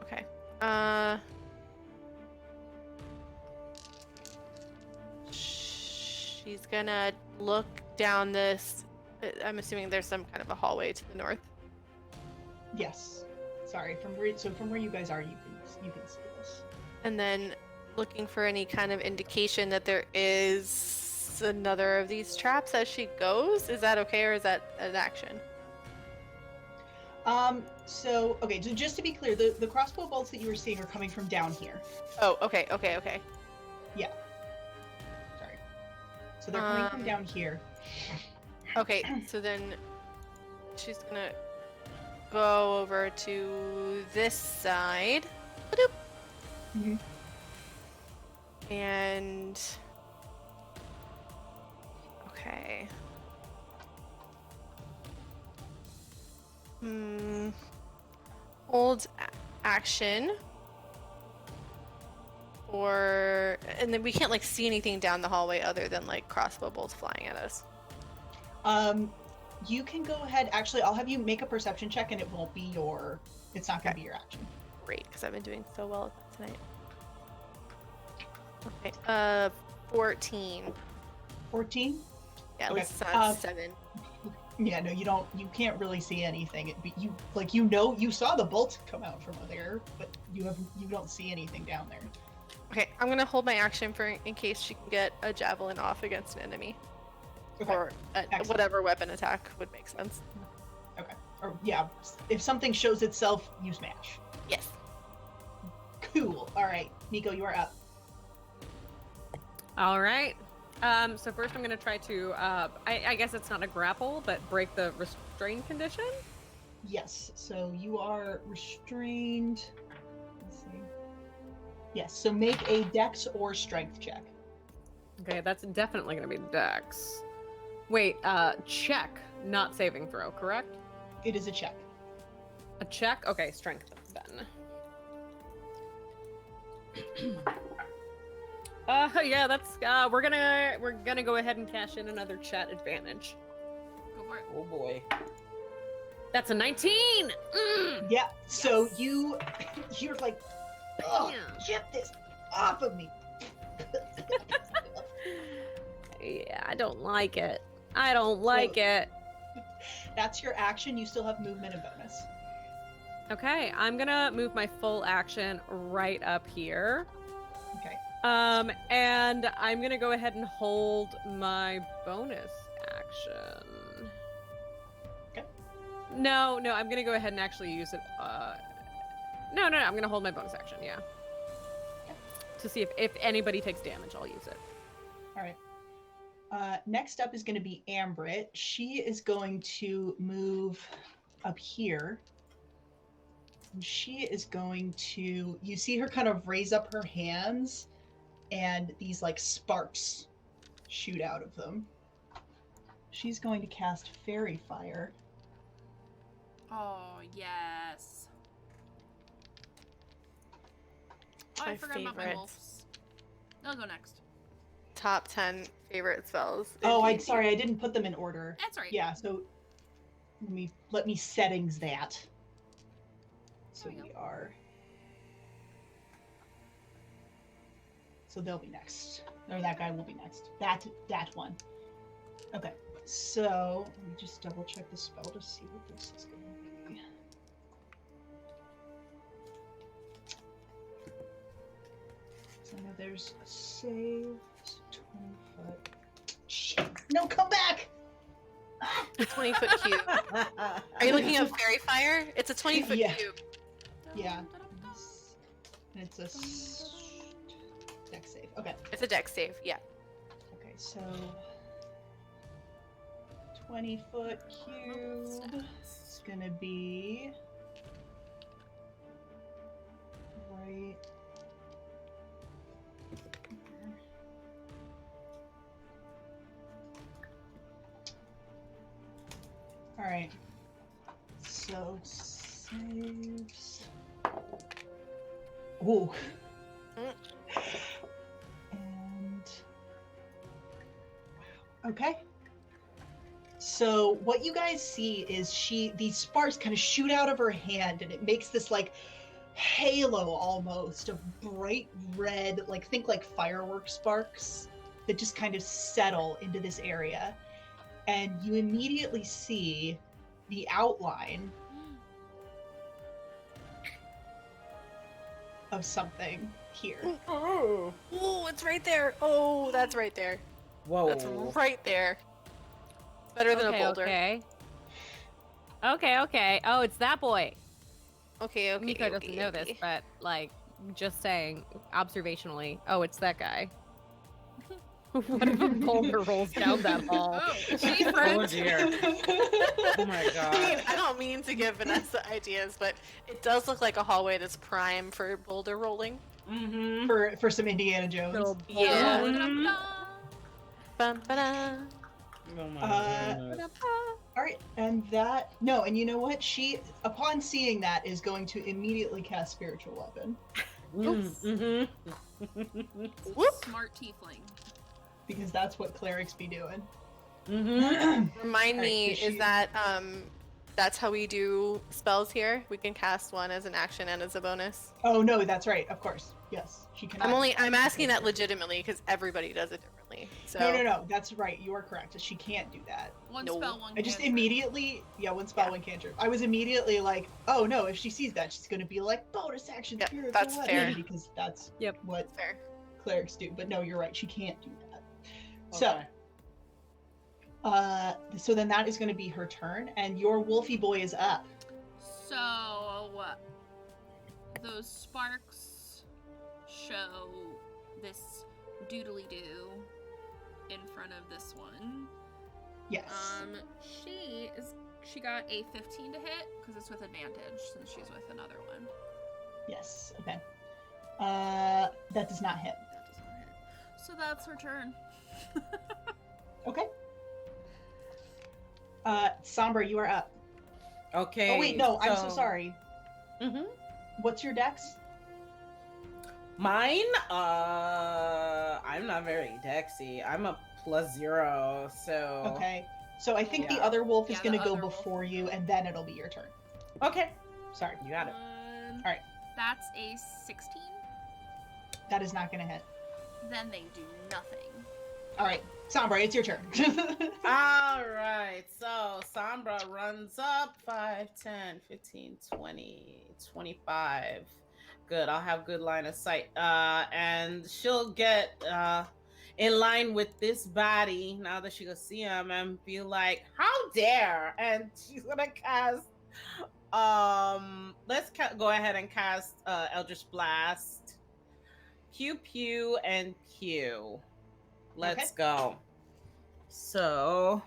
Okay. She's gonna look down this. I'm assuming there's some kind of a hallway to the north. Yes. Sorry, from where you guys are, you can see this. And then looking for any kind of indication that there is another of these traps as she goes. Is that okay, or is that an action? So just to be clear, the crossbow bolts that you were seeing are coming from down here. Oh, okay. Yeah. Sorry. So they're coming from down here. Okay, so then she's gonna go over to this side. Ba-doop. Mhm. And okay. Hold action. And then we can't like see anything down the hallway other than like crossbow bolts flying at us. You can go ahead. Actually, I'll have you make a perception check, and it's not going to be your action. Great, because I've been doing so well at that tonight. Okay, 14. 14? Yeah, at Okay, least it's not 7. Yeah, no, you can't really see anything. You saw the bolts come out from there, but you don't see anything down there. Okay, I'm gonna hold my action in case she can get a javelin off against an enemy. Okay. Or whatever weapon attack would make sense. Okay. Or yeah, if something shows itself, you smash. Yes. Cool. All right, Nico, you are up. All right. So first I'm going to try to, I guess it's not a grapple, but break the restraint condition? Yes, so you are restrained. Let's see. Yes, so make a dex or strength check. Okay, that's definitely going to be dex. Wait, check, not saving throw, correct? It is a check. A check? Okay, strength then. Yeah, that's we're gonna go ahead and cash in another chat advantage. Go for it. Oh boy. That's a 19. Yeah. So you're like, oh, get this off of me. Yeah, I don't like it. I don't like it. That's your action. You still have movement and bonus. Okay, I'm gonna move my full action right up here. Okay. And I'm gonna go ahead and hold my bonus action. Okay. No, I'm gonna go ahead and actually use it. No, I'm gonna hold my bonus action. Yeah. Okay. To see if anybody takes damage, I'll use it. All right. Next up is going to be Ambrit. She is going to move up here. And she is going to, you see her kind of raise up her hands, and these like sparks shoot out of them. She's going to cast Fairy Fire. Oh, yes. Oh, I My forgot about my favorite. wolves. They'll go next. Top 10 favorite spells. Oh, I'm sorry, I didn't put them in order. That's right. Yeah, so let me settings that. So There we we are. So they'll be next. Or that guy will be next. That one. Okay. So let me just double check the spell to see what this is going to be. So I know there's a save. It's 20 foot. Shit! No, come back! 20-foot cube. Are you looking at fairy fire? It's a 20-foot Yeah. cube. Yeah. And it's a deck save. Okay. It's a dex save, yeah. Okay, so 20-foot cube. It's gonna be right. All right. So saves. Ooh. And wow. Okay. So what you guys see is these sparks kind of shoot out of her hand, and it makes this like halo almost of bright red, like think like fireworks sparks that just kind of settle into this area. And you immediately see the outline of something here. Oh. Oh, it's right there. Oh, that's right there. Whoa. That's right there. It's better than a boulder. Okay. Oh, it's that boy. Okay. Miko doesn't know this, but like, just saying, observationally, oh, it's that guy. What if a boulder rolls down that hall? Oh, Oh dear. Oh my god. I mean, I don't mean to give Vanessa ideas, but it does look like a hallway that's prime for boulder rolling. Mm-hmm. For some Indiana Jones. Little Yeah. boulder. Bum, ba-da. Oh my goodness. All right, and you know what? She, upon seeing that, is going to immediately cast Spiritual Weapon Mm-hmm. Whoop. Smart tiefling. because that's what clerics be doing. Mm-hmm. Remind Alright, me, so is that that's how we do spells here? We can cast one as an action and as a bonus. Oh no, that's right. Of course, yes, she can. I'm asking that legitimately because everybody does it differently. So No. That's right. You are correct. She can't do that. One No. spell, one I just cantrip. immediately, one spell, one cantrip. I was immediately like, oh no, if she sees that, she's gonna be like, bonus action, Yeah, spiritual that's weapon, fair. because that's Yep. what fair. clerics do. But no, you're right. She can't do that. Okay. So then that is going to be her turn, and your Wolfie boy is up. So, those sparks show this doodly doo in front of this one. Yes. She got a 15 to hit because it's with advantage since she's with another one. Yes. Okay. That does not hit. That does not hit. So that's her turn. Okay. Sombra, you are up. Okay. Oh wait, no, I'm so sorry. Mm-hmm. What's your dex? Mine, I'm not very dexy. I'm a +0, so. Okay. So I think the Yeah. other wolf is Yeah, going to the go other wolf. before you, and then it'll be your turn. Okay. Sorry. You got it. Alright. That's a 16. That is not going to hit. Then they do nothing. All right, Sombra, it's your turn. All right. So Sombra runs up 5, 10, 15, 20, 25. Good. I'll have good line of sight. And she'll get in line with this body now that she can see him and be like, "How dare!" And she's gonna cast. Let's go ahead and cast Eldritch Blast. Pew pew and pew. Let's go. So,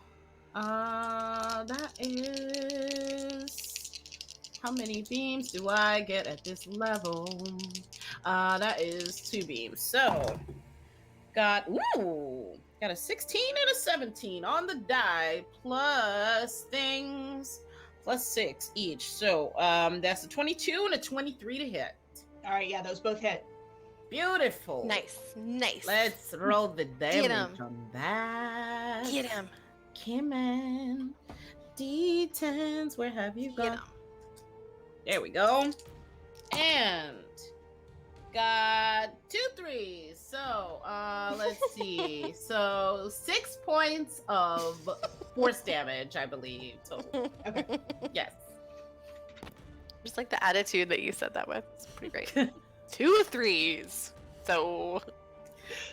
that is how many beams do I get at this level? That is 2 beams. So, got a 16 and a 17 on the die plus things plus 6 each. So, that's a 22 and a 23 to hit. All right, yeah, those both hit. Beautiful. Nice. Let's roll the damage 'em. on that. Get him. Come on. D10s, where have you Get gone? him. There we go. And got 2 3s. So, let's see. So 6 points of force damage, I believe. Total. Okay. Yes. Just like the attitude that you said that with. It's pretty great. 2 3s. So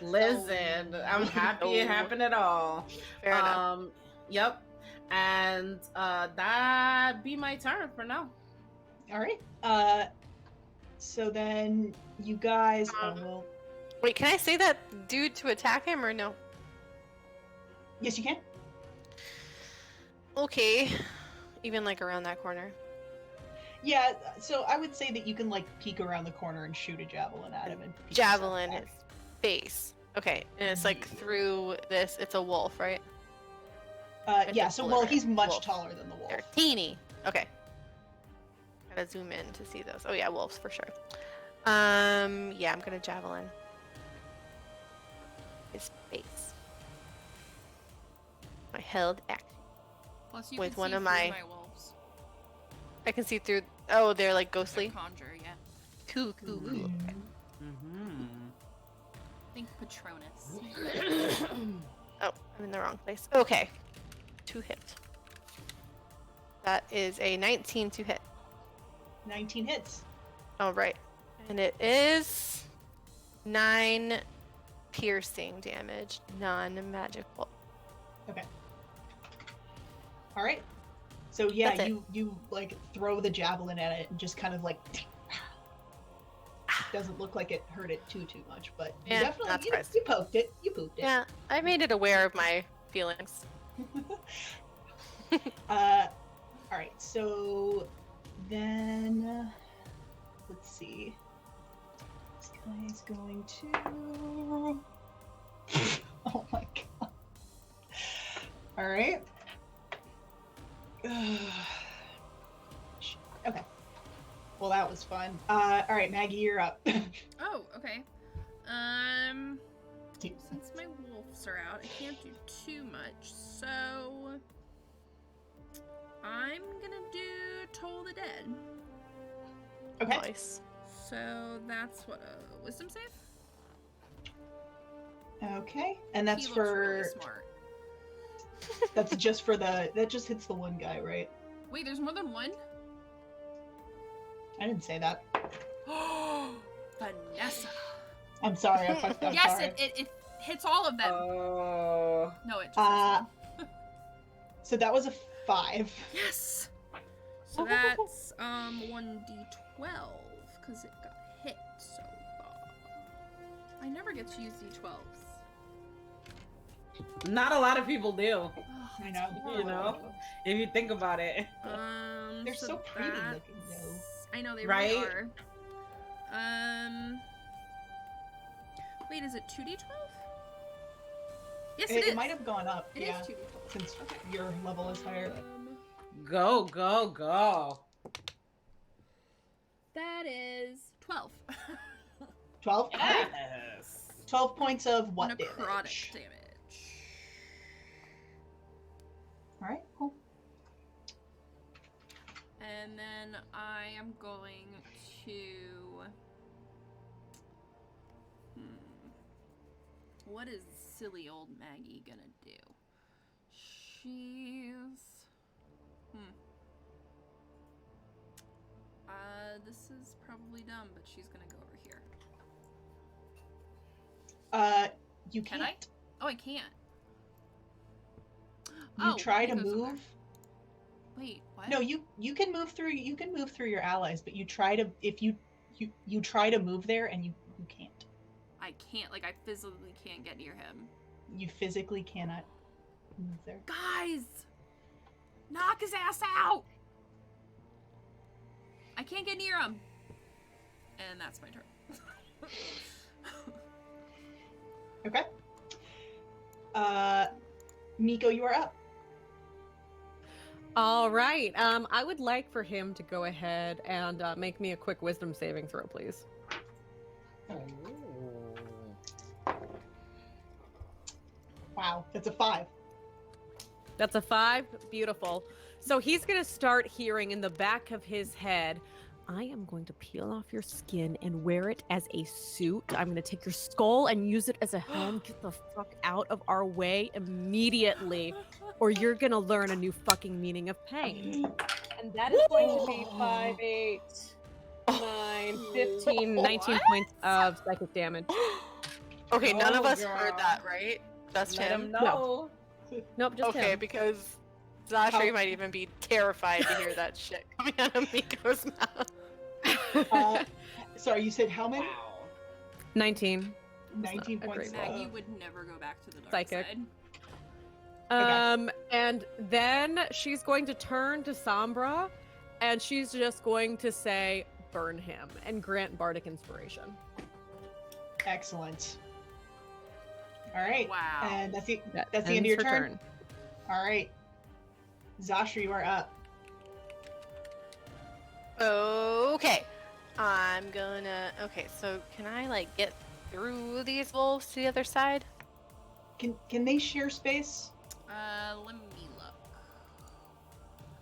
Listen, I'm happy it happened at all. fair enough. Yep. And that be my turn for now. All right. So then you guys. Well, Wait, can I say that dude to attack him or no? yes, you can. Okay. Even like around that corner. Yeah. So I would say that you can like peek around the corner and shoot a javelin at him and peek Javelin yourself his face. Okay, and it's like through this. It's a wolf, right? back. Yeah. So well, he's much Wolf. taller than the wolf. They're teeny. Okay. Gotta zoom in to see those. Oh yeah, wolves for sure. Yeah, I'm gonna javelin his face. I held action. Plus, you With can one see of through my- wolves. I can see through. Oh, they're like They're ghostly. conjure, yeah. Cool. Mm-hmm. Think Patronus. Oh, I'm in the wrong place. Okay. 2 hit. That is a 19 to hit. 19 hits. All right. And it is 9 piercing damage, non-magical. Okay. All right. So yeah, That's it. you like throw the javelin at it and just kind of like doesn't look like it hurt it too much, but you Yeah, definitely not you surprised. poked it. You pooped it. Yeah, I made it aware of my feelings. All right. So then let's see. This guy is going to. Oh my god. All right. Okay. Well, that was fun. All right, Maggie, you're up. Oh, okay. Since my wolves are out, I can't do too much, so I'm gonna do Toll the Dead. Okay. Nice. So that's what a wisdom save. Okay, and that's He looks for really smart. that's just for that just hits the one guy, right? Wait, there's more than one? I didn't say that. Vanessa. I'm sorry, I fucked up. Yes, sorry. it hits all of them. Oh. No, it just So that was a 5. yes. So that's 1d12 because it got hit so far. I never get to use d12s. Not a lot of people do. Ugh, I that's know. You know? horrible. If you think about it. They're so pretty looking, though. that's- I know they Right? really are. Wait, is it 2d12? Yes, It is. might have gone up, It is yeah, 2d12. since your level is higher. Go, go, go. That is 12. 12? Yes. 12 points of what Necrotic damage? Alright, cool. And then I am going to. What is silly old Maggie gonna do? She's. This is probably dumb, but she's gonna go over here. You Can can't. I? Oh, I can't. You try he to goes over. move. Wait, what? No, you can move through. You can move through your allies, but you try to if you try to move there and you can't. I can't. Like, I physically can't get near him. You physically cannot move there. Guys! Knock his ass out! I can't get near him. And that's my turn. Okay. Miko, you are up. All right. I would like for him to go ahead and make me a quick wisdom saving throw, please. Wow, that's a 5. That's a 5. Beautiful. So he's going to start hearing in the back of his head I am going to peel off your skin and wear it as a suit. I'm going to take your skull and use it as a helm. Get the fuck out of our way immediately, or you're going to learn a new fucking meaning of pain. And that is going to be 5, 8, 9, 15, 19 points of psychic damage. Okay, none of Go, us heard girl. that, right? Just Let him. him know. Nope, just Okay, him. because Zashri How- might even be terrified to hear that shit coming out of Miko's mouth. Sorry, you said how many? Wow. 19. 19 not a points. great Maggie of- would never go back to the dark Psychic. side. And then she's going to turn to Sombra, and she's just going to say, burn him, and grant Bardic Inspiration. Excellent. All right. Wow. And that's the That end of ends your her turn. All right. Zashri, you are up. Okay. I'm gonna. Okay, so can I like get through these wolves to the other side? Can they share space? Let me look.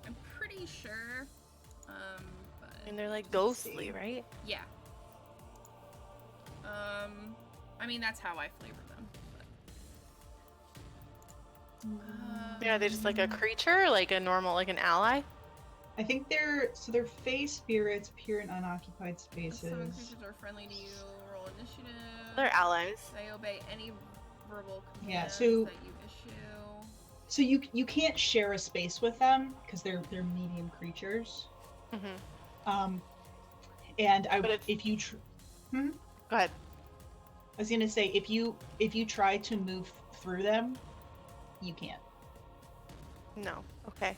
I'm pretty sure. But And they're like Let's see. ghostly, right? yeah. I mean that's how I flavor them. But, Yeah, are they just like a creature, like a normal, like an ally? I think they're fey spirits appear in unoccupied Summon spaces. creatures are friendly to you. Roll initiative. They're allies. They obey any verbal commands Yeah, so- that you issue. So you can't share a space with them because they're medium creatures. Mm-hmm. And But it's- if you Go ahead. I was gonna say if you try to move through them, you can't. No. Okay.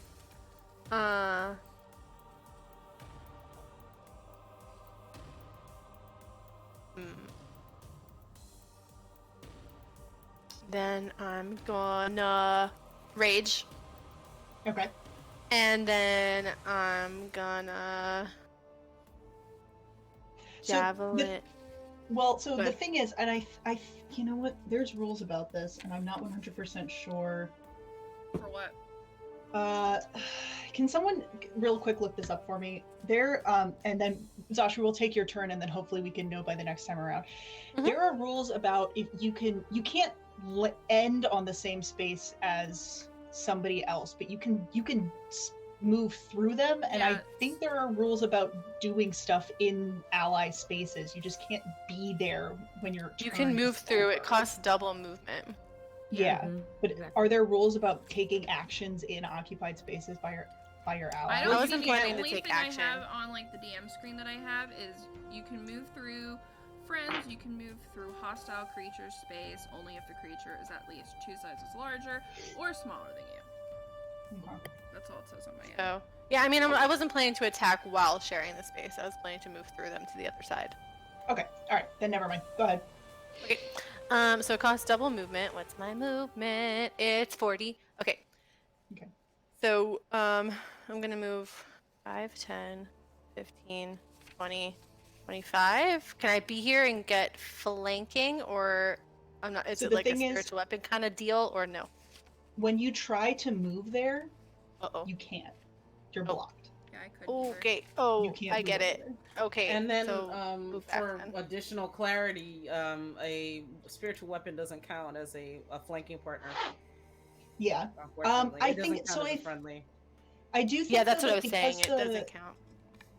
Hmm. Then I'm gonna rage, Okay. and then I'm gonna So javelin. Well, so the Good. thing is, and I, you know what? There's rules about this, and I'm not 100% sure. For what? Can someone real quick look this up for me? There, and then Zasha will take your turn, and then hopefully we can know by the next time around. Mhm. There are rules about if you can't end on the same space as somebody else, but you can move through them, and I Yeah. think there are rules about doing stuff in ally spaces. You just can't be there when you're. You can move through. It costs double movement. Yeah, Mhm, but exactly. are there rules about taking actions in occupied spaces by your allies? I I don't wasn't think planning the to only take thing action. I have on like the DM screen that I have is you can move through friends, you can move through hostile creature space only if the creature is at least 2 sizes larger or smaller than you. Okay. That's all it says on my end. So yeah, I mean, I wasn't planning to attack while sharing the space. I was planning to move through them to the other side. Okay, all right, then never mind. Go ahead. Okay. So it costs double movement. What's my movement? It's 40. Okay. Okay. So, I'm gonna move 5, 10, 15, 20, 25. Can I be here and get flanking, or I'm not? Is So it the like a thing is- spiritual weapon kind of deal, or no? When you try to move there, Uh-oh. you can't. You're Oh. blocked. Yeah, I could. either. Okay. Oh, You can't I move get over it. there. Okay. And then so move back for then. additional clarity, a spiritual weapon doesn't count as a flanking partner. Yeah, Unfortunately. I It doesn't think- count so as a if- friendly. I do think. Yeah, that's though, what I that was saying. It because the- doesn't count.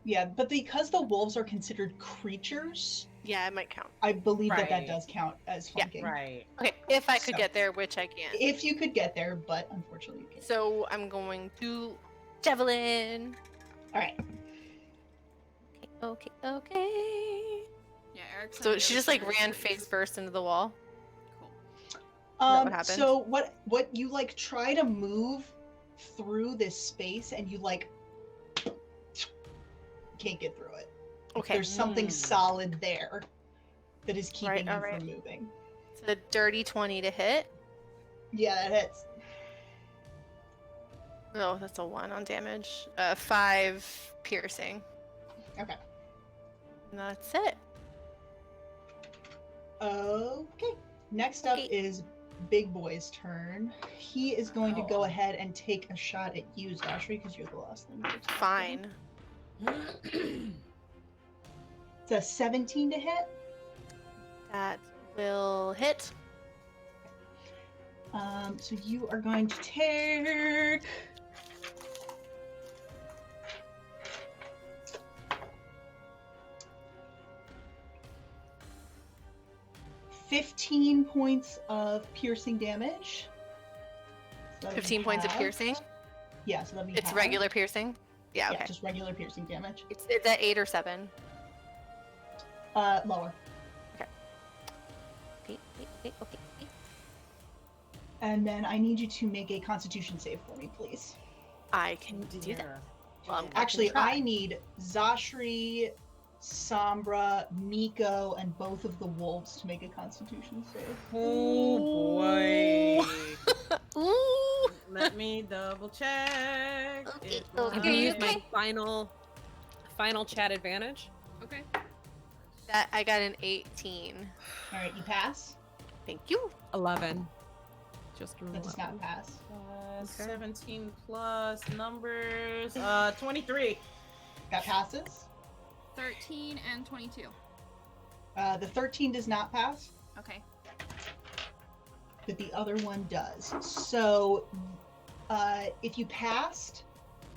Yeah, but because the wolves are considered creatures, Yeah, it might count. I believe that Right. does count as Yeah. flanking. Right. Okay, if I could So- get there, which I can. If you could get there, but unfortunately you can't. So I'm going to javelin. All right. Okay. Yeah, Eric's on So the she other just like side of the ran screen. face first into the wall. Cool. what happened? So what you like try to move through this space and you like can't get through it. Okay. There's something solid there that is keeping you alright. from moving. So the dirty 20 to hit. Yeah, that hits. Oh, that's a 1 on damage. 5 piercing. Okay. And that's it. Okay. Next up Okay. is Big Boy's turn. He is going to go Oh. ahead and take a shot at you, Zashri, because you're the last thing. to attack him. Fine. It's a 17 to hit. That will hit. So you are going to take 15 points of piercing damage. So that'll be 15 points of halved. piercing. Yeah, so that'll be It's halved. regular piercing. Yeah, Yeah, okay. just regular piercing damage. It's at 8 or 7. Lower. Okay. And then I need you to make a Constitution save for me, please. I can do that. Well, I'm Actually, try. I need Zashri, Sombra, Miko, and both of the wolves to make a Constitution save. Oh boy. Ooh. Let me double check. Okay, It okay. I'm gonna use my was- final chat advantage. Okay. That I got an 18. All right, you pass. Thank you. 11. Just That does not pass. Okay. 17 plus numbers. 23. That passes. 13 and 22. The 13 does not pass, Okay. but the other one does. So, if you passed,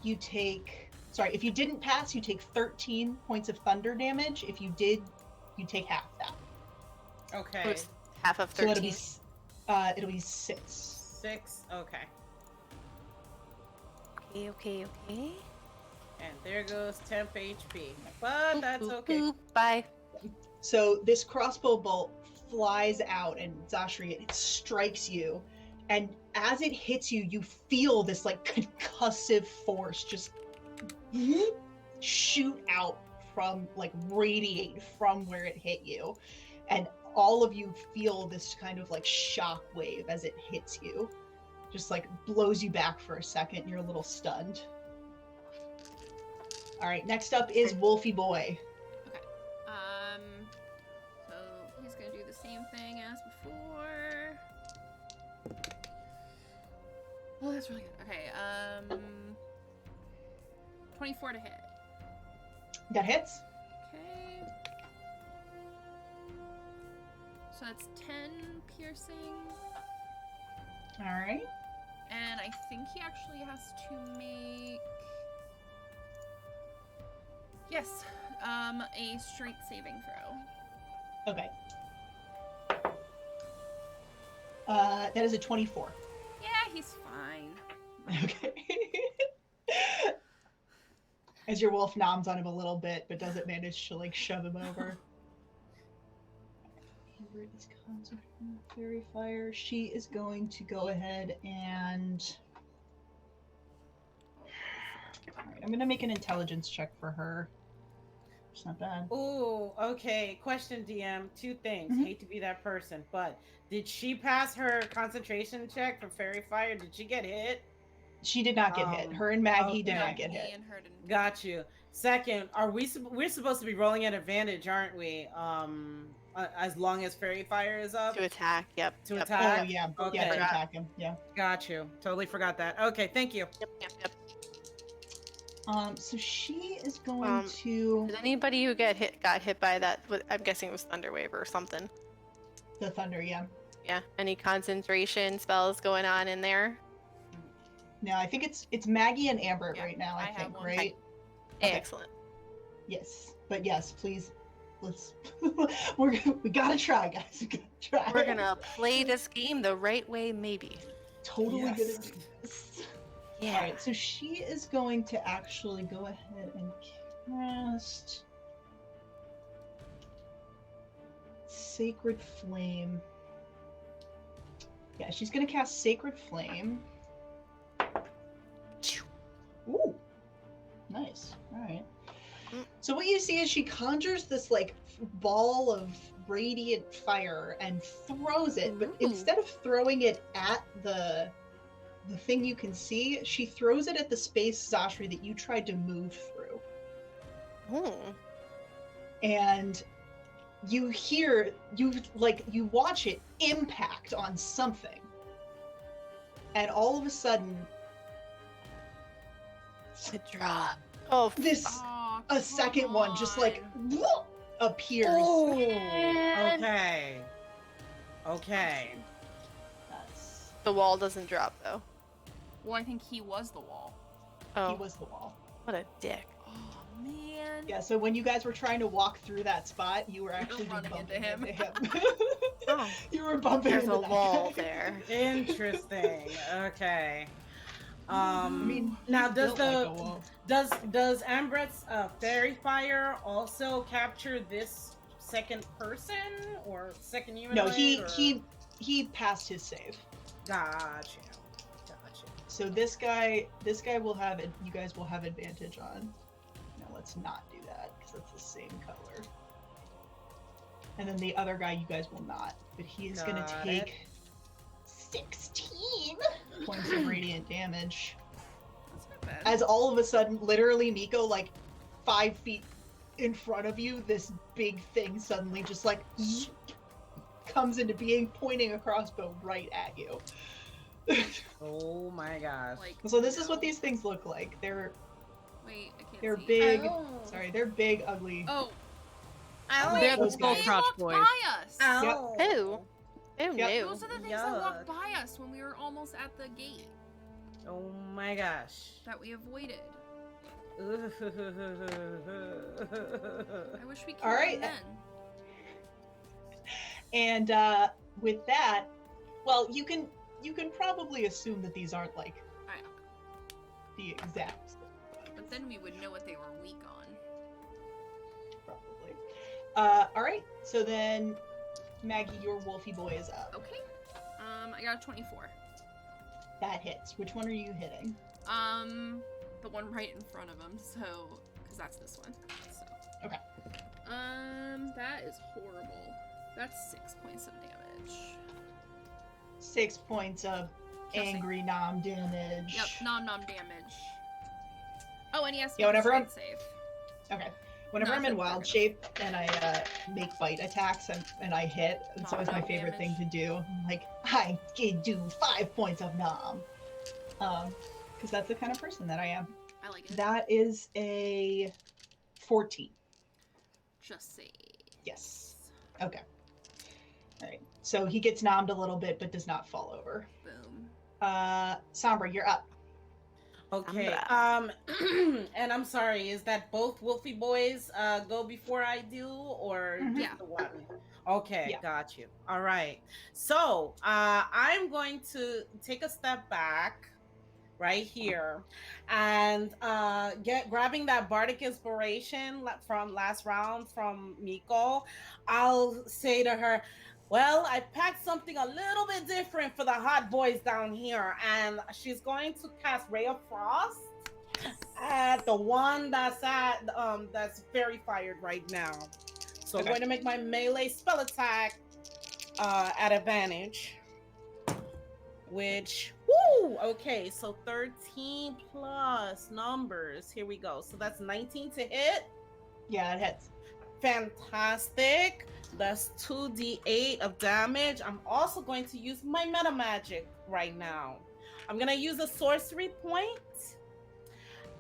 you take. Sorry, if you didn't pass, you take 13 points of thunder damage. If you did, you take half that. Okay. It's half of So 13. it'll be 6. 6. Okay. Okay. And there goes temp HP. But that's okay. Boop. Bye. So this crossbow bolt flies out, and Zashri, it strikes you, and as it hits you, you feel this like concussive force just shoot out from, like, radiate from where it hit you, and all of you feel this kind of like shock wave as it hits you, just like blows you back for a second. You're a little stunned. All right, next up is Wolfie Boy. So he's gonna do the same thing as before. Oh, that's really good. Okay, 24 to hit. That hits. Okay. So that's 10 piercing. All right. And I think he actually has to make... Yes, a strength saving throw. Okay. That is a 24. Yeah, he's fine. Okay. As your wolf noms on him a little bit, but doesn't manage to like shove him over. Amber is concentrating fairy fire. She is going to go ahead and. Alright, I'm gonna make an intelligence check for her. It's not bad. Ooh, okay. Question, DM. 2 things. Mhm. Hate to be that person, but did she pass her concentration check for fairy fire? Did she get hit? She did not get hit. Her and Maggie did okay. not get Me hit. and her didn't. Got you. Second, are we're supposed to be rolling at advantage, aren't we? As long as fairy fire is up To attack. Yep. to yep. attack. Oh yeah, Okay. yeah, to attack him. Yeah. Got you. Totally forgot that. Okay, thank you. Yep. So she is going to Did anybody who got hit by that? I'm guessing it was Thunderwave or something. the thunder. Yeah. Yeah. Any concentration spells going on in there? No, I think it's Maggie and Amber Yeah, right now. I I have think, one. right? Okay. Excellent. Yes, but yes, please, let's. we gotta try, guys. We gotta try. We're gonna play this game the right way, maybe. totally Yes. gonna do this. Yeah. All right, so she is going to actually go ahead and cast Sacred Flame. Yeah, she's gonna cast Sacred Flame. Ooh, nice. All right. So what you see is she conjures this like ball of radiant fire and throws it, but Ooh. instead of throwing it at the thing you can see, she throws it at the space, Zashri, that you tried to move through. Hmm. And you hear, you watch it impact on something. And all of a sudden, The drop. Oh, this Oh, a second one just like whoop, appears. Oh, Man. okay. Okay. That's, The wall doesn't drop though. Well, I think he was the wall. Oh, He was the wall. what a dick. Oh man. Yeah, so when you guys were trying to walk through that spot, you were actually just running bumping into him. Oh, You were bumping there's into a that wall guy. there. Interesting. Okay. I mean, Now he's does built like the a wall. does Ambrett's fairy fire also capture this second person or second humanoid? No, or... he passed his save. Gotcha. So this guy will have it. You guys will have advantage on. No, let's not do that because that's the same color. And then the other guy, you guys will not. But he is going to Got take 16 points of radiant damage. That's not bad. As all of a sudden, literally, Miko, like 5 feet in front of you, this big thing suddenly just like comes into being, pointing a crossbow right at you. Oh my gosh. Like, So this is what no. these things look like. They're Wait, I can't they're see. big. Ow. Sorry, they're big, ugly. Oh, Ow. They're the Those skull guys. crouch walked boys. by us. Ow. Ew. Ew, Yep. no. Those are the things that walked Yuck. by us when we were almost at the gate Oh my gosh. that we avoided. I wish we killed All right. them then. And with that, well, you can probably assume that these aren't like I know. the exact. But then we would know what they were weak on. Probably. All right. So then, Maggie, your Wolfie boy is up. Okay. I got a 24. That hits. Which one are you hitting? The one right in front of him. So, because that's this one. So. Okay. That is horrible. That's 6 points of damage. 6 points of Piercing. angry nom damage. Yep, nom damage. Oh, and he has to Yeah, make a whenever strength save. Okay. Whenever No, I'm in it's wild okay. shape and I make bite attacks and I hit, it's always my Nom favorite thing damage. to do. I'm like, I can do 5 points of nom. Because that's the kind of person that I am. I like it. That is a 14. Just say. Yes. Okay. All right. So he gets nommed a little bit, but does not fall over. Boom. Sombra, you're up. Okay. I'm And I'm sorry, is that both Wolfie boys go before I do, or Mhm. just Yeah. the one? Okay, Yeah. got you. All right. So I'm going to take a step back right here and grabbing that bardic inspiration from last round from Miko. I'll say to her, well, I packed something a little bit different for the hot boys down here, and she's going to cast Ray of Frost at the one that's fairy fired right now. So I'm Okay. going to make my melee spell attack at advantage, which okay, so 13 plus numbers. Here we go. So that's 19 to hit. Yeah, it hits. Fantastic. That's 2d8 of damage. I'm also going to use my meta magic right now. I'm going to use a sorcery point,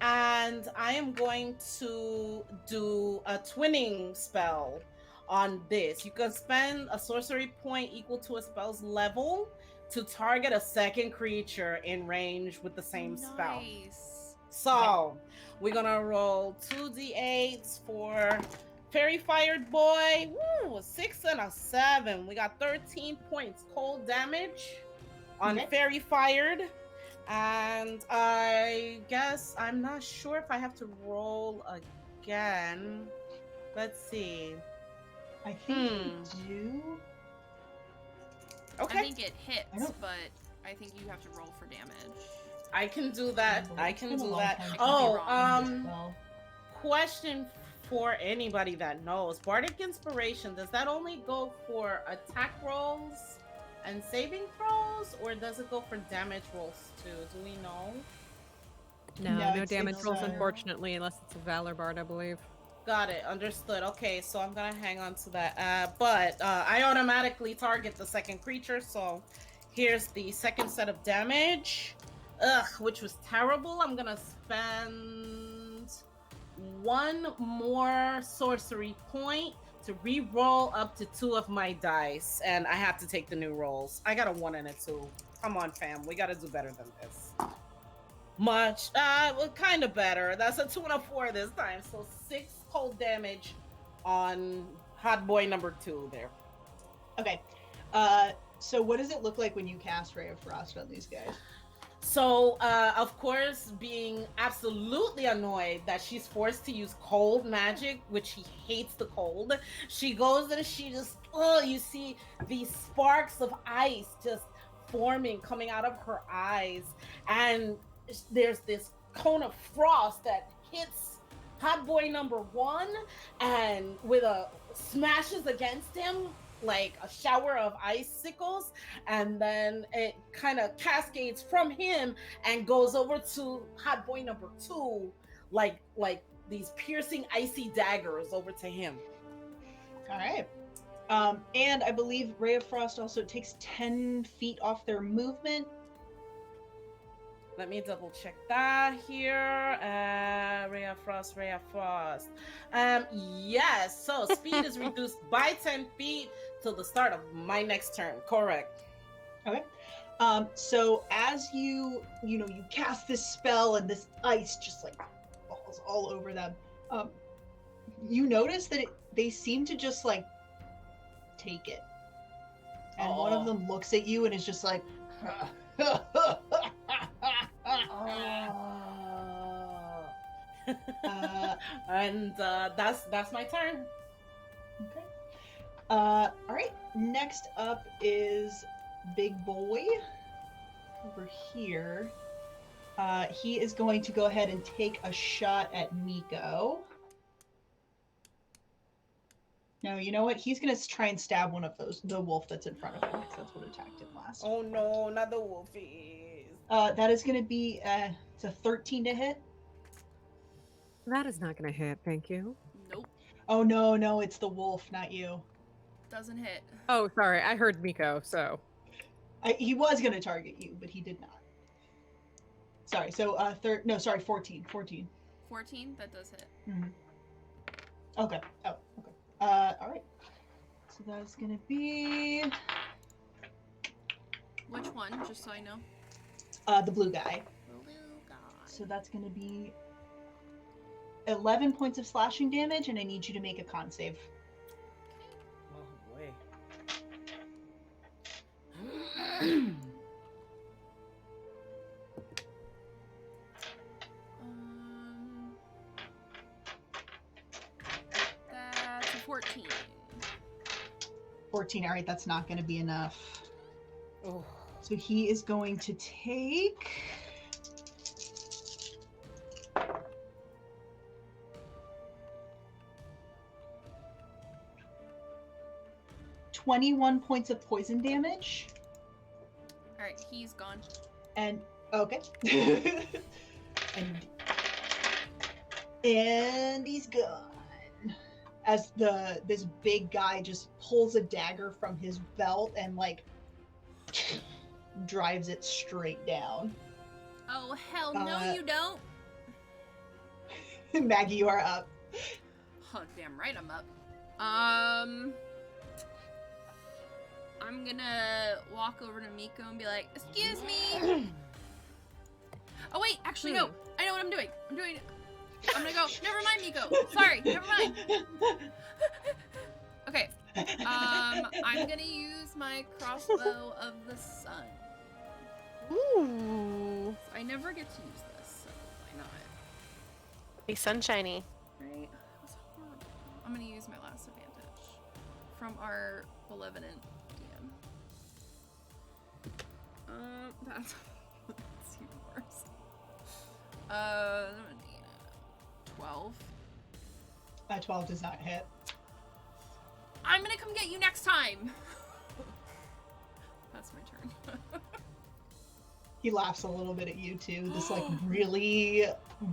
and I am going to do a twinning spell on this. You can spend a sorcery point equal to a spell's level to target a second creature in range with the same spell. Nice. So we're gonna roll 2d8s for Fairy Fired Boy. Woo, a 6 and a 7. We got 13 points cold damage on Okay. Fairy Fired. And I guess I'm not sure if I have to roll again. Let's see. I think you do. Okay. I think it I hits, don't- but I think you have to roll for damage. I can do that. I It's can been a do long that. time since Oh, you've done this spell. question for anybody that knows. Bardic Inspiration, does that only go for attack rolls and saving throws, or does it go for damage rolls too? Do we know? No, No, no it's- damage it's, rolls, uh, unfortunately, unless it's a Valor Bard, I believe. Got it. Understood. Okay, so I'm gonna hang on to that. But I automatically target the second creature, so here's the second set of damage. Which was terrible. I'm gonna spend one more sorcery point, to re-roll up to 2 of my dice, and I have to take the new rolls. I got a 1 and a 2. Come on, fam. We got to do better than this. Much. Well, kind of better. That's a 2 and a 4 this time. So 6 cold damage on hot boy number 2 there. Okay. So what does it look like when you cast Ray of Frost on these guys? So, of course, being absolutely annoyed that she's forced to use cold magic, which she hates the cold, she goes and she just, you see these sparks of ice just forming, coming out of her eyes. And there's this cone of frost that hits hot boy number 1 and smashes against him like a shower of icicles, and then it kind of cascades from him and goes over to hot boy number 2, like these piercing icy daggers over to him. All right. And I believe Ray of Frost also takes 10 feet off their movement. Let me double check that here. Ray of Frost. Yes, so speed is reduced by 10 feet till the start of my next turn. Correct. Okay. So as you cast this spell and this ice just like falls all over them, you notice that they seem to just like take it. And one of them looks at you and is just like, and that's my turn. Okay. All right. Next up is Big Boy over here. He is going to go ahead and take a shot at Miko. No, you know what? He's going to try and stab one of the wolf that's in front of him, because that's what attacked him last. Oh no, not the wolfies. That is going to be it's a 13 to hit. That is not going to hit, thank you. Nope. Oh no, it's the wolf, not you. Doesn't hit. Oh, sorry, I heard Miko, so. He was going to target you, but he did not. Sorry, so 14. 14? That does hit. Mm-hmm. Okay. Oh, okay. All right. So that's going to be Which one? Just so I know. the blue guy. Blue guy. So that's going to be 11 points of slashing damage, and I need you to make a con save. Oh boy. That's a 14. 14. All right, that's not going to be enough. Oh. So he is going to take 21 points of poison damage. Alright, he's gone. And okay. and he's gone. As this big guy just pulls a dagger from his belt and like drives it straight down. Oh hell no, you don't. Maggie, you are up. Oh, damn right I'm up. I'm gonna walk over to Miko and be like, excuse me. Oh wait, actually no. I know what I'm doing. I'm gonna go. Never mind, Miko. Sorry, never mind. Okay. I'm gonna use my crossbow of the sun. Ooh. I never get to use this, so why not? Be sunshiny. Right? That's horrible. I'm gonna use my last advantage from our benevolent DM. That's even worse. 12. 12 does not hit. I'm gonna come get you next time. That's my turn. He laughs a little bit at you too. This like really,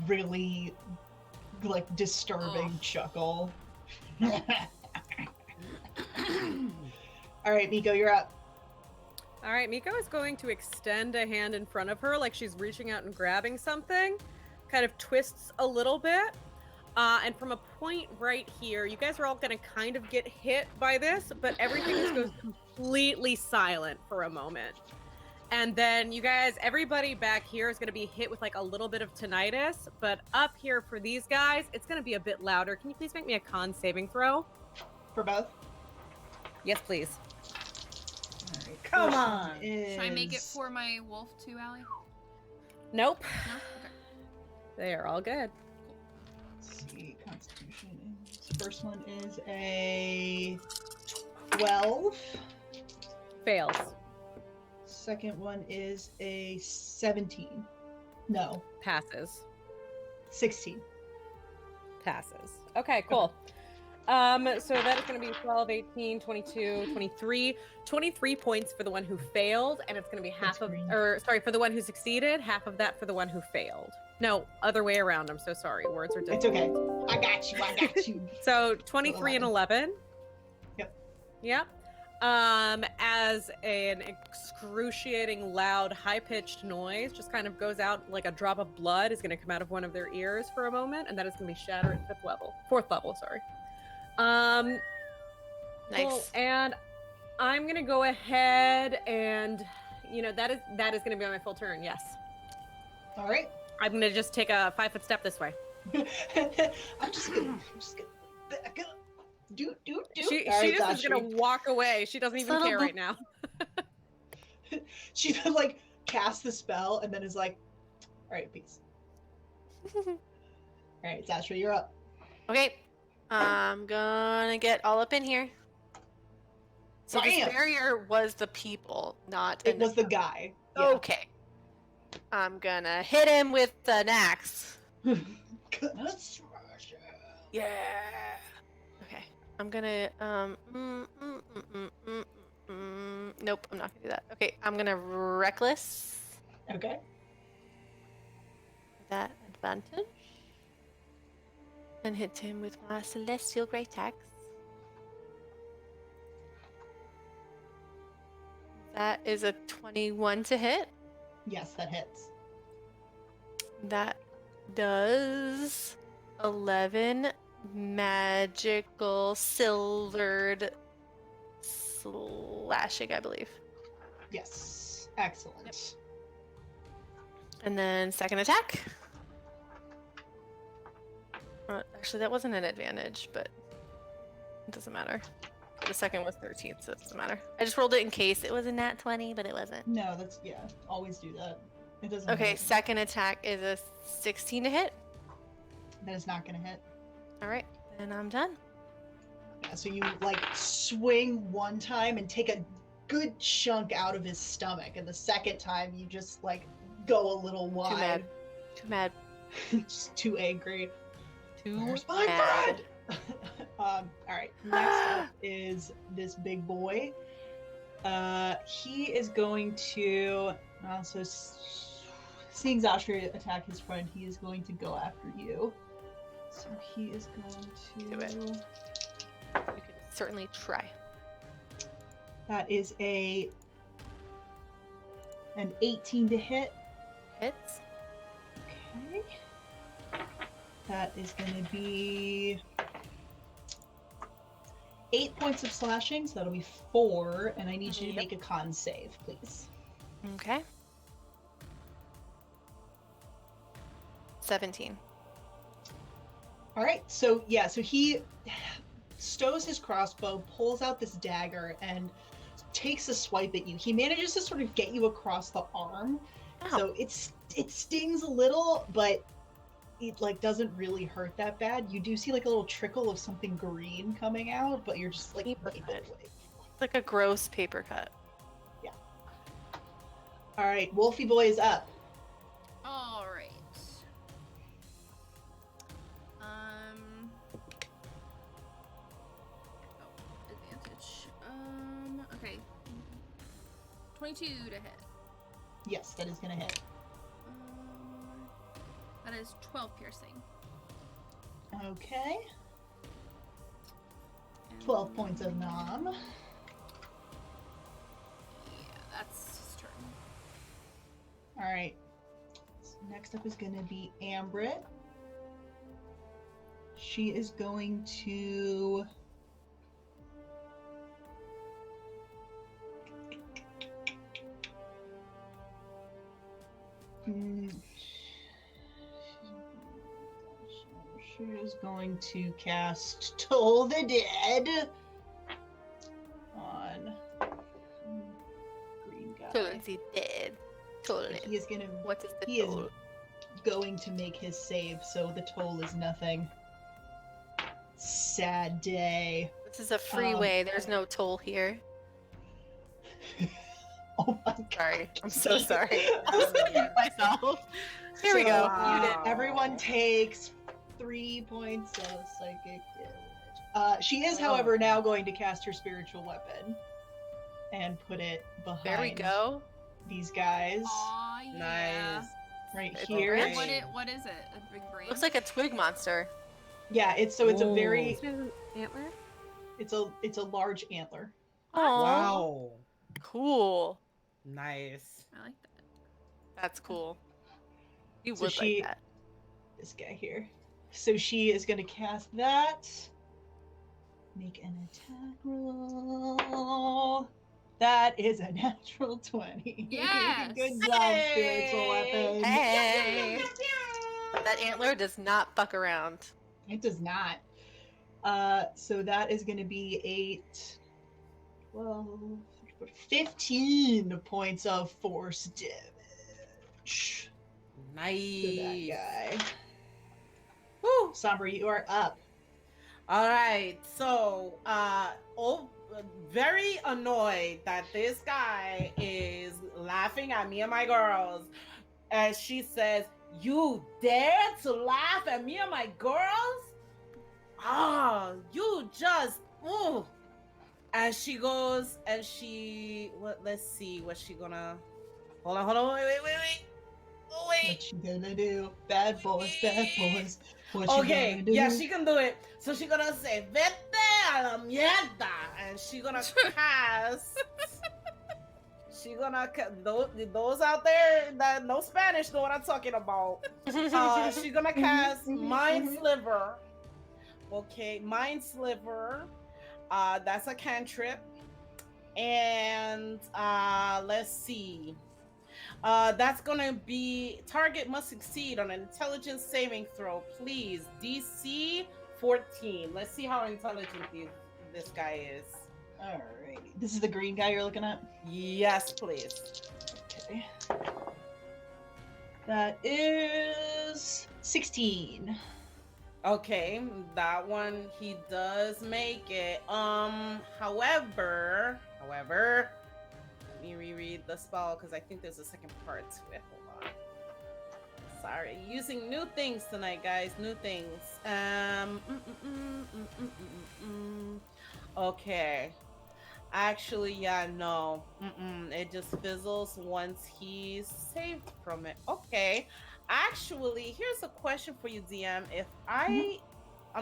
really like disturbing chuckle. All right, Miko, you're up. All right, Miko is going to extend a hand in front of her like she's reaching out and grabbing something. Kind of twists a little bit. And from a point right here, you guys are all gonna kind of get hit by this, but everything just goes completely silent for a moment. And then you guys, everybody back here is gonna be hit with like a little bit of tinnitus, but up here for these guys, it's gonna be a bit louder. Can you please make me a con saving throw? For both? Yes, please. All right. Come first on. one is... Should I make it for my wolf too, Allie? Nope. No? Okay. They are all good. Let's see, Constitution. First one is a 12. Fails. Second one is a 17. No, Passes. 16. Passes. Okay, cool. So that is going to be 12, 18, 22, 23. 23 points for the one who failed, and it's going to be half of, green. or sorry, for the one who succeeded, half of that for the one who failed. No, other way around. I'm so sorry. Words are different. It's okay. I got you. I got you. So 23 and 11. Yep. Yep. As an excruciating, loud, high-pitched noise just kind of goes out, like a drop of blood is going to come out of one of their ears for a moment, and that is going to be Shatter at fourth level, sorry. Nice. Cool. And I'm going to go ahead and, that is going to be on my full turn, yes. All right. I'm going to just take a 5-foot step this way. I'm just gonna back up. Do. She All right, just is going to walk away. She doesn't even care right now. She like casts the spell and then is like, all right, peace. All right, Zastra, you're up. Okay. I'm gonna get all up in here. So this Bam! barrier was the people, not It was the guy. Yeah. Okay. I'm gonna hit him with an axe. Gonna smash it. Yeah. Okay. I'm gonna nope, I'm not gonna do that. Okay, I'm gonna reckless Okay. that advantage and hit him with my celestial great axe. That is a 21 to hit. Yes, that hits. That does 11 magical silvered slashing, I believe. Yes. Excellent. And then second attack. Actually, that wasn't an advantage, but it doesn't matter. The second was 13, so it doesn't matter. I just rolled it in case it was a nat 20, but it wasn't. No, that's always do that. It doesn't. Okay, matter. second attack is a 16 to hit. That is not gonna hit. All right, then I'm done. Yeah, so you like swing one time and take a good chunk out of his stomach, and the second time you just like go a little wide. Too mad. Just too angry. Too Where's my mad. friend? All right. Next up is this big boy. He is going to. Seeing Zashri attack his friend, he is going to go after you. So he is going to. Do it. You can certainly try. That is an 18 to hit. Hits. Okay. That is going to be 8 points of slashing, so that'll be 4, and I need you to make a con save, please. Okay. 17. All right, so he stows his crossbow, pulls out this dagger, and takes a swipe at you. He manages to sort of get you across the arm, so it stings a little, but it like doesn't really hurt that bad. You do see like a little trickle of something green coming out, but you're just like Paper wipe cut. it away. It's like a gross paper cut. All right, Wolfie boy is up. All right. Advantage. Okay. 22 to hit. Yes, that is gonna hit. That is 12 piercing. Okay. 12 points of nom. Yeah, that's his turn. All right. So next up is gonna be Ambrit. she is going to. She is going to cast Toll the Dead on green guy. Totally dead. Totally. He is gonna. What is the He is toll? going to make his save, so the toll is nothing. Sad day. This is a freeway. There's no toll here. Oh my god. Sorry. I'm so sorry. I was looking at myself. Here we go. Wow. Muted. Everyone takes 3 points of psychic damage. She is, however, now going to cast her spiritual weapon and put it behind There we go. these guys Aw, yeah. Nice. right It's here. great. What is it? A big brain? Looks like a twig monster. Yeah, it's a Whoa. very Antler? it's a large antler. Oh, Wow. cool. Nice. I like that. That's cool. You So would she- like that. This guy here. So she is going to cast that. Make an attack roll. That is a natural 20. Yes! Good job, spiritual weapon. Hey. That antler does not fuck around. It does not. So that is going to be 8, 12, 15 points of force damage to that Nice. guy. Woo. Sombra, you are up. All right. So, very annoyed that this guy is laughing at me and my girls as she says, "You dare to laugh at me and my girls? Ah, you just ooh." And she goes and let's see what she gonna. Hold on, wait. Oh, wait. What you gonna do? Bad boys, bad boys. What you Okay, gonna do? yeah, she can do it. So she gonna say "Vete a la mierda," and she gonna cast. She gonna those out there that know Spanish know what I'm talking about. She gonna cast Mind Sliver. Okay, Mind Sliver. That's a cantrip, and let's see. That's gonna be target must succeed on an intelligence saving throw, please. DC 14. Let's see how intelligent this guy is. Alrighty. This is the green guy you're looking at? Yes, please. Okay. That is 16. Okay, that one he does make it. However, let me reread the spell because I think there's a second part to it. Hold on. Sorry, using new things tonight, guys. New things. Okay. Actually, yeah, no. It just fizzles once he's saved from it. Okay. Actually, here's a question for you, DM. If I'm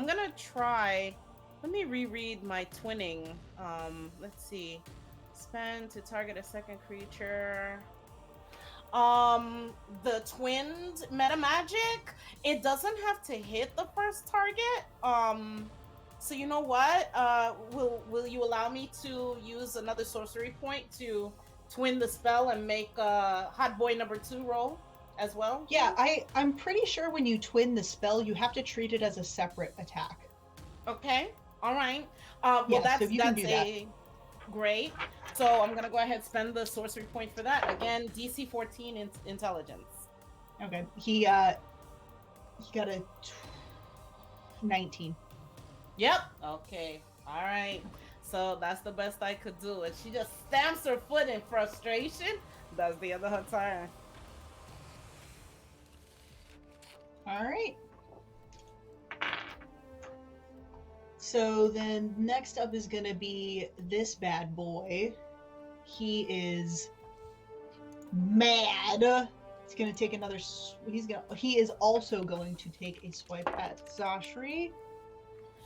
gonna try. Let me reread my twinning. Let's see. Spend to target a second creature. The twinned meta magic, it doesn't have to hit the first target. So you know what? Will you allow me to use another sorcery point to twin the spell and make Hot Boy number 2 roll as well? Yeah, I'm pretty sure when you twin the spell, you have to treat it as a separate attack. Okay. All right. Well, Yeah, that's so you can do that. Great. So I'm gonna go ahead and spend the sorcery point for that. Again, DC 14 in intelligence. Okay. He got a 19. Yep. Okay. All right. So that's the best I could do. And she just stamps her foot in frustration. That's the end of her turn. All right. So then next up is going to be this bad boy. He is mad. He's going to take another he is also going to take a swipe at Zashri.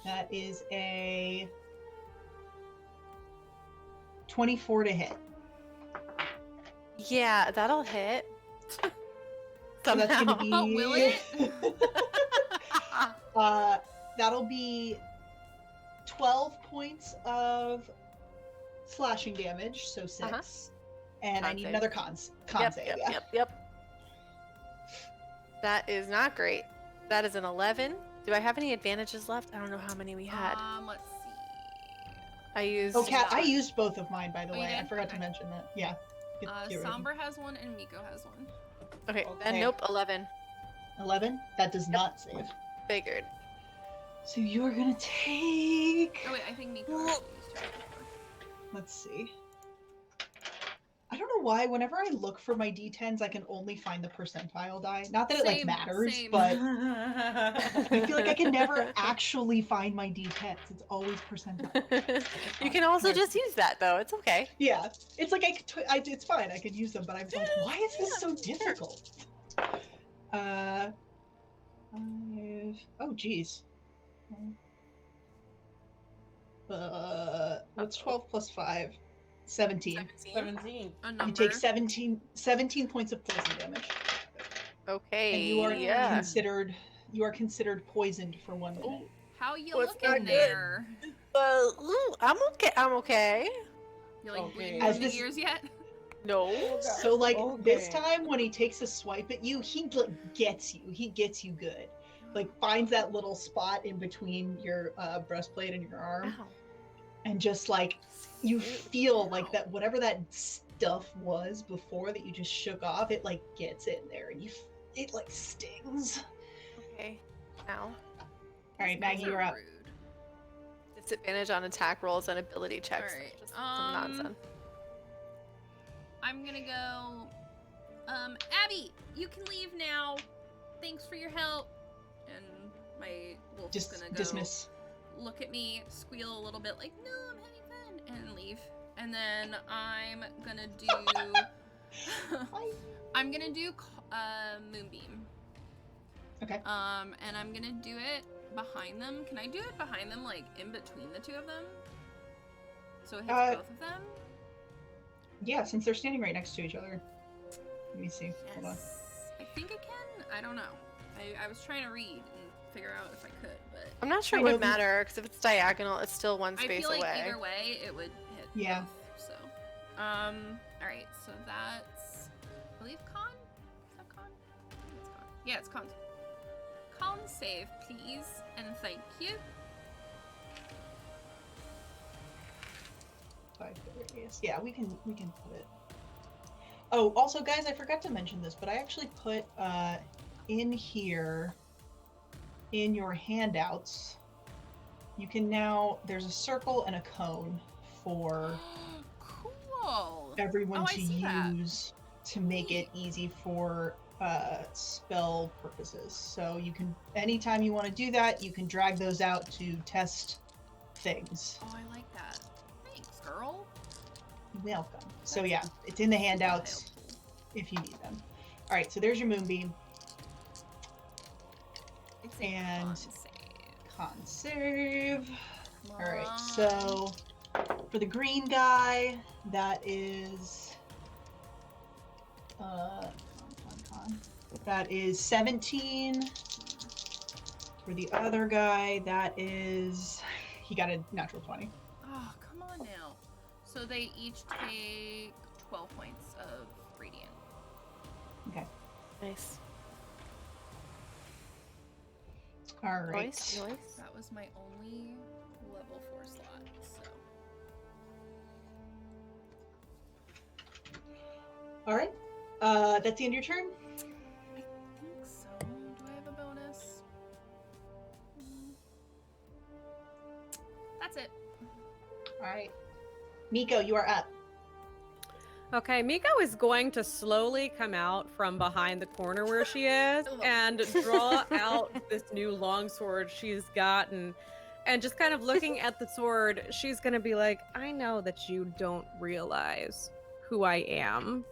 That is a 24 to hit. Yeah, that'll hit. So that's going to Somehow. be Will it? that'll be 12 points of slashing damage, so 6. And I Con need save. another con save. Yep. That is not great. That is an 11. Do I have any advantages left? I don't know how many we had. Let's see. I used. Oh, Kat, I used both of mine, by the Oh, you way. I did? forgot to Okay. mention that. Yeah. Get rid of them. Somber has one and Miko has one. Okay, Okay. then nope, 11. 11? That does not save. Figured. So you're gonna take... Oh wait, I think Miko actually used her. Let's see. I don't know why, whenever I look for my d10s, I can only find the percentile die. Not that it, like, Same, matters, same. but I feel like I can never actually find my d10s. It's always percentile. You can also just use that though. It's okay. Yeah. It's like, it's fine, I could use them, but I'm like, why is this so difficult? Oh, geez. What's 12 plus 5? 17. 17. A number. You take 17 points of poison damage. Okay. And you are yeah. considered poisoned for 1 minute. How you What's looking not good? there? I'm okay. I'm okay. You like Okay. bleeding As in the this- ears yet? No. So like this Okay. time when he takes a swipe at you, he like gets you. He gets you good. Like finds that little spot in between your breastplate and your arm, Ow. and just like you feel like that whatever that stuff was before that you just shook off, it like gets in there and it like stings. Okay. Ow. All right, Maggie, Those are you're up. rude. Disadvantage on attack rolls and ability checks. Alright, Just some nonsense. I'm gonna go. Abby, you can leave now. Thanks for your help. And my wolf is Just gonna go dismiss. look at me, squeal a little bit like, no, I'm having fun, and leave. And then I'm gonna do. I'm gonna do moonbeam. Okay. And I'm gonna do it behind them. Can I do it behind them, like in between the two of them? So it hits both of them. Yeah, since they're standing right next to each other. Let me see. Hold on. Yes. I think I can. I don't know. I was trying to read and figure out if I could, but I'm not sure I it would know- matter because if it's diagonal, it's still one I space feel like away. either way it would hit. Yeah. Both, so, all right. So that's, I believe con. Is that con? I think it's con. Yeah, it's con. Con save, please, and thank you. 5 foot radius. Yeah, we can put it. Oh, also guys, I forgot to mention this, but I actually put in here in your handouts. You can now there's a circle and a cone for Cool. everyone Oh, I to see that. use to make it easy for spell purposes. So you can anytime you want to do that, you can drag those out to test things. Oh, I like that. Thanks, girl. You're welcome. So yeah, it's in the handouts if you need them. All right, so there's your moonbeam. It's And- con save. Con save. Come All right, on. so for the green guy, that is con. That is 17. For the other guy, that is he got a natural 20. Oh, come on now. So they each take 12 points of radiant. Okay. Nice. All right. Nice. That was my only level 4 slot, so. All right. That's the end of your turn. I think so. Do I have a bonus? That's it. All right. Miko, you are up. Okay, Miko is going to slowly come out from behind the corner where she is and draw out this new longsword she's gotten. And just kind of looking at the sword, she's going to be like, I know that you don't realize who I am.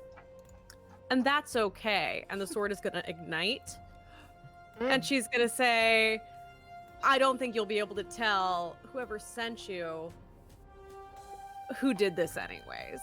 And that's okay. And the sword is going to ignite. And she's going to say, I don't think you'll be able to tell whoever sent you who did this anyways.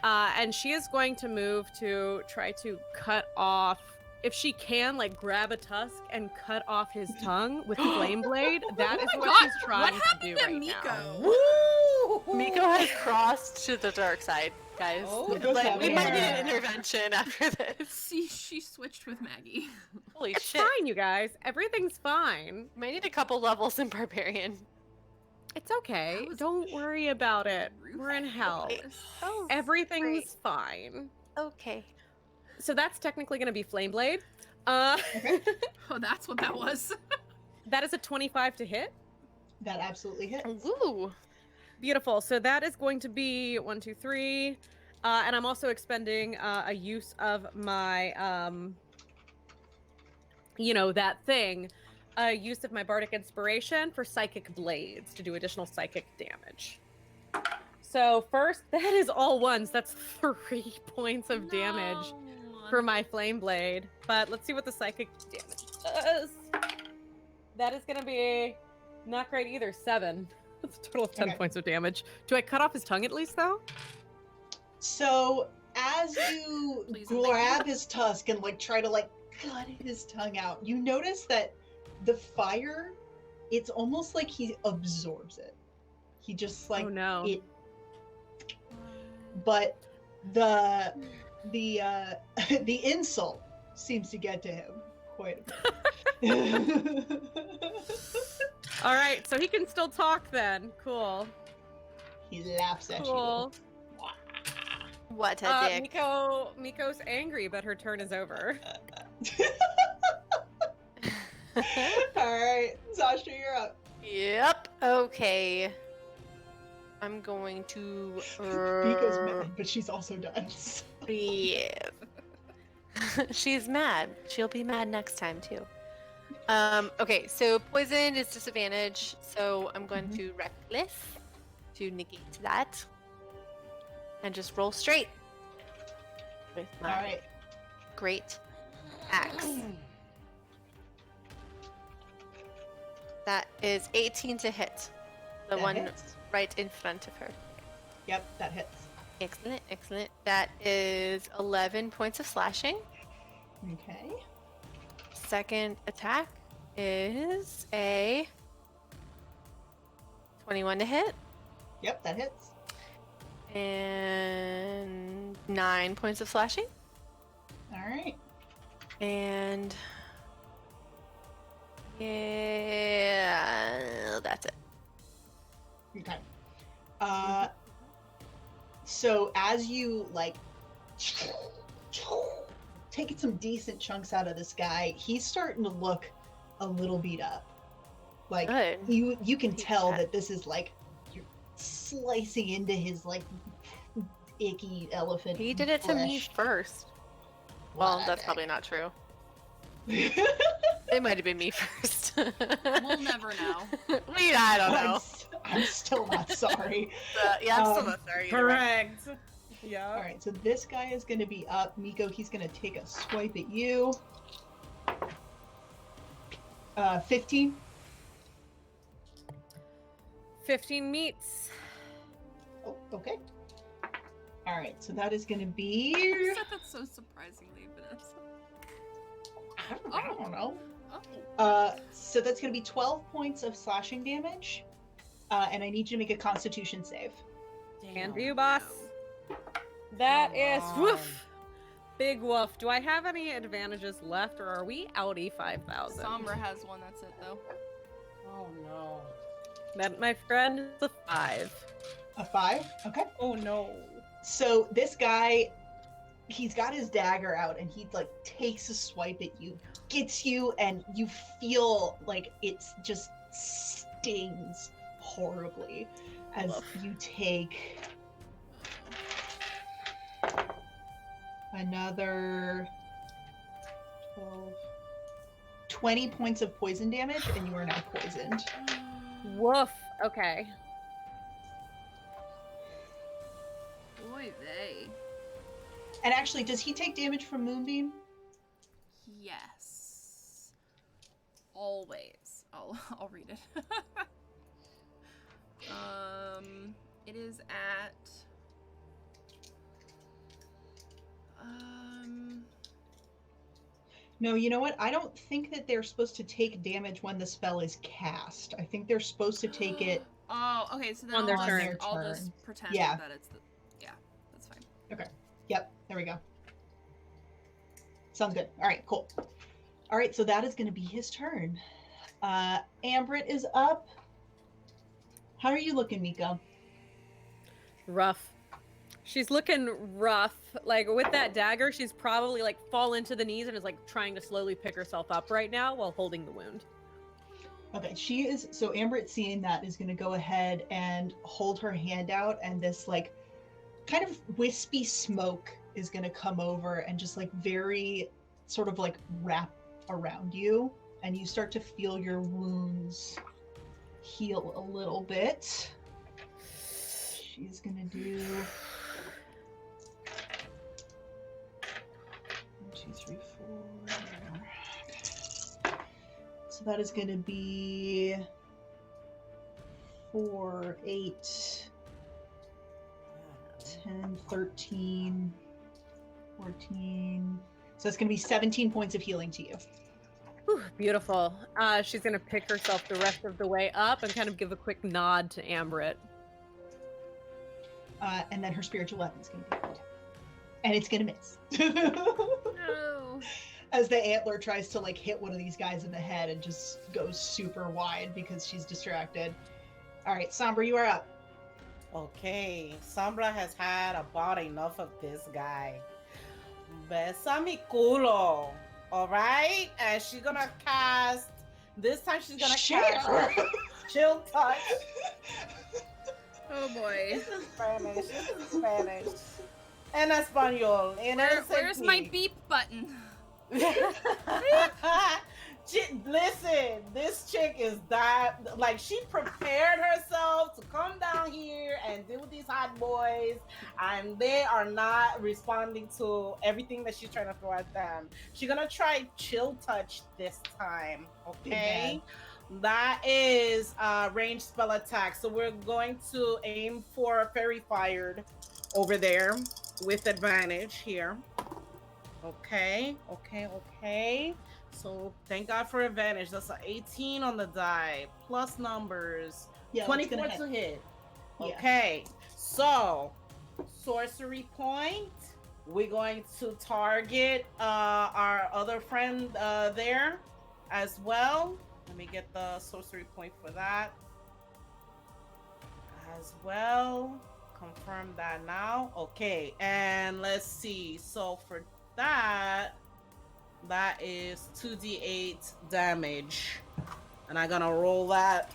And she is going to move to try to cut off if she can, like, grab a tusk and cut off his tongue with flame blade, that is what she's trying to do right now. Woo! Miko has crossed to the dark side, guys. Oh, Like, we might need yeah. an intervention after this. See, she switched with Maggie. Holy It's shit. fine, you guys. Everything's fine. Might need a couple levels in Barbarian. It's okay. That was Don't worry about it. We're in hell. Oh, Everything's fine. okay. So that's technically going to be Flame Blade. Okay. Oh, that's what that was. That is a 25 to hit. That absolutely hits. Ooh. Beautiful. So that is going to be 1, 2, 3. And I'm also expending a use of my, that thing. A use of my Bardic Inspiration for Psychic Blades to do additional psychic damage. So first, that is all ones. That's 3 points of damage for my Flame Blade. But let's see what the psychic damage does. That is going to be not great either. 7. That's a total of 10 Okay. points of damage. Do I cut off his tongue at least, though? So as you Please, grab his tusk and like try to like cut his tongue out, you notice that the fire, it's almost like he absorbs it. He just like Oh, no. it. But the the insult seems to get to him quite a bit. All right, so he can still talk then. Cool. He laughs at Cool. What a dick. Miko's angry, but her turn is over. you. All right, Sasha, you're up. Yep. Okay. I'm going to. Miko's mad, but she's also done. Yeah. She's mad. She'll be mad next time too. Okay, so poison is disadvantage, so I'm going to reckless to negate that. And just roll straight. With All my right. great axe. That is 18 to hit. The That one hits. right in front of her. Yep, that hits. Excellent, excellent. That is 11 points of slashing. Okay. Second attack is a 21 to hit. Yep, that hits. And 9 points of slashing. All right. And yeah, that's it. Okay. So as you like taking some decent chunks out of this guy, he's starting to look a little beat up. Like Good. you can He's tell fat. that this is like you're slicing into his like icky elephant. He did it to me flesh. first. Well, that's Whatever. probably not true. It might have been me first. We'll never know. I don't know. I'm still not sorry. Yeah, I'm still Um, not sorry. You're right. Correct. Yeah. All right, so this guy is going to be up. Miko, he's going to take a swipe at you. 15. 15 meets. Oh, okay. All right, so that is going to be. You said that so surprisingly, Vanessa. I don't know. Oh. So that's going to be 12 points of slashing damage. And I need you to make a Constitution save. Can do, boss. That is Come woof. Big woof. Do I have any advantages left, or are we outie 5,000? Sombra has one, that's it though. Oh no. That, my friend, is a 5. A 5? Okay. Oh no. So this guy, he's got his dagger out and he like takes a swipe at you, gets you, and you feel like it's just stings horribly as you take another 12, 20 points of poison damage, and you are now poisoned. Woof. Okay. Boy, they. And actually, does he take damage from Moonbeam? Yes. Always. I'll read it. It is at No, you know what? I don't think that they're supposed to take damage when the spell is cast. I think they're supposed to take it Oh, okay. So then On their on turn. their I'll turn. just pretend Yeah. that it's the. Yeah, that's fine. Okay. Yep. There we go. Sounds good. All right. Cool. All right. So that is going to be his turn. Ambrit is up. How are you looking, Miko? Rough. She's looking rough. Like with that dagger, she's probably like fallen to the knees and is like trying to slowly pick herself up right now while holding the wound. Okay, she is. So Ambrit, seeing that, is going to go ahead and hold her hand out, and this like kind of wispy smoke is going to come over and just like very sort of like wrap around you, and you start to feel your wounds heal a little bit. She's going to do 1, 2, 3, 4. So that is going to be 4, 8, 10, 13, 14. So it's going to be 17 points of healing to you. Whew, beautiful. She's gonna pick herself the rest of the way up and kind of give a quick nod to Ambrit. And then her spiritual weapon's going to be good. And it's going to miss. No. As the antler tries to like hit one of these guys in the head and just goes super wide because she's distracted. All right, Sombra, you are up. Okay, Sombra has had about enough of this guy. Besa mi culo. All right, and she's gonna cast. This time she's gonna cast Chill Touch. Oh boy. This is Spanish. This is Spanish. En español. Where's my beep button? Listen, this chick is that like she prepared herself to come down here and deal with these hot boys, and they are not responding to everything that she's trying to throw at them. She's gonna try Chill Touch this time. Okay, that is range spell attack. So we're going to aim for Fairy Fired over there with advantage here. Okay. So thank God for advantage. That's an 18 on the die, plus numbers. Yeah, 24 to hit. Yeah. Okay. So sorcery point. We're going to target our other friend there as well. Let me get the sorcery point for that as well. Confirm that now. Okay, and let's see. So for that is 2d8 damage, and I'm gonna roll that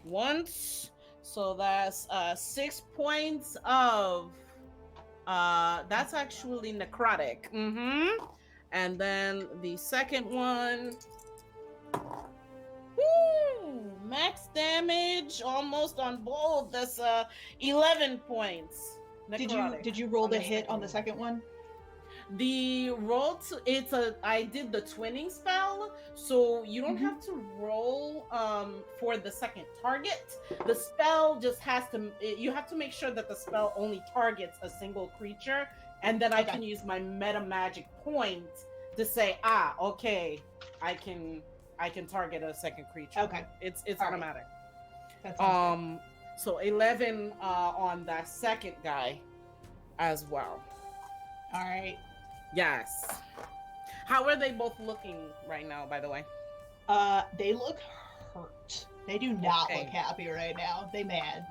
once. So that's 6 points of that's actually necrotic. And then the second one, woo, max damage almost on both. That's 11 points. Did you roll the hit on the second one? The roll I did the twinning spell, so you don't have to roll for the second target. The spell just has to, you have to make sure that the spell only targets a single creature, and then I can use my meta magic point to say, okay, I can target a second creature. Okay. It's All automatic. Right. That sounds So 11 on that second guy as well. good. All right. Yes. How are they both looking right now, by the way? They look hurt. They do not look happy right now. They mad.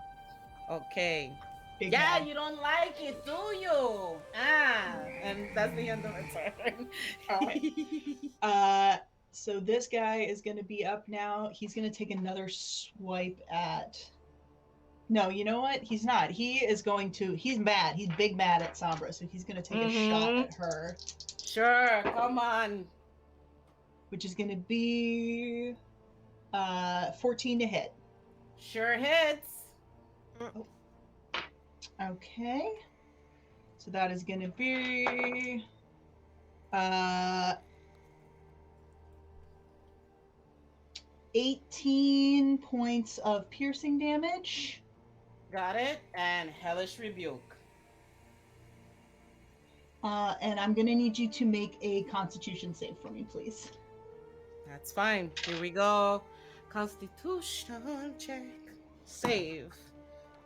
Okay. Big yeah, mad. you don't like it, do you? And that's the end of my turn. All right. So this guy is going to be up now. He's going to take another swipe at... No, you know what? He's not. He's mad. He's big mad at Sombra, so he's going to take a shot at her. Sure, come on. Which is going to be 14 to hit. Sure hits. Okay. So that is going to be 18 points of piercing damage. Got it. And Hellish Rebuke. And I'm gonna need you to make a Constitution save for me, please. That's fine. Here we go. Constitution check. Save.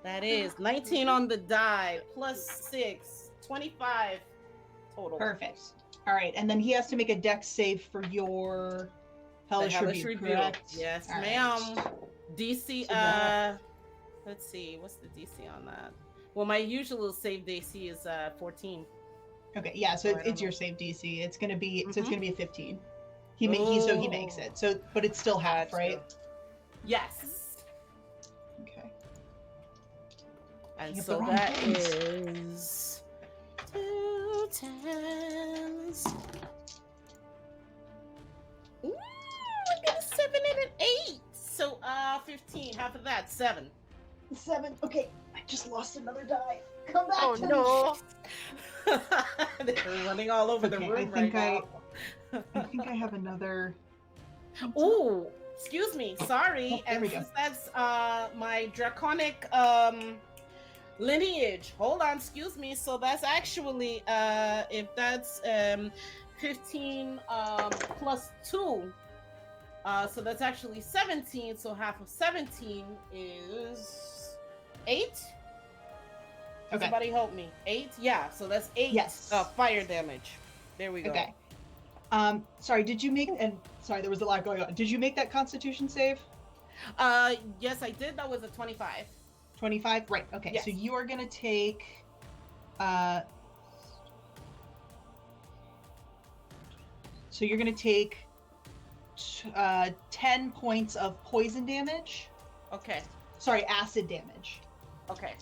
That is 19 on the die, plus 6, 25 total. Perfect. All right, and then he has to make a Dex save for your Hellish Rebuke, correct? Yes, All ma'am. right. DC, So that- let's see, what's the DC on that? Well, my usual save DC is 14. Okay, yeah, so I don't it's your know. save DC. It's gonna be so it's Mhm. gonna be a 15. He makes it. So, but it's still half, Gotcha. right? Yes. Okay. And You have so the wrong that things. is 2 10s. Ooh, I got a 7 and an 8. So 15, half of that, 7. 7. Okay, I just lost another die. Come back Oh to no. They're running all over the Okay, room I think right now. I think I have another. Ooh, excuse me, sorry. Oh, there and we go. since that's my draconic lineage. Hold on, excuse me. So that's actually if that's 15 plus 2. So that's actually 17. So half of 17 is 8. Okay. Somebody help me. 8? Yeah, so that's 8 Yes. fire damage. There we go. Okay. Sorry, did you make and sorry, there was a lot going on. Did you make that Constitution save? Yes, I did. That was a 25. 25? Right. Okay. Yes. So you are gonna take so you're gonna take 10 points of poison damage. Okay. Sorry, acid damage. Okay.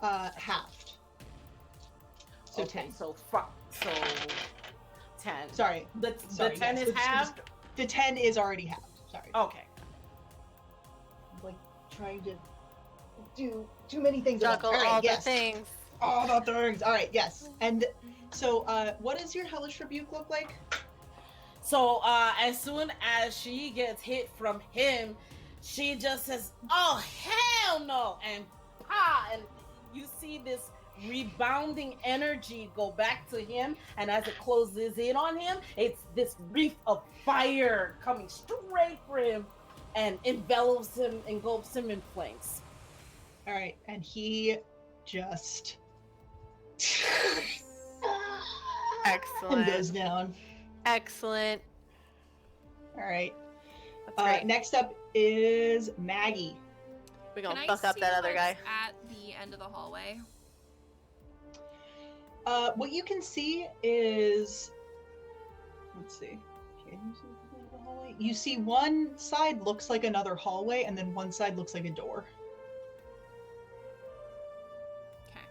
Halved. So okay, 10. So 10. Sorry. The Sorry, 10 yes, is halved? The 10 is already halved. Sorry. Okay. I'm like trying to do too many things. at once. Juggle All right, all yes. the things. All the things. All right, yes. And so, what does your Hellish Rebuke look like? So as soon as she gets hit from him, she just says, "Oh hell no!" and and you see this rebounding energy go back to him, and as it closes in on him, it's this wreath of fire coming straight for him and engulfs him in flames. All right, and he just and Excellent. goes down. Excellent. All right. That's right. Next up is Maggie. We're Can gonna I fuck up see that other guy. what's at the end of the hallway? What you can see is, let's see. Can you see the end of the hallway? You see one side looks like another hallway, and then one side looks like a door. Okay.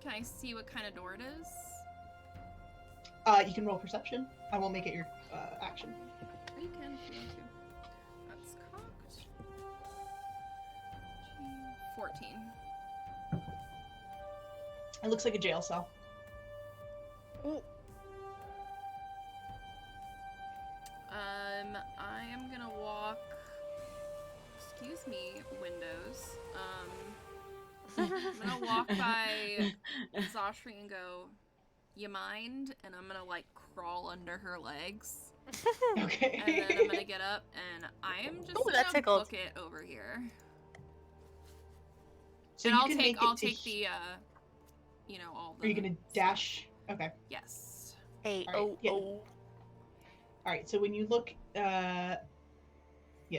Can I see what kind of door it is? You can roll perception. I won't make it your action. You can if you want to. That's cocked. 14. It looks like a jail cell. I am gonna walk. Excuse me, windows. I'm gonna walk by Zashri and go, "You mind?" And I'm gonna like crawl under her legs. Okay. And then I'm gonna get up and I am just Ooh, that gonna tickled. book it over here. So And you I'll can take make it I'll to take the all the Are you gonna dash? Okay. Yes. Hey, All right, yeah. oh. All right. So when you look, yeah.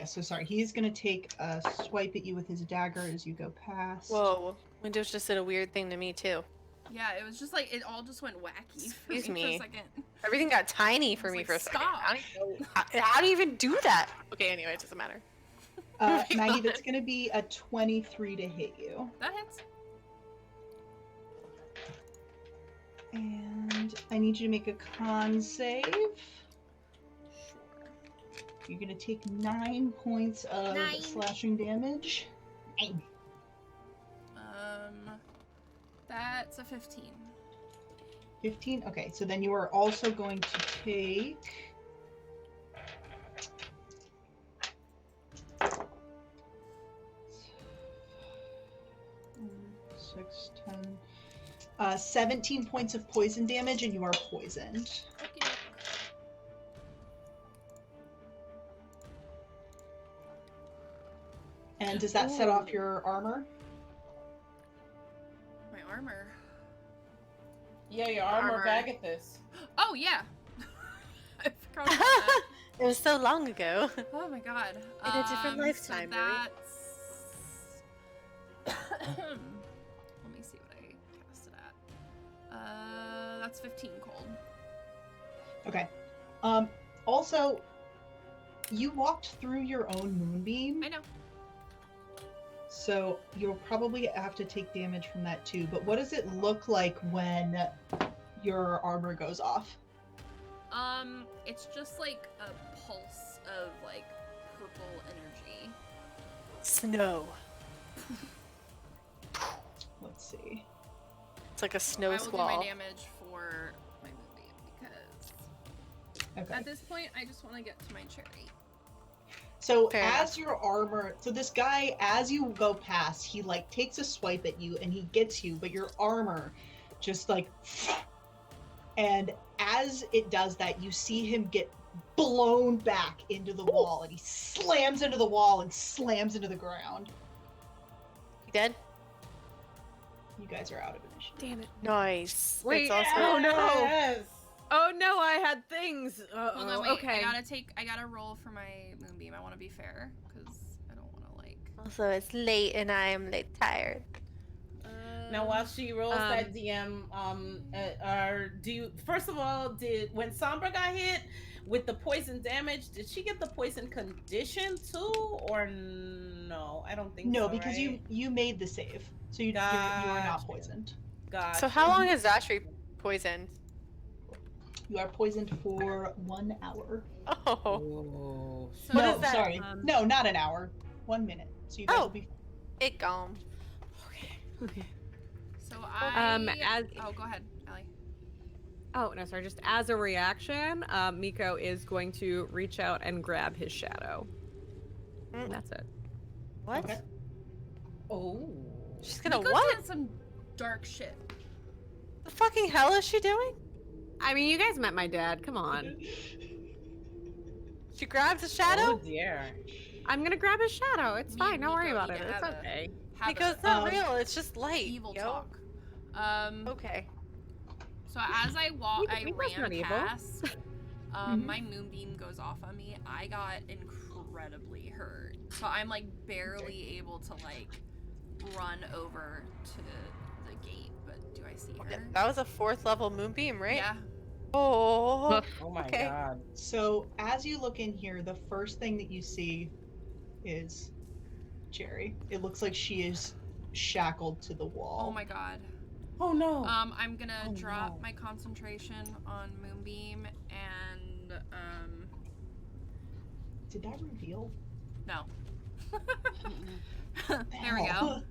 So sorry. He's gonna take a swipe at you with his dagger as you go past. Whoa. Windows just did a weird thing to me too. Yeah, it was just like it all just went wacky for Excuse me me. for a second. Everything got tiny for It's me like, for a second. stop. I don't even know how do you even do that? Okay, anyway, it doesn't matter. Moving Maggie, on. that's gonna be a 23 to hit you, That hits. and I need you to make a con save. Sure. You're gonna take 9 points of 9. slashing damage. 9. That's a 15. 15. Okay, so then you are also going to take 17 points of poison damage, and you are poisoned. Okay. And does that set off your armor? My armor. Yeah, your armor Agathis. Oh yeah. I forgot about that. It was so long ago. Oh my god. In a different lifetime, So Marie. that's... Let me see what I cast it at. That's 15 cold. Okay. Also, you walked through your own moonbeam, I know. so you'll probably have to take damage from that too. But what does it look like when your armor goes off? It's just like a pulse of like purple energy. Snow. Let's see. It's like a snow I will squall. do my damage for my movie because Okay. at this point I just want to get to my cherry. So Fair as your armor, so this guy, as you go past, he like takes a swipe at you and he gets you, but your armor just like, and as it does that, you see him get blown back into the wall, and he slams into the wall and slams into the ground. You dead? You guys are out of initiative. Damn it. Nice. Wait, It's also oh no! Yes. Oh no, I had things. Hold on, wait. Okay. I gotta roll for my moonbeam. I want to be fair because I don't want to like. Also, it's late and I am late tired. Now, while she rolls that DM, do you first of all, when Sombra got hit with the poison damage, did she get the poison condition too, or no? I don't think No, so, because right? you made the save, so you are not Gotcha. poisoned. Gotcha. So how long is Zashri poisoned? You are poisoned for 1 hour. Oh. Oh, What no, is that? sorry, no, not an hour. 1 minute. So you guys will be. It gone. Okay. So I. as Oh, go ahead, Allie. oh no, sorry. Just as a reaction, Miko is going to reach out and grab his shadow. And that's it. What? Okay. Oh. She's gonna Nico's what? doing some dark shit. The fucking hell is she doing? I mean, you guys met my dad. Come on. She grabs a shadow? Oh dear. I'm gonna grab his shadow. It's Me fine. and Don't worry Miko about need it. to It's have a- okay. Have Because a it's not real. It's just light. evil yo. talk. Okay. So as I walk, I Miko's ran not evil. past. Mhm. My moonbeam goes off on me. I got incredibly hurt, so I'm like barely able to like run over to the gate. But do I see her? That was a 4th level moonbeam, right? Yeah. Oh. Oh my Okay. god. So as you look in here, the first thing that you see is Jerry. It looks like she is shackled to the wall. Oh my god. Oh no. I'm gonna Oh, drop no. my concentration on moonbeam and Did that reveal? no. There we go. There we go.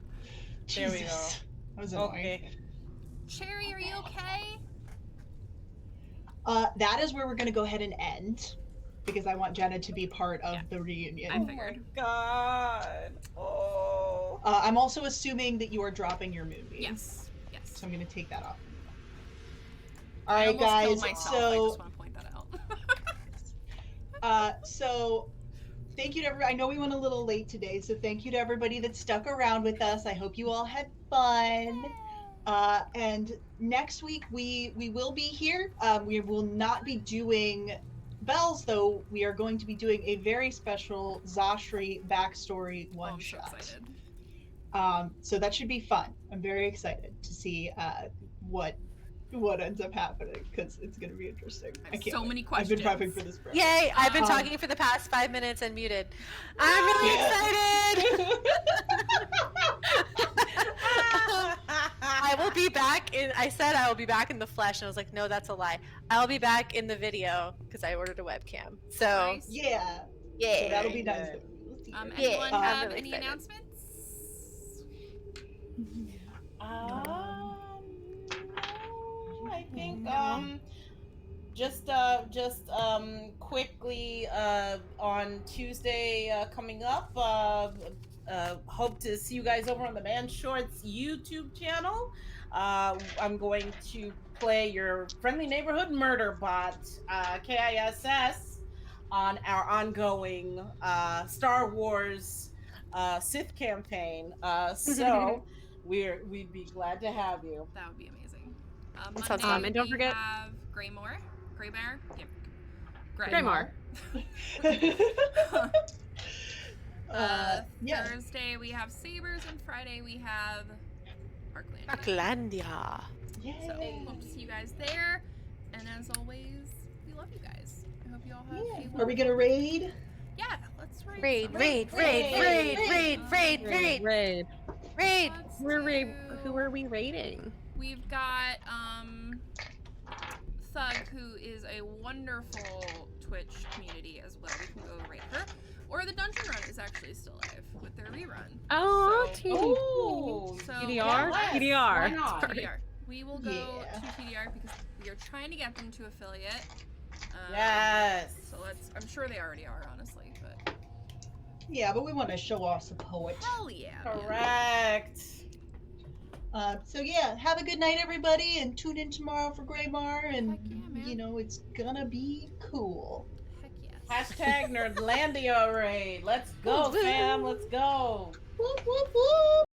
Jesus. That was annoying. Okay. Cherry, are you okay? That is where we're going to go ahead and end, because I want Jenna to be part of the reunion. I Oh my figured. god. Oh. I'm also assuming that you are dropping your moonbeam. Yes. Yes. So I'm going to take that off. I All right, almost killed guys. myself. I So, just want to point that out. so thank you to everybody. I know we went a little late today, so thank you to everybody that stuck around with us. I hope you all had fun. And next week we will be here. We will not be doing bells, though. We are going to be doing a very special Zashri backstory Oh, one I'm so shot. excited. So that should be fun. I'm very excited to see what ends up happening, because it's going to be interesting. I have can't so wait. many I've been prepping questions. for this forever. Yay! I've been Um, talking for the past 5 minutes and muted. I'm really excited! I will be back in. I said I will be back in the flesh, and I was like, no, that's a lie. I'll be back in the video because I ordered a webcam. So Nice. Yeah. yeah, So that'll be nice. good. We'll see you. Yeah, Anyone I'm have really any excited. announcements? No, I think just quickly on Tuesday coming up, hope to see you guys over on the Man Shorts YouTube channel. I'm going to play your friendly neighborhood murder bot, KISS, on our ongoing Star Wars Sith campaign. So we'd be glad to have you. That would be amazing. That sounds Monday fun. And don't we forget- have Greymoor. Greybear? Yeah. Greymar. Yeah. Thursday we have Sabers, and Friday we have Parkland. Parklandia. So Yay. hope to see you guys there. And as always, we love you guys. I hope you all have Yeah. a Are we gonna raid? Yeah, let's raid. Raid, some. raid, raid, raid, raid, raid, raid, Raid. raid. Let's Who are we raiding? We've got Thug, who is a wonderful Twitch community as well. We can go rate her. Or the Dungeon Run is actually still live with their rerun. Oh, So- TD. Oh, So TDR? yes, TDR. why not? TDR. We will go Yeah. to TDR because we are trying to get them to affiliate. Yes. So I'm sure they already are, honestly, but Yeah, but we want to show off the poet. hell yeah. man. Correct. So yeah, have a good night, everybody, and tune in tomorrow for Greymar, and Heck yeah, man. it's gonna be cool. Heck yes. Hashtag Nerdlandia raid. Let's go, Woo. fam. Let's go. Whoop whoop whoop.